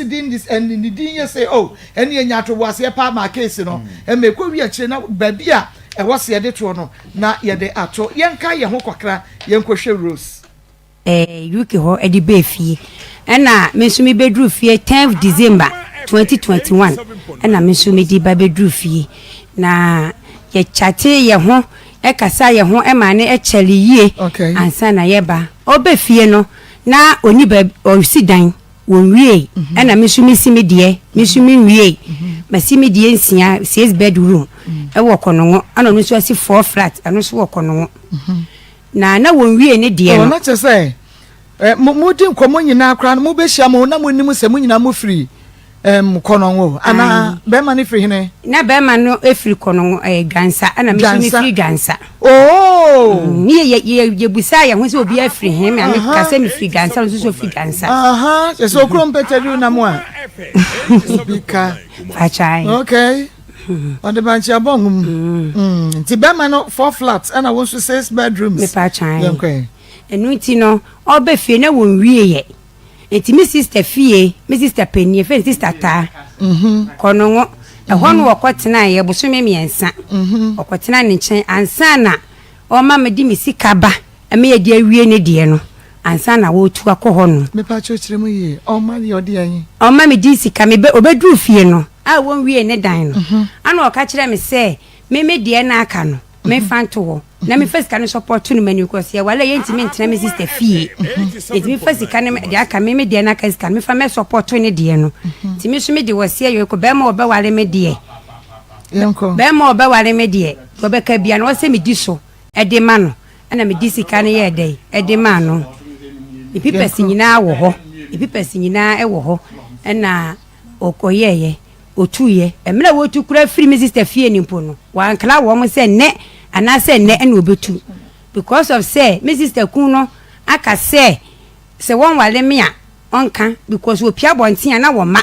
din this and ni din ye sei oh eni enyato wase pa ma case no e me ko wi akire na ba bia was ye de to no na ye de ato yenka ye ho kwakra yenkwohwe Rose UK ho e di be fie na me so me bedru fie 10th December 2021 na me so me di ba bedru fie na ye chate ye ho e kasa ye ho e ma ne e chele yie ansa na ye ba obe fie no na oni ba osidan wonwie na me so me si me de me so me wie ma si me de nsia 6 bedroom e wo kono ana no so asi 4 flat ano so wo kono na wonwie ne de no na che say mo di nkomo nyina akra no mo be hia mo na mo nim se mo nyina mo free kono wo ana be ma ne free hene na be ma no e free kono gansa ana me so me free gansa ni ye busa ya ho se obi a free hene me ka se me free gansa so free gansa aha se so krom peteru na mo a bika achai okay on the bench abong ti be ma no 4 flats and I want to 6 bedrooms me pa achai okay enu ti no obe fie na wonwie ye enti mi sister fie mi sister penny fe sister ta kono ngo ehwo no wokotena ye bosome miensa okotena ne nchen ansa na o ma me di mi sika ba eme ye di awie ne de no ansa na wo tu akọ no me pa cho kire mu ye o ma ye odi ayin o ma me di sika me obedru fie no a won wie ne dan no ana o ka kire me se me de na aka no me fanto ho na me first kan support no mani because ya wala yenti me ntena me sister fie it me first kan de aka me de na aka kan me fa me support ne de no ti me so me de wose ye ko be ma oba wale me de yenko be ma oba wale me de ko be ka bia no wose me di so e de ma no ana me di sika ne ye de e de ma no ipi pesi nyina wo ho ipi pesi nyina e wo ho na okoyeye otuye emra wo tu kura free me sister fie ni mpo no wa nkla wo mo se ne ana se ne ena obetu because of say me sister kun no aka se won wale me a onka because wo pia bontia na wo ma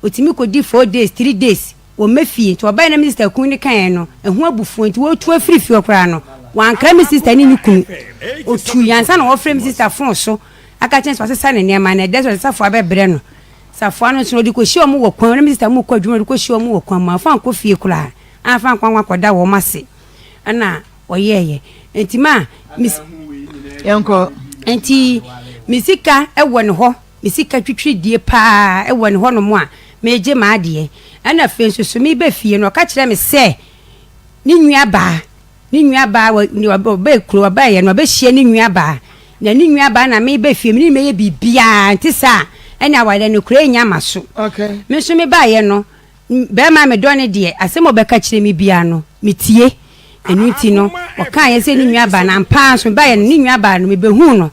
otimi ko di 4 days 3 days wo mafie to oba na me sister kun ni kan no ehu abufu nti wo tu afiri fie okra no wa nkla me sister ni kunu otu yansa na wo frame sister fon so aka chance wa se ne ne ma na desert safo abebre no safo no so di ko hie omo wo kwan na me sister mu ko adwuma di ko hie omo wo kwan ma fa ko fie kula afa kwan kwakoda wo mase ana oyeye enti ma yanko enti misika ewo ne ho misika twitwi die pa ewo ne ho no mo a meje ma de ana fe so mi be fie no ka kire me se ni nwua ba ni ba kuro ba ye no ba hie ni nwua ba na ni nwua ba na me be fie me ni me ye bibia enti sa ana wale no kure nya maso okay me so me ba ye no be ma me do ne de asemo be ka kire mi bia no metie enuti no oka ye se ni nwua ba na mpa so ba ye ni nwua ba no me be hu no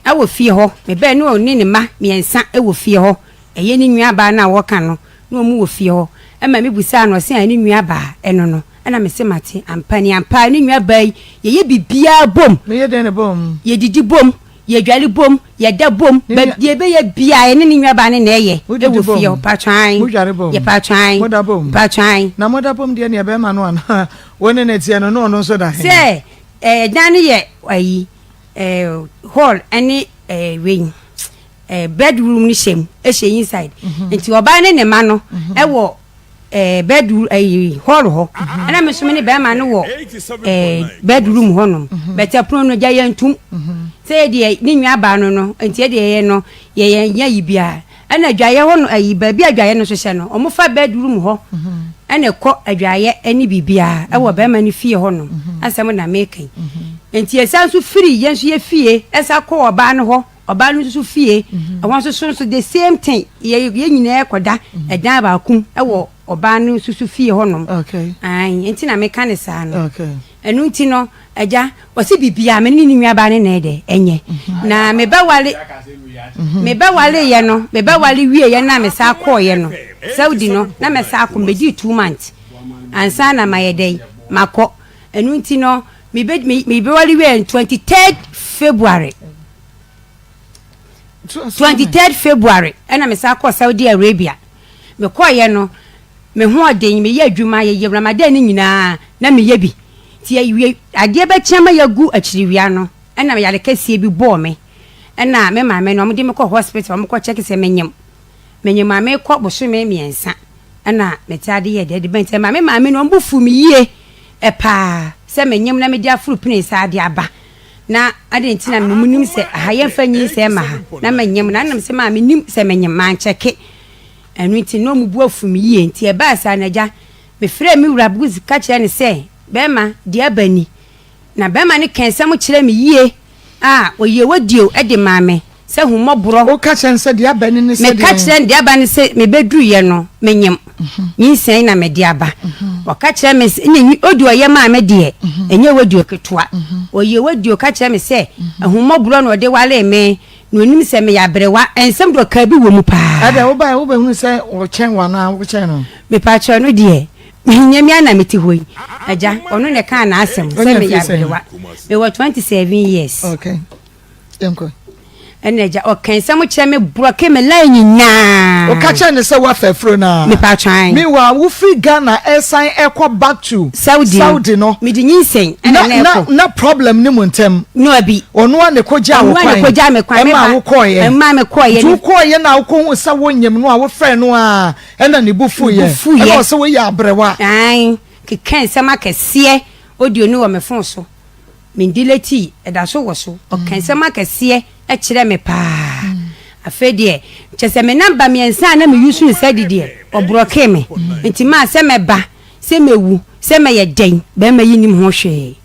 awo fie ho me be no ni ne ma miensa ewo fie ho eye ni nwua ba na wo ka no no mu wo fie ho e ma me busa no se ani nwua ba eno no ana me se mate ampa ni nwua ba ye bibia bom me ye den bom ye didi bom ye dwale bom ye da bom ba ye be ye bia ye ni nwua ba ne na ye ewo fie ho pa twan ye pa twan moda bom pa twan na moda bom de ne be ma no ana woni ne tie no no so da se dan ye ayi hall any wing bedroom ni shem e she inside nti oba ne ma no e wo bedroom hall ho ana me so me ne be ma no wo bedroom ho no beta pro no ja yantum se de ni nwa ba no nti de ye no ye yi bia ana dwaye ho no ayi ba bia dwaye no so hye no omo fa bedroom ho ana ko adwaye ani bibia e wo be ma ni fie ho no asem na mekan enti esanso free yenso ye fie esa ko oba no ho oba no so fie awon so the same thing ye nyina ekoda edan ba kum e wo oba no so fie ho no okay ai enti na mekan ne sa no okay enu nti no aja wose bibia me ni nwa ba ne na de enye na me ba wale ye no me ba wale wie ye na me sa ko ye no Saudi no na me sa ko me di 2 months ansa na mayedei mako enu nti no me be wale wie 23rd February 23rd February ena me sa ko Saudi Arabia me ko ye no me ho aden me ye adwuma ye Ramadan ni nyina na me ye bi ti awie ade be chema ya gu akiriwia no ena me yale kasie bi bo me ena me maame no mo de me ko hospital mo ko check se menyem maame ko boso me miensa ena me tade ye de bente maame no mbufu me yie epa se menyem na media furu pini sa ade aba na ade ntina memunim se haye fa nyi se ma ha na menyem na nam se ma menim se menyem man cheke enu nti no mu bu afum yie nti e ba sa naja me frɛ me wura buzi ka kire ne se bema de abani na bema ne kensam kire me yie oye wadio e de maame se humobro o ka kire se de abani ne se me ka kire de abani se me bedru ye no menyem nyinsen na me de aba o ka kire me ni odi oye maame de enye wadio ketoa oye wadio ka kire me se humobro no de wale me no nim se me ya brewa ensem do ka bi wo mu pa ada wo ba hu se o chen wa na wo chen no me pa cho no de nyamia na meti hoyi aja ono ne ka na asem se me ya brewa me was 27 years okay yanko ene ja o kan se mo kire me broke me la nyinya o ka kire ne se wa fafro na me pa twan me wa wo free Ghana airsign echo back to Saudi no me di nyinsen na problem ni montem no abi ono ne koja wo kwan e ma wo koye tu koye na wo ko sa wo nyem no a wo frɛ no a ɛna ne bufu ye e wo se wo ya abrewa ai ke kan se ma kɛseɛ odio ni wo me fon so me dileti ɛda so wo so o kan se ma kɛseɛ e kyerɛ me pa afedie kyese me namba me ensa na me yusu ne sadi die obroke me nti ma se me ba se mewu se me ye den be ma yinim ho hwe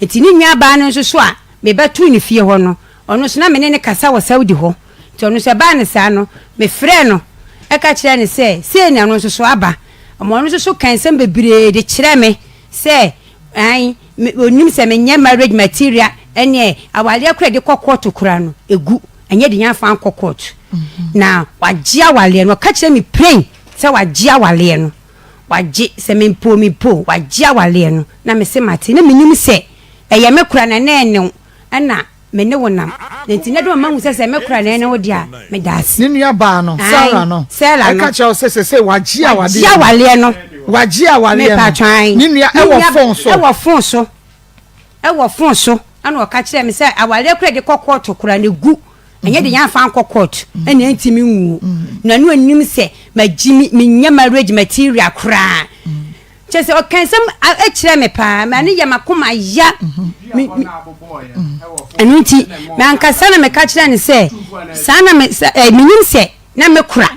nti ni nwa ba no so a me betu ne fie ho no ono so na me ne kasa wo Saudi ho nti ono se ba ne sa no me frɛ no e ka kyerɛ ne se ne ano so aba omo ono so kan sem bebre de kyerɛ me se ai onim se me nya marriage material ene awale akura de kokot kura no egu enye de nya fa kokot na wagye awale no ka kyerɛ me plain se wagye awale no wagye se me mpo wagye awale no na me se mate na menim se eye me kura na ene na me ne wonam nti na do ma hu se me kura na ene wo dia me das ni nua ba no Sarah no e ka kyerɛ se wagye awale no wagye awale no ni nua e wo fon so ana o ka kire me say awale kura de kokot kura ne gu enye de yan fan kokot ena ntimi nwu na no anim se magimi menya marriage material kura chese o kan sam a kire me pa ma ne ya makoma ya enu nti me ankasa na me ka kire ne se sana me menim se na me kura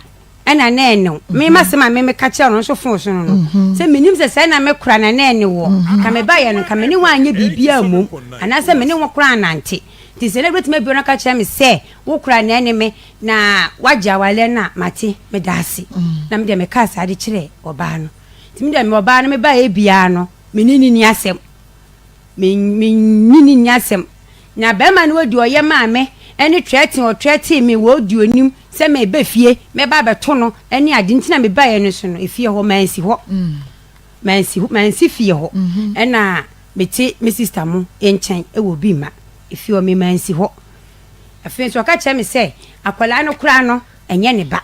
ena na eno me masema me ka kire no so fon so no se menim se sai na me kura na ene wo ka me ba ye no ka me ne wanye bibia mom ana se me ne wo kura nante ti celebrate me bi na ka kire me se wo kura na ene me na wagya wale na mate me dase na me de me ka sa de kire oba no ti me de me oba no me ba e bia no me ni asem me ni asem na be ma no wodi oye ma me ene treating me wo di onim se me be fie me ba beto no ene ade ntina me ba ye no so no efie ho mansi ho mansi fie ho ena meti me sister mo enchen e wo bi ma efie o me mansi ho afie so ka che me se akwala no kura no enye ne ba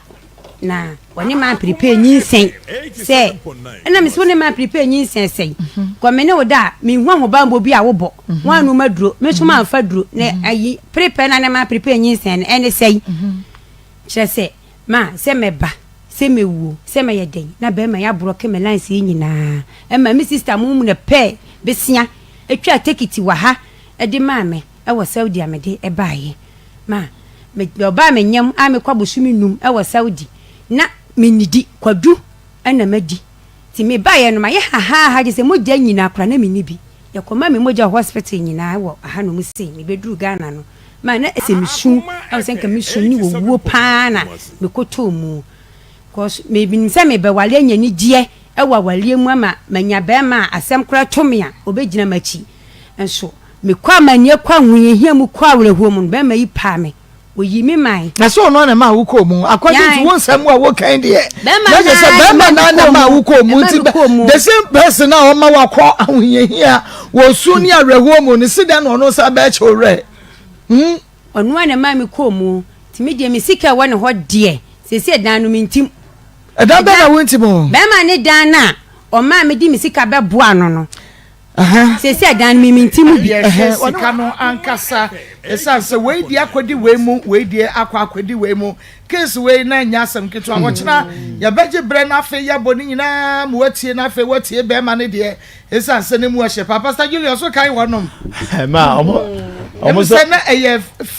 na woni ma prepare nyinsen se ena me so ne ma prepare nyinsen se kwa me ne oda me hu ho ba mbo bi a wo bo wanu maduro me so ma fa duro ne ayi prepare na ne ma prepare nyinsen ene sei chese ma se me ba se me wu se me ye den na be ma ya broke me line se nyina e ma me sister mu ne pe besia etwa tekiti wa ha e de ma me e wo Saudi amede e baaye ma me oba me nyam a me kwa bosumi num e wo Saudi na menidi kwadu ana madi ti me baaye no ma ye ha je se moja nyina akra na menibi ye koma me moja hospital nyina wo ha no mu sei me beduru Ghana no ma na ese misu I was saying misu ni wo pa na me koto mu cause me bi nse me be wale anya ni die e wa wale mu ama manya be ma asem kra to me a obegina machi enso me kwa manye kwa hunye hia mu kwa awreho mu be ma yi pa me oyi mi mai na so no na ma wo ko mu according to one sam wa wo kind de na je say be ma na ma wo ko mu ti the same person na o ma wa kwa hunye hia wo su ni awreho mu ni sida no no sa be chore onu ane ma me ko mu ti me de me sika wone ho de sese dan no mintim edan be na wontim be ma ne dan na o ma me di me sika be boa no no sesi adan mi ntimu bi sika no ankasa esa se we di akodi we mu we di akodi we mu case we na nya asem keto a wochina ya beje bre na afi ya boni nyina mu watie na afi watie be ma ne de esa se ne mu ahye Pastor Julius so kai wonom ma omo so na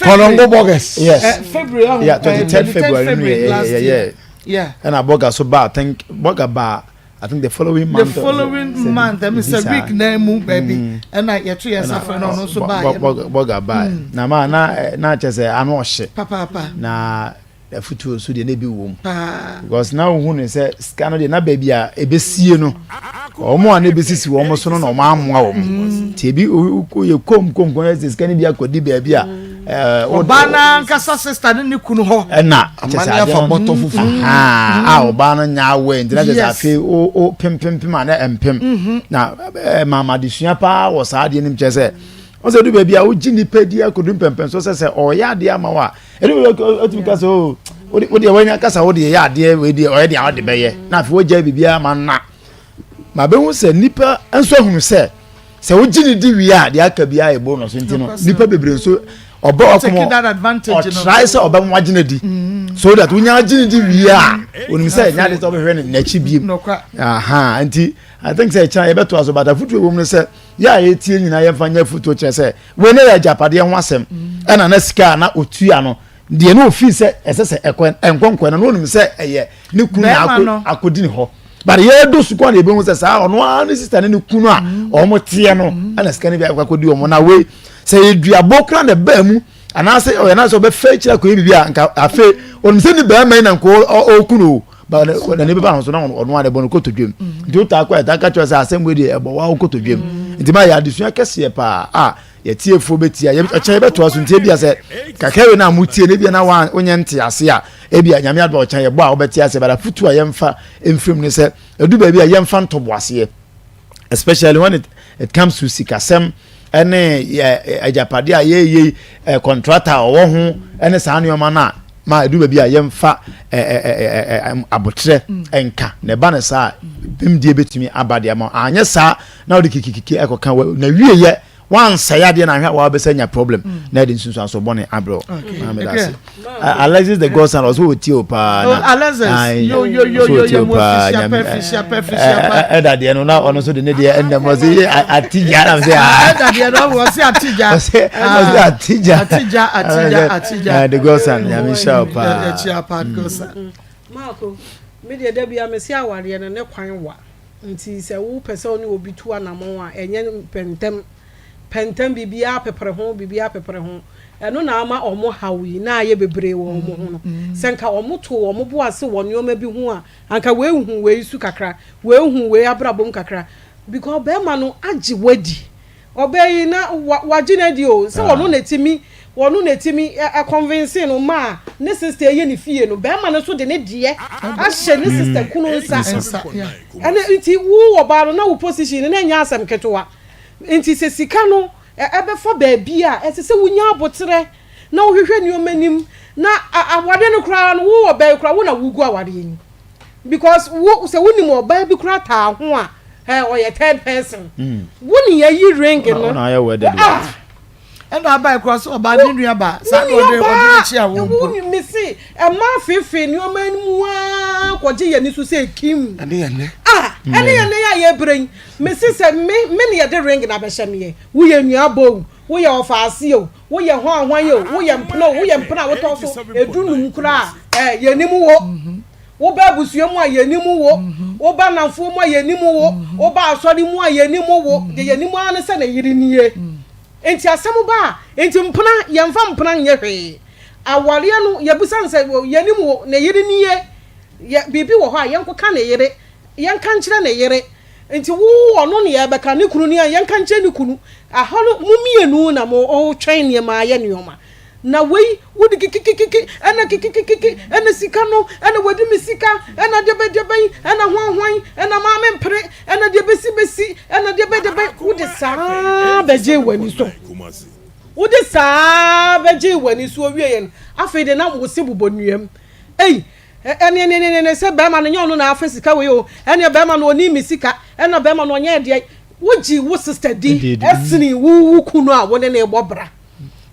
Kolongo bogus yes February yeah 23rd February yeah and aboga so ba I think boga ba I think the following month them is a week na mu baby and I yet yes after no so ba boga ba na ma na chese anu ohye papa na futu so de na bi wo because now who ne say scan de na baby a ebesie no omo an ebesisi wo mo so no ma amoa wo ti bi ye kom scan bi akodi baby a obana nkasa sister ne kunu ho na amane fa boto fufu obana nya we ndina je afi o pem na empem na mama de sua pa wo sa de nim chese o se du baby a o gini pedi akodu pempem so se o ya de ama wa e du o ti ka so o de wanya kasa o de ya de we de o de a de beye na afi wo ja bibia ma na ma be hu se nipa enso hunu se o gini di wi a de aka bia e bo no so ntino nipa bebre so oba okomo that advantage no try say oba mwagina di so that unya agina di wi a onim say nya de so be hwe na chi biem anti I think say chan e beto aso bata futu ewom no say ya ye tie nyina ye fanya futu che say we na ya japade ho asem e na sika na otua no de na ofi say esese enkonkon na onim say eye ne kunu akodi ni ho but ye do su kwa na ebe hu say sa ono an sister ne kunu a omo tie no na sika ne bi akodi omo na we say eduabo kra na ba mu anase o na so be fe kira ko bibia nka afe onim se ni ba man na nko okunu ba na ne be ba so na ono ade bon ko to dwem ndi o ta kwa ta ka cho say asem we de ebo wa ko to dwem ndi ma ya adesua kese pa ye tie fo betia ye cha be to aso ntie bia say kakawe na mutie ne bia na wa onye nte ase a e bia nyame adba o cha ye bo a obetia ase ba futu a ye mfa emfrim ne say edu ba bia ye mfa ntobo ase especially when it comes to sikasem ene ajapade a ye contractor wo ho ene saa ne oma na ma edu ba bia ye mfa abotre enka ne ba ne saa bimdie betumi abade ama anya saa na odi kikiki ekoka na wie ye wan saya de na hwa wa be sanya problem na de nsunsu aso bone abro Alexis the godson also with you pa Alexis yo that de no na ono so de ne de and mo say atija na say that de no wo say atija the godson ya mi sha pa Marco media da bia me say aware no ne kwan wa nti se wo pese oni obi tu anamon a enye pentem bibia pepere ho eno na ama omo hawi na aye bebre wo omo ho no senka omo to omo bo ase wo nyoma bi ho a anka we hu we su kakra we hu we abrabom kakra because be ma no agi wadi obeyi na wagina di o se wono netimi e convince no ma ne sister ye ni fie no be ma no so de ne de ahye ne sister kunu nsa ene nti wo oba no na wo position ne nya asem ketowa nti se sika no ebe for baby a ese wunya abotre na wo hwehwe ni omanim na awade no kra no wo oba kra wo na wugu awade ni because wo se woni mo oba bi kra ta ho a o ye third person woni ye yi ring no na ya wedded and abai cross oba ni nua ba sa no de chi a wo woni me see e ma fefe ni omanim a koje ye ni so se kim ade ye ne ene ya ye brain me see se me ne de ring na be hye wo ye nua bo wo ye ofaase o wo ye ho ahwan yo wo ye mpna wo to so edunum kura ye nim wo wo ba busuo mu a ye nim wo wo ba nanfo mu a ye nim wo wo ba asori mu a ye nim wo ye nim an se na yiri niye enti asem ba enti mpna ye mfa mpna nye hwe awale no ye busan se ye nim wo na yiri niye ye bibi wo ho a ye nkoka na yiri ye nka nkyere na yiri enti wo ono ne ye beka ne kunu ne ye nka nkyere ne kunu aholo mumienu na mo o twen ne ma ye neoma na wei wudi kikikiki ana sika no ana wadi misika ana debe ana hwan ana maame mpre ana debe besi ana debe wudi saa beje wani so wudi saa beje wani so wiye afi de na wo se bubonuam ene se be ma no nyo no na afi sika we o ene be ma no oni misika ene be ma no nye de woji wo sister di esini wu kunu a wone na ebobra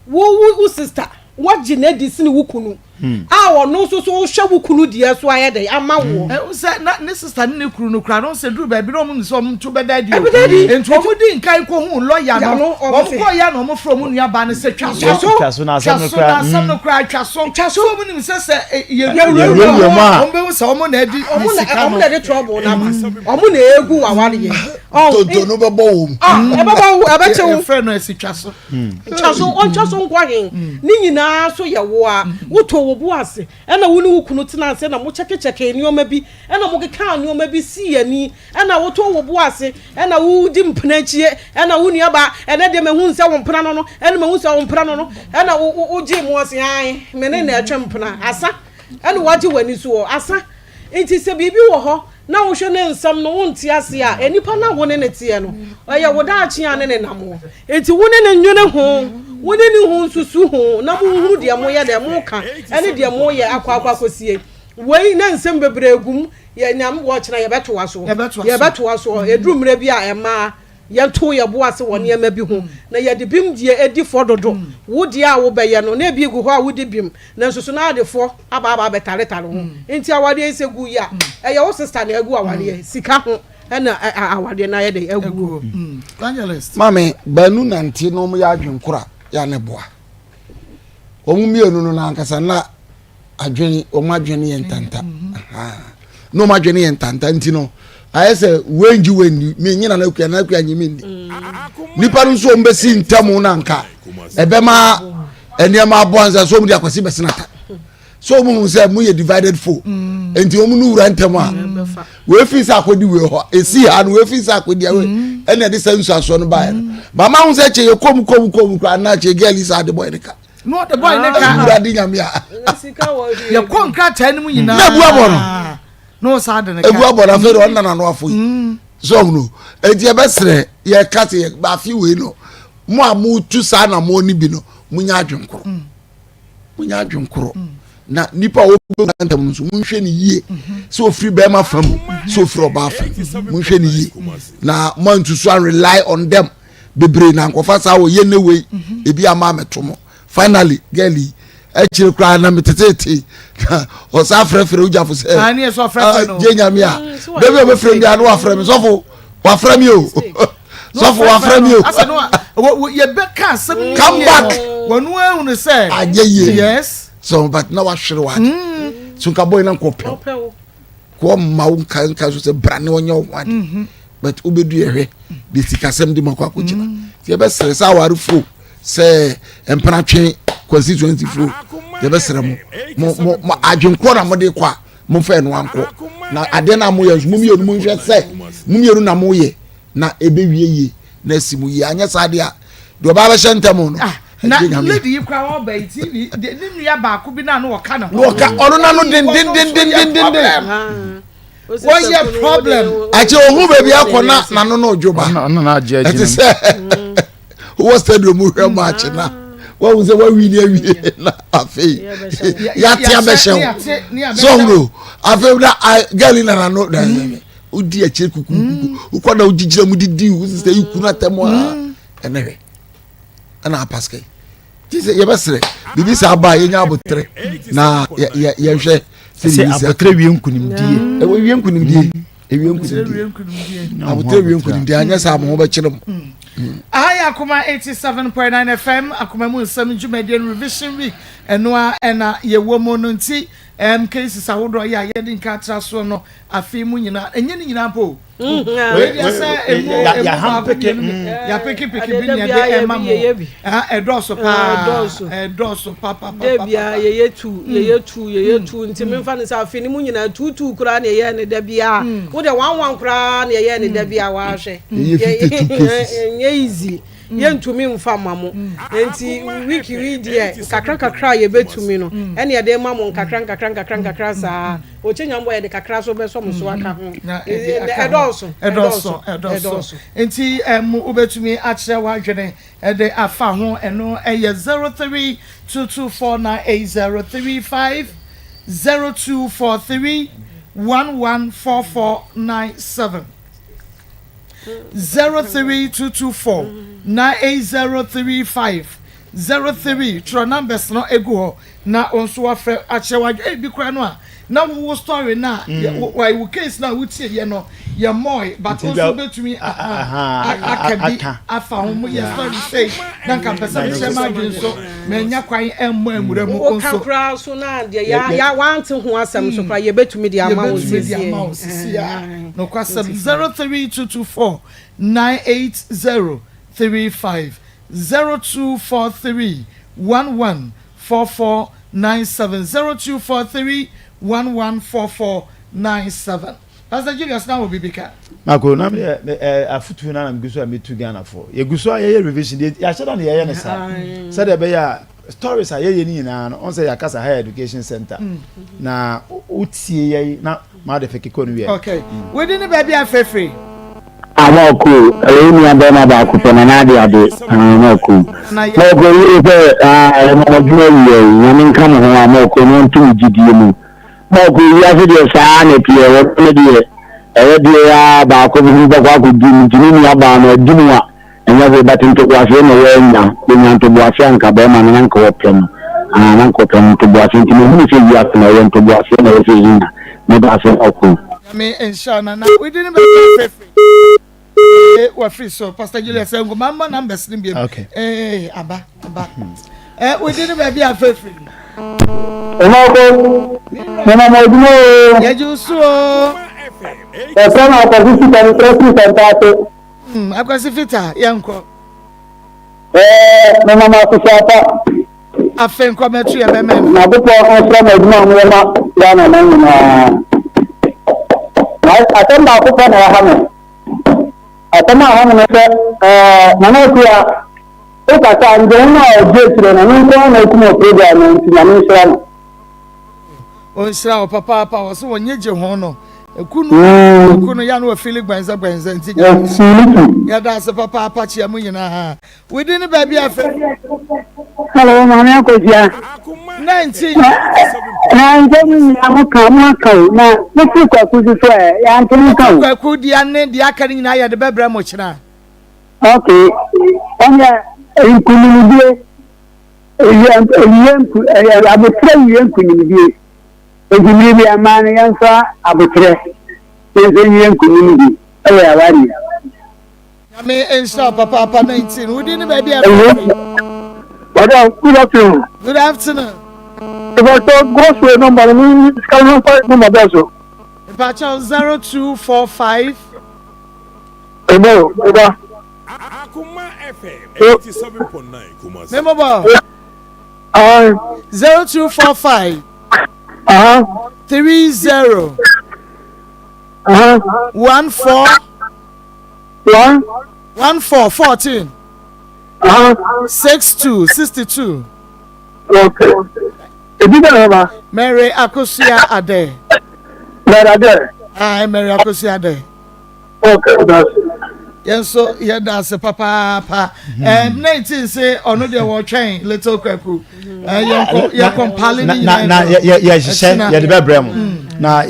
wo sister waji na di sini wu kunu a wono so so hwe wu kunu di so ayede ama wo se na ne sister ne kuru no kra no se duru ba bi no mu so mu to beda di ento omu di nkai ko hu lawyer no omu ko ya no omu from nua ba ne se twa so na asem no kra twa so omu ni se se ye ma omu be se omu na di omu na di trouble na omu na egu awale ye tonto no bebo wo e bebo wo e be che wo friend no si twa so on twa so nkwa hen ni nyina so ye wo a wo to wo bu ase ena wo ni wo kunu tena ase na mo cheke nioma bi ena mo keka nioma bi si ani ena wo to wo bu ase ena wo di mpena chie ena wo ni aba ena de mehu nse wo mpena no ena mehu nse wo mpena no ena wo gi mo ase ai mene na atwa mpena asa ena waji wani so asa enti se bibi wo ho na wo hwe ne nsam no wo nti ase a enipa na wo ne ne tie no oye wo da achi ane ne namo enti wo ne nwene ho woni ni hu susu hu na mu hu de mo ye de mo ka ene de mo ye akwa kosie wei na nsem bebregum ye nyam wo kina ye beto waso edrumre bi a ema ye to ye bo ase woni ema bi hu na ye de bim die edi fododo wo de a wo be ye no na bi gu ho a wo de bim na nsusu na de fo aba betare hu enti awade esegu ya ye wo sister na egu awade sika ho ena awade na ye de egu evangelist mame banu nanti no mo ya adwenkura ya ne boa omumienu no na ankasa na adwene omadwene ye ntanta no madwene ye ntanta nti no ayese wenji weni me nyina na akua nyimi ni nipa nso ombesi ntamu na nka ebema eniema aboanza so mu dia kwasi besenata so mu se mu ye divided foe enti omu nu wura ntamu a we fi sa akodi we ho esi ha no we fi sa akodi we ene de sensu aso no ba mama hu se che ye kom kwa na che girl is the boy neka no the boy neka wura di nyame a ye konkra ta ni mu nyina na bu abono no sa de neka ebu abono fe do na no afo so no enti e besre ye kate ye ba fi we no mo amu tu sa na mo ni bi no munya adwenkoro na nipa wo na ntam nso munhwe ni yie so ofiri be ma fam so ofiri oba fam munhwe ni yie na man to so rely on them bebre na nkofa sa wo ye newe ebi ama metomo finally girlie echire kra na metetete o sa frefre ujafo se ani e so frefre no je nyame a bebi o be frem dia no afrem sofo wa frem yo sofo wa frem yo asa no ye be ka asem come back wonu ehunu se ajeye yes so but na wa hwere wa so nka boy na nkopel ko ma wo nka so se brane onye wan but obedu ehwe de sikasem de makwa ko china ti be sere sa warufo se empratwe constituency fo de be sere mo adwenkro na mo de kwa mo fa no anko na ade na mo ye mo mi onu mo hwe se mo mi onu na mo ye na ebe wieye na simu ye anya sa de a do ba ba hyentamo no na lady kwa wo ba iti ni nua ba ko bi na no waka na no ka ono na no din what your problem ache ohu baby akona na no no joba na aje eti se wo stadium hwe match na wo unse wa wi ni awie na afei ya tia be shew so no afei na girl na no da udi ache kuku ukona ujijira mu didi wo sister ikunu atemo a enewe ana paske tise ye besre bibi sa ba ye nya abotre na ye hwe se abotre wie nkunimdie wie nkunimdie abotre wie nkunimdie anya sa mo ba kirem aya Akoma 87.9 FM Akoma mu nsam Jumadian Revision Week enoa ena ye womo no nti cases ahodo ya ye din ka tra so no afi mu nyina enye ni nyina po ya hampeke ya peke bi ni de emamo edoso papa debia ye tu nti memfa ne sa afi ni mu nyina tutu kura ne ye ne debia wo de wan kura ne ye ne debia wa hwe ye easy ye ntumi mfa mamo enti wiki wi de kakra ye betumi no ene ye de mamo kakra sa o chenyambo ye de kakra so be so mo so aka ho edoso enti ubetumi akire wa adwene de afa ho eno eye 0322498035 0243114497 03224 98035 03 tro numbers no egu na onso afre achewa bi kwa no a na wo story na why wo case na wo tie ye no ye moy but also betumi akabi afa homo ye story say na kan pesa be shema dwen so menya kwan emmo amuramu onso o kakra so na de ya want ho asem so kwa ye betumi de ama wo sisi no kwasem 03224 98035 0243 114497 0243 114497. Pastor Julius now will be bigger. Mako na afutu na mguso ametu Ghana for. Ye guso aye revision ya sheda na ye ne sa. Said e be ya stories aye ni nyina no on say ya kasa higher education center. Na utie ye na ma de feke ko no we. Okay. We didn't baby afefre. Amoko ni abena ba ku pena na de ade amoko na go yi pe mo dwo ye nyame nka mo ho amoko no ntum gidie mu moko yi afi de saa na pie wo ne de de ya ba ko bi ba ko gini ni aba na dimu a enya be batin to kwa fe no we nya nya to bo afi anka ba ma na nka wo pem na ko pem to bo afi ntimi hu se yi afi na we to bo afi na we se yi na me ba afi oko me inshallah na we didn't baby afefre. We free so Pastor Julius say go mama numbers ni bi. Okay. Aba. We didn't baby afefre. Mama modimo. Ya juso. Sama akwasi tan presi tantate. Akwasi fita yanko. Mama makusapa. Afen kwa metu ya beme. Na buko osra modimo mwema yana na. Atenda akupa na hame. Atama hame na nana kuya ukata njema ojetire na nko na kuma program na nisra. O sra o papa o so wonyeje ho no. Ekunu ya no wa feel gbanza nti ya da se papa chia mu nyina ha. We didn't baby afa. Hello Maa Akos. 19 na njemu amuka na nti kwa kuzi so ya ntimi kan kwa kudi ane di akari nyina ya de bebra mo kina. Okay onya nkunimidie abutre nkunimidie ejimiri bi amana yanfa abutre nkunimidie ya wari me insha papa 19 we didn't baby afa. Good afternoon. Good afternoon. If I talk grocery number, I mean, it's kind of number also. Pacha 0245. No. Akoma FM 87.9 Kumasi. Member. 0245. 30. 14. 62. Okay. Mary Akosia Ade. Mary Akosia Ade. Okay, that's yes, so yeah, that's a papa. 19 say, or no, they were train little kwaku. You're compiling na the bebrem. Na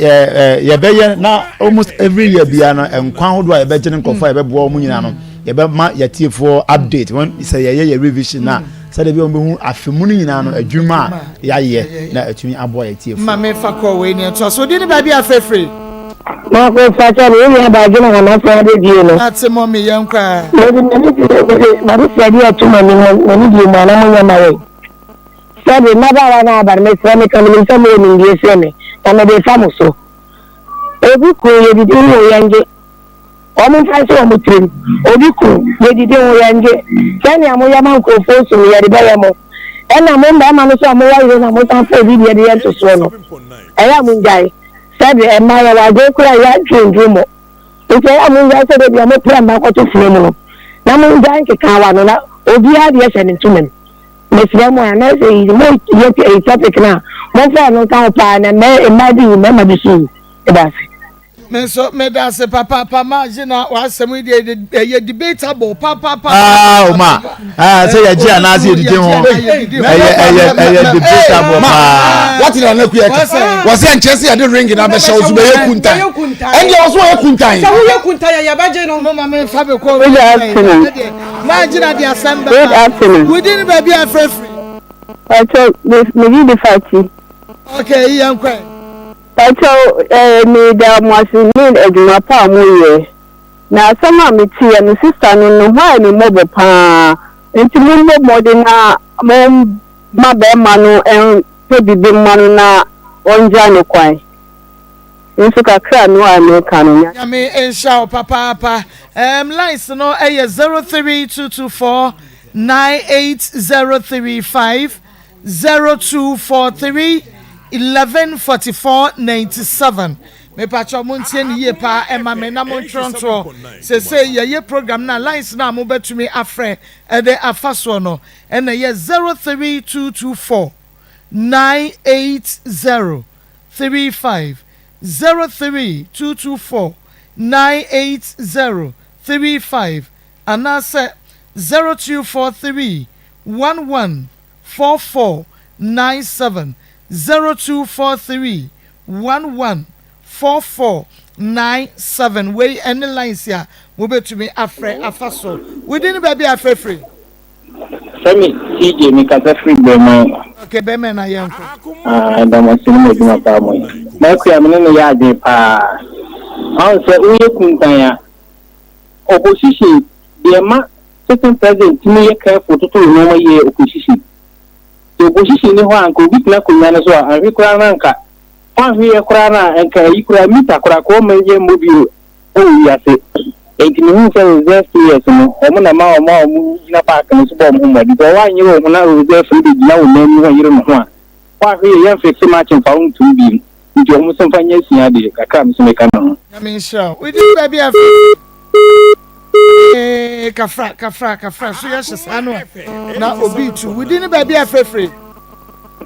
be na almost every year biano and kwan ho do a be gene nkofo e be bo mu nyina no. Ye be ma yatiefo update when say ye revision na. Said the be afemunu nyina no adwuma ya ye na atumi abo yatiefo. Ma me fa call we ni to so di ba bia free. Ma ko fa cha we ya ba gina na fa de die no. Ati mo me yan kwa. Ma ri se dia tuma ni ni die ma na mo ya ma we. Sabe na ba wa na ba me se me kan mi se me ni die se me. Na me de famu so. Obi ko ye di ni yanje. Omo fa se o mo trim. Obi ko ye di o yanje. Kani amo ya man ko fo so ye di ba ya mo. E na mo mba ma no so mo wa ye na mo tan fo di ye di to so no. E ya mo njai. Sabe e ma ya wa go kura ya twindu mo. Nti ya mo njai se de bi mo plan ba ko to fune mo no. Na mo njai nke kan wa no na obi a de se ni tumen. Mesra mo ya na se yi mo ye topic na. Mo fa no kan pa na me di su. E ba se. me so me da se papa imagine was some debatable papa o ma say ya ji anase edije ho debatable ma what in na ku ya was say nchese ya de ring na be show so be kuntan and you also kuntan so we kuntan ya ba je no mama me fa be ko imagine the assembly good afternoon we didn't be afraid I told me the party okay yankwe Pacho me da machine eduma pa mu ye na sama me tie no sister no why me mobo pa enti mo mo de na mo ma be ma no en pe bibi ma no na onja ne kwan nso kakra no a me ka no ya me ensha papa lines no 03224 98035 0243 114497 me pacho montie ni ye pa ema me na montronto se ye program na lines na mo betumi afre e de afaso no e na ye 03224 98035 03224 98035 anase 0243 114497 0243 114497 way any lines here we be to me afre afaso we didn't be afre free Semi TJ mi ka free be mo okay be me na yanko da mo sinu mo duma pa mo na ku ya me no ya de pa on se uye kuntan ya opposition de ma certain president mi ye careful to no ye opposition opposition ni ho anko bi na ko nyane so a wi kura na nka fa wi e kura na enka yi kura mita kura ko me ye mobile o ya se enti mi hu se reserve years no o mo na ma o mu na park no so bo mo ma di ko wa nyi o na reserve de gina o na ni wa yire no ho a fa wi ye fix match fa un tu bi nti o mo so fa nya sia de kakra mi so me ka no I mean sure we did baby kafra so yes sano na obi tu we didn't baby afrefre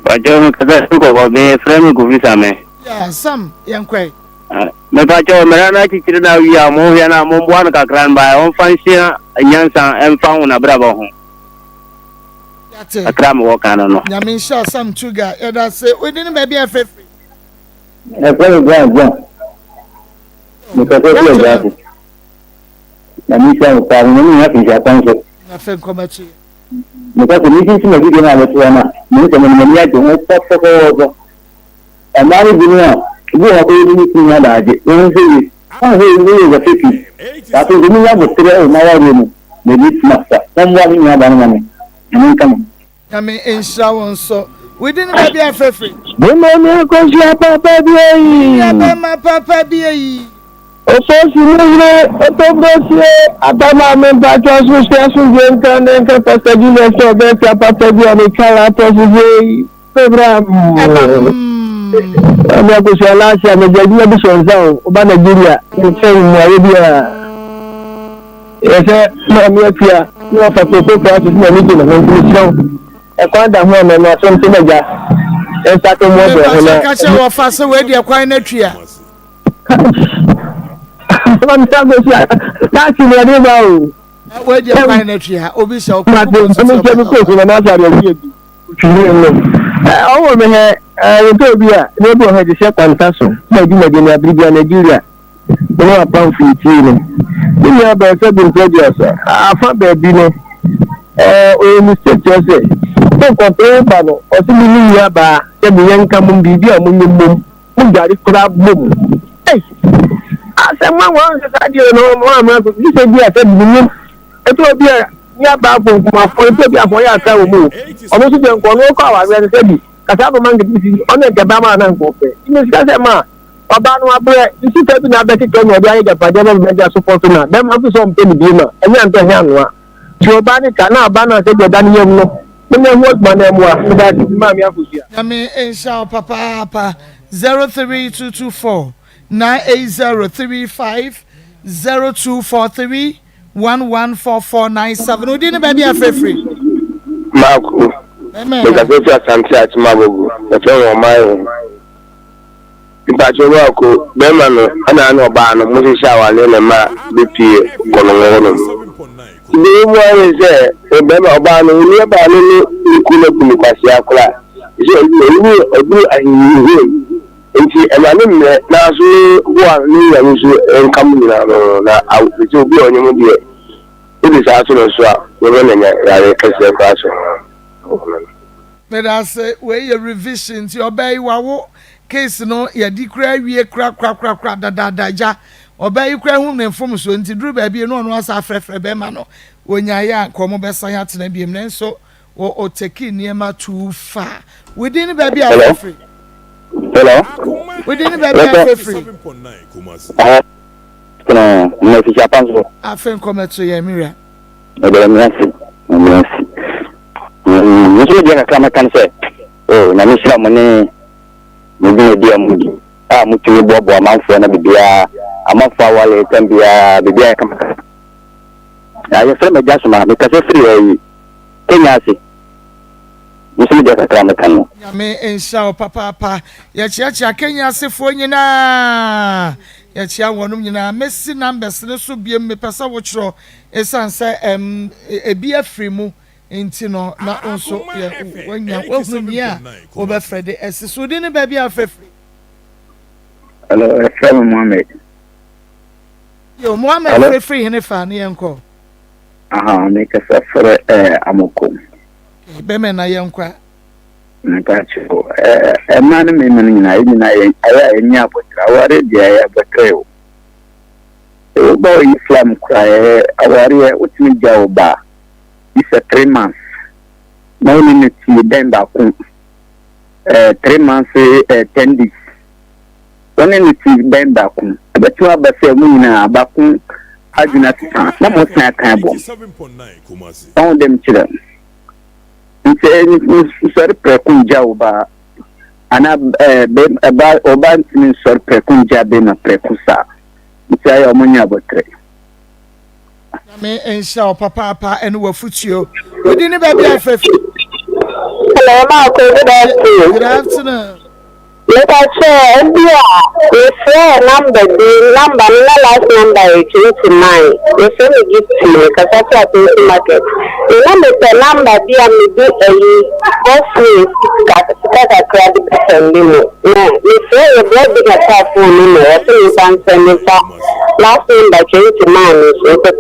Pacho kada ko ko be frame ko visa me yeah some yankwe me pacho me na chichiri na wi amo ya na mo bwan ka kran ba on fansia nyansa en fa una brabo ho akram wo kana no I mean sure some sugar and I say we didn't baby afrefre e ko gwa me ka ko gwa na mi sa ta ni ya fi ja tanso na fe komachi me ka ko ni sin na video na le tuana ni se me ni ya jo mo ta ko amari dunia bu ha ko ni sin na daje ni se ni ni ga fiki ta to ni ya bo tere na ya ni me ni smasa tan wa ni ya ba na me ni kam I mean inshallah so we didn't baby afrefre mo me ko ji papa bi yi ya ba ma papa bi yi Oso sinile otobosie atama me pacho association jenka nenka pastor Julius Obeta pastor Diane Kala tosije program Ama ko sala sia me jadi na bisonza o ba Nigeria nche mu aye bia ese na mi afia no fa ko kwa ti na mi na constitution e kwa da ho na so nti meja e sa to mo do ho na ka che wo fa so we de kwa na tria Mam sa go sia na ti le de ba o we de kwa na tria obi sha o ko ma de so na sa re bi ebi chiri no o me he to bi a ne bo he de se kwanta so na di na Brigadier Nigeria no apa fiti no ni ya ba se bin previous afa ba bi no o mistake say to control ba no o si ni ya ba se bi yanka mun bibi a mun mum mun gari kura bum asema wọn se sadi no mo ama ko bi se bi ase bi ni eto bi ya ba fo kuma fo eto bi afo ya ta o mo o mo su je nko no ko awa bi se bi kasa ba man bi si o na ke ba ma na nko fe ni se se ma baba no abre isi te bi na be ti to no bi aye ja pa je ba me ja support na dem afi so mpe ni bi ma enya nto he anwa ti o ba ni ka na ba na se je da ni yem no me wo gba na mu a da di ma mi afusia I mean inshallah papa 03224 98035 0243 114497 Odini baby afrefre Marco amen the Gabriel Santi at Mabogo the friend of my Ipacho ko bema no ana no ba no mo se sha wa le na ma be pie kono no. Bi mo ani se e bema ba no ni ba no ni ku na ku kwasi akura. Je ni odu ahihi. Enti e ma ni me na so wo ni ya ni so enkam ni na no na awu se obi onye mo die. E bi sa so no so a wo na nya ya kase kwa so. But I say we your revisions your bay wawo case no ya di kra wie kra da ja obey kra hu ne fom so nti duru ba bi no no asa frefre be ma no wonya ya komo be san ya tena biem ne so o take niema too far within ba bi a free. Hello. Within ba bi a free. No fi japanso. Afen come to ye mira. Merci. Monsieur bien kama kan se. Oh, na mi sira mo ni mo bi dia mo di. Ah, mo ti bo amanfo na bibia, amanfo wale tambia bibia kama. Ya fere me jaso ma me ka se free yi. Kenya si. Monsieur bien kama kan. Ya me ensha o papa ya chia Kenya sefo nyina. Ya chia wonum nyina mesi numbers ne so biem me pesa wo chro esanse ebi afri mu. Inti no na onso ye wanya wohumia obefrede esiso di ne ba bia afrefri. Hello, FM Mohammed. Yo Mohammed afrefri hene fa ne yenko. Aha, me ka safre amoko. Be me na yenkwa. Ntacho man me nyina aya enya abotra ware dia ya botreo. O ba Islam kwa aware utimi jawo ba. It's a 3 months. No need to then back 3 months 10 days. One need to then back but you have a seminar back I do not na mo na kan bo. All them children. It's sorry prekunja oba ana ba oba ntimi sorry prekunja be na prekusa. It's ay omunya botre. Me ensha papa and we futio. We didn't baby afrefi. Hello, Maa Akos. Good afternoon. Let us share India. We share number the last number is 29. We say we give to you because that's what we market. The number be a maybe go free because I credit person limit. We say we get big attack for limit. I think we can send it last number 29 is we can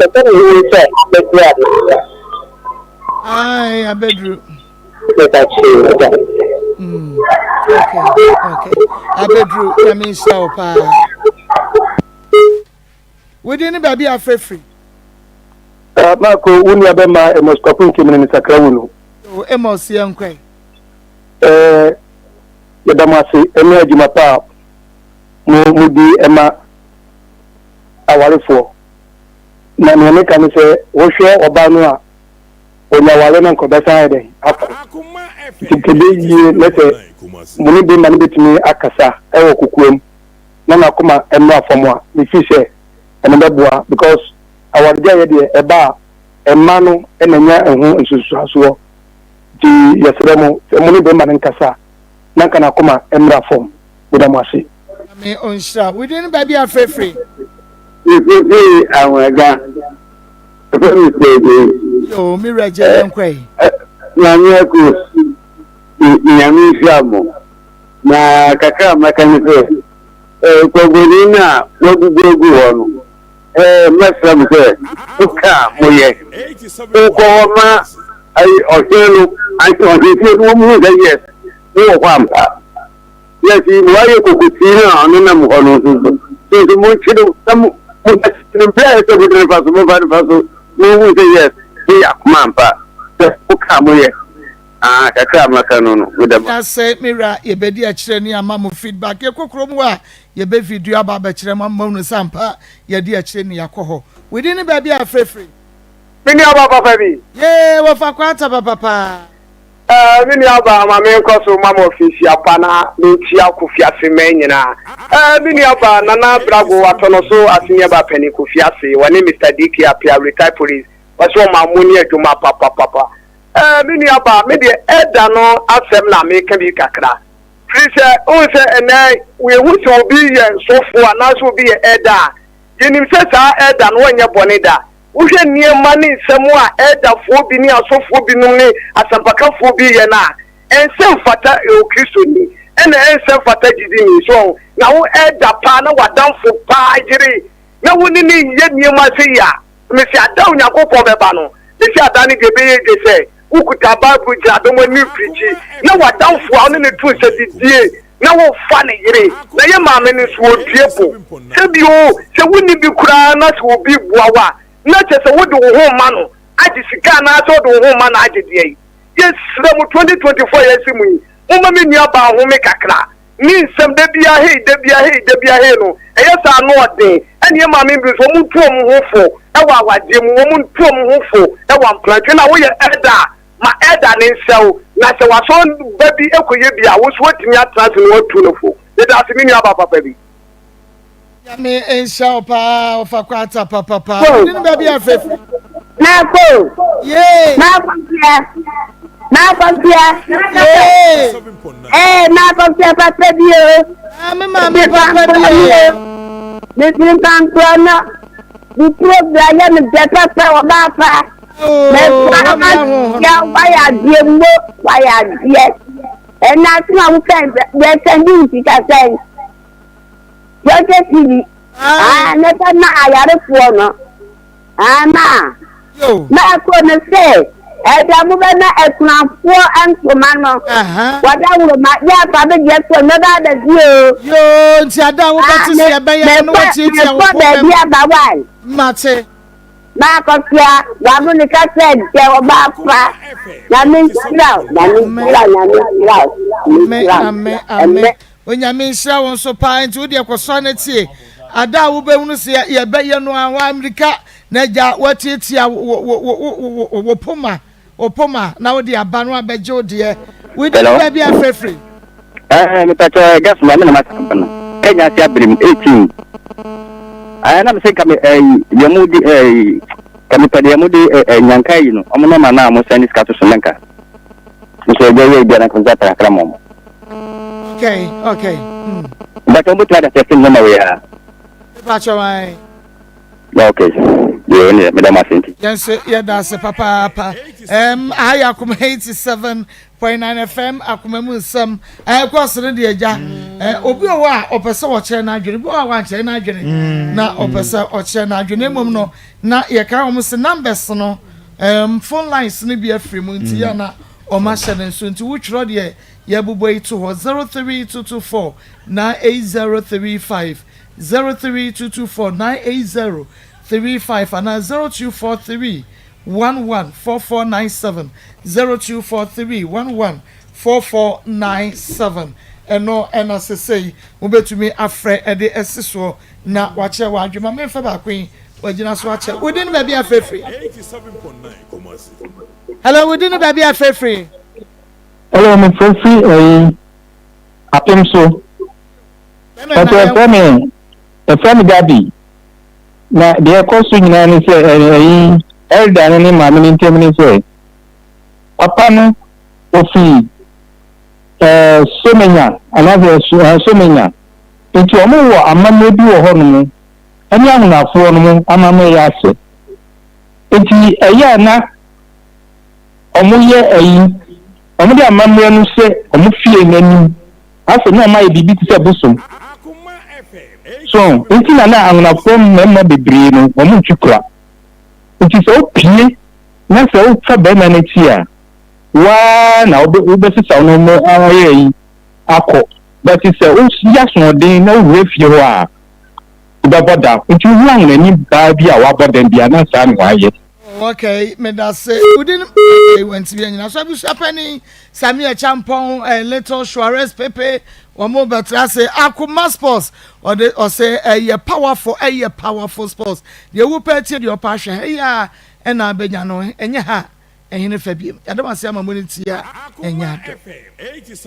say the grad. Aye, I bedroom. Let us share. Okay. Abedru, I mean, so we didn't baby afrefi. Marco, unya bema emoskopun kimini sakrawunu. O emos yankwe. Yadamasi eme ajumapa mudi ema awarefo. Na nene kani se wohwe obanu a onyawale na nkobesa ede akoma tikebe yi lete muni be mani betimi akasa ewo kukuem na na akoma enu afomo a mefise ene beboa because awardia ye de eba emma no enanya ehu nsusuaso di yesremo muni be mani nkasa na kana akoma emra fom budamase me onsha we didn't baby afrefi. Awega Yo, mi reje yankwe. Maa Akos. Nyami fiamo. Na kaka makanise. Kogoni na wogugogu wono. Mesra mse. Uka moye. Ukoma ai oselu anti wo mu da yes. Wo kwampa. Yes, waye kokutina anuna mu hono so. So mo chido tamu mo play so good faso mo va faso. No yes, he Akoma uka moye. Kaka makano no with them. I say mira ye be di a kire ni ama mo feedback ye kokoro mu a ye be video aba ba kire ma no sampa ye di a kire ni yakoho we didn't baby afrefi. Mini aba papa bi. Ye wo fa kwata papa. Mini aba ma me nkoso mama ofisi apana me ti akufiase menyina. Mini aba nana brago atono so asinye ba peni kufiase wane Mr. DK apia retired police. Waso ma muni adwuma papa. Mini aba me de eda no asem na me ka bi kakra. Fisher, also, and I we would be so for an also be a Edda. You says I Edda and when you're bonida. We can near money somewhere Edda for being a so for being as a backup for being and some fata Christian and some fata Jimmy. So now Edda Pana was down for Pajiri. No one in yet near Masia. Mr. Down Yako Bano. They say Danny de say. Who could have bad with Jadoma new preaching? Now what down for on the two said the now funny, now your mamma is would people. Tell you, so wouldn't be crying, us will be Wawa. Not as a wood home man. I just can't answer the home man I did. Yes, 2024 years in me. Woman, you about who make a crack. Means some baby I hate, Debbie I hate, Debbie I hate. And yes, I know what day. And your mammy is woman to home. Our Jim woman to home. That one planting away at that. My Edda and so not a was on baby Equibia was waiting at transit to the doesn't mean about baby. Me and Shapa of Aquata Papa. Didn't baby a faith. Nako. Yay. Nako. Eh, Nako Papa Dio. I'm a mammy Papa Dio. This Antoine. The program is better for Papa. Why yes, and that's one time we're sending to say, you're just never know I had a phone. Anna, now I'm going to say, as I'm moving at now 4 and for Mano. What I will my yeah, father gets another you. Yo, Jada, what is your baby? What is your baby? Mate. Maa Akos ya, wabuni kase dewa bapa. Nami Ame. Onyame nhyira won so pa nti wo de koso na tie. Ada wo be hunu se ye be ye no an wa America na ja watietia wo poma na wo de aba no abeje wo de. We dey be afrefre. Me pata gas na me na masakana. Kenya sia brim 18. Ana me say kame yamudi kame pade yamudi nyankai no omo no mana mo sani ska to sonanka so je bia na konzata kra mo. Okay. But omo twa da se no we ya pacho wai. Okay, you need me da masinti. Yes, yeah, that's papa. I Akoma 87.9 FM. Akoma mu sam. Course no de agya. Obi o wa opese wo kire na adwene. Bi o wa kire na adwene. Na opese o kire na adwene mom no. Na ye ka o se numbers no. Phone lines no bi afri mu nti ya na o ma hye ne so nti wo twiro de ye bubo ito ho 03224 98035 03224 98035 and 0243 114497 0243 114497 eno ena se say wo betumi afre ede esiso na wache wa adwuma me fa ba kwen wagina so ache wodin ba bia afrefre 87.9 Kumasi. Hello wodin ba bia afrefre. Hello me free apem so the friend Gabi. Na the course nyina ni say elder ni ma me ntem ni say papa no ofi somenya another somenya nti omo wo amamwe bi wo ho no ani ahunafo no mu amamwe ya ase nti eya na omo ye omo de amamwe no se omo fie nani aso no ma ye bibi ti se bosom. So, it's not a phone member bebre no, omu chukra. It is okay. Na so fa be na netia. Wa na obe sisa no mo aye akọ. But it's o ya so den na refi ho a. Oba boda. Nti hu an ni ba bi a wa boda bia na sa ni wa ye. Okay, me that say within went to be na so bi shapani Samia Champon Little Suarez Pepe or more better say Akoma sports or say a powerful sports. You will pay your passion. Yeah, and I be no and ya ha and you know Fabian. I don't want to say I'm a money and ya.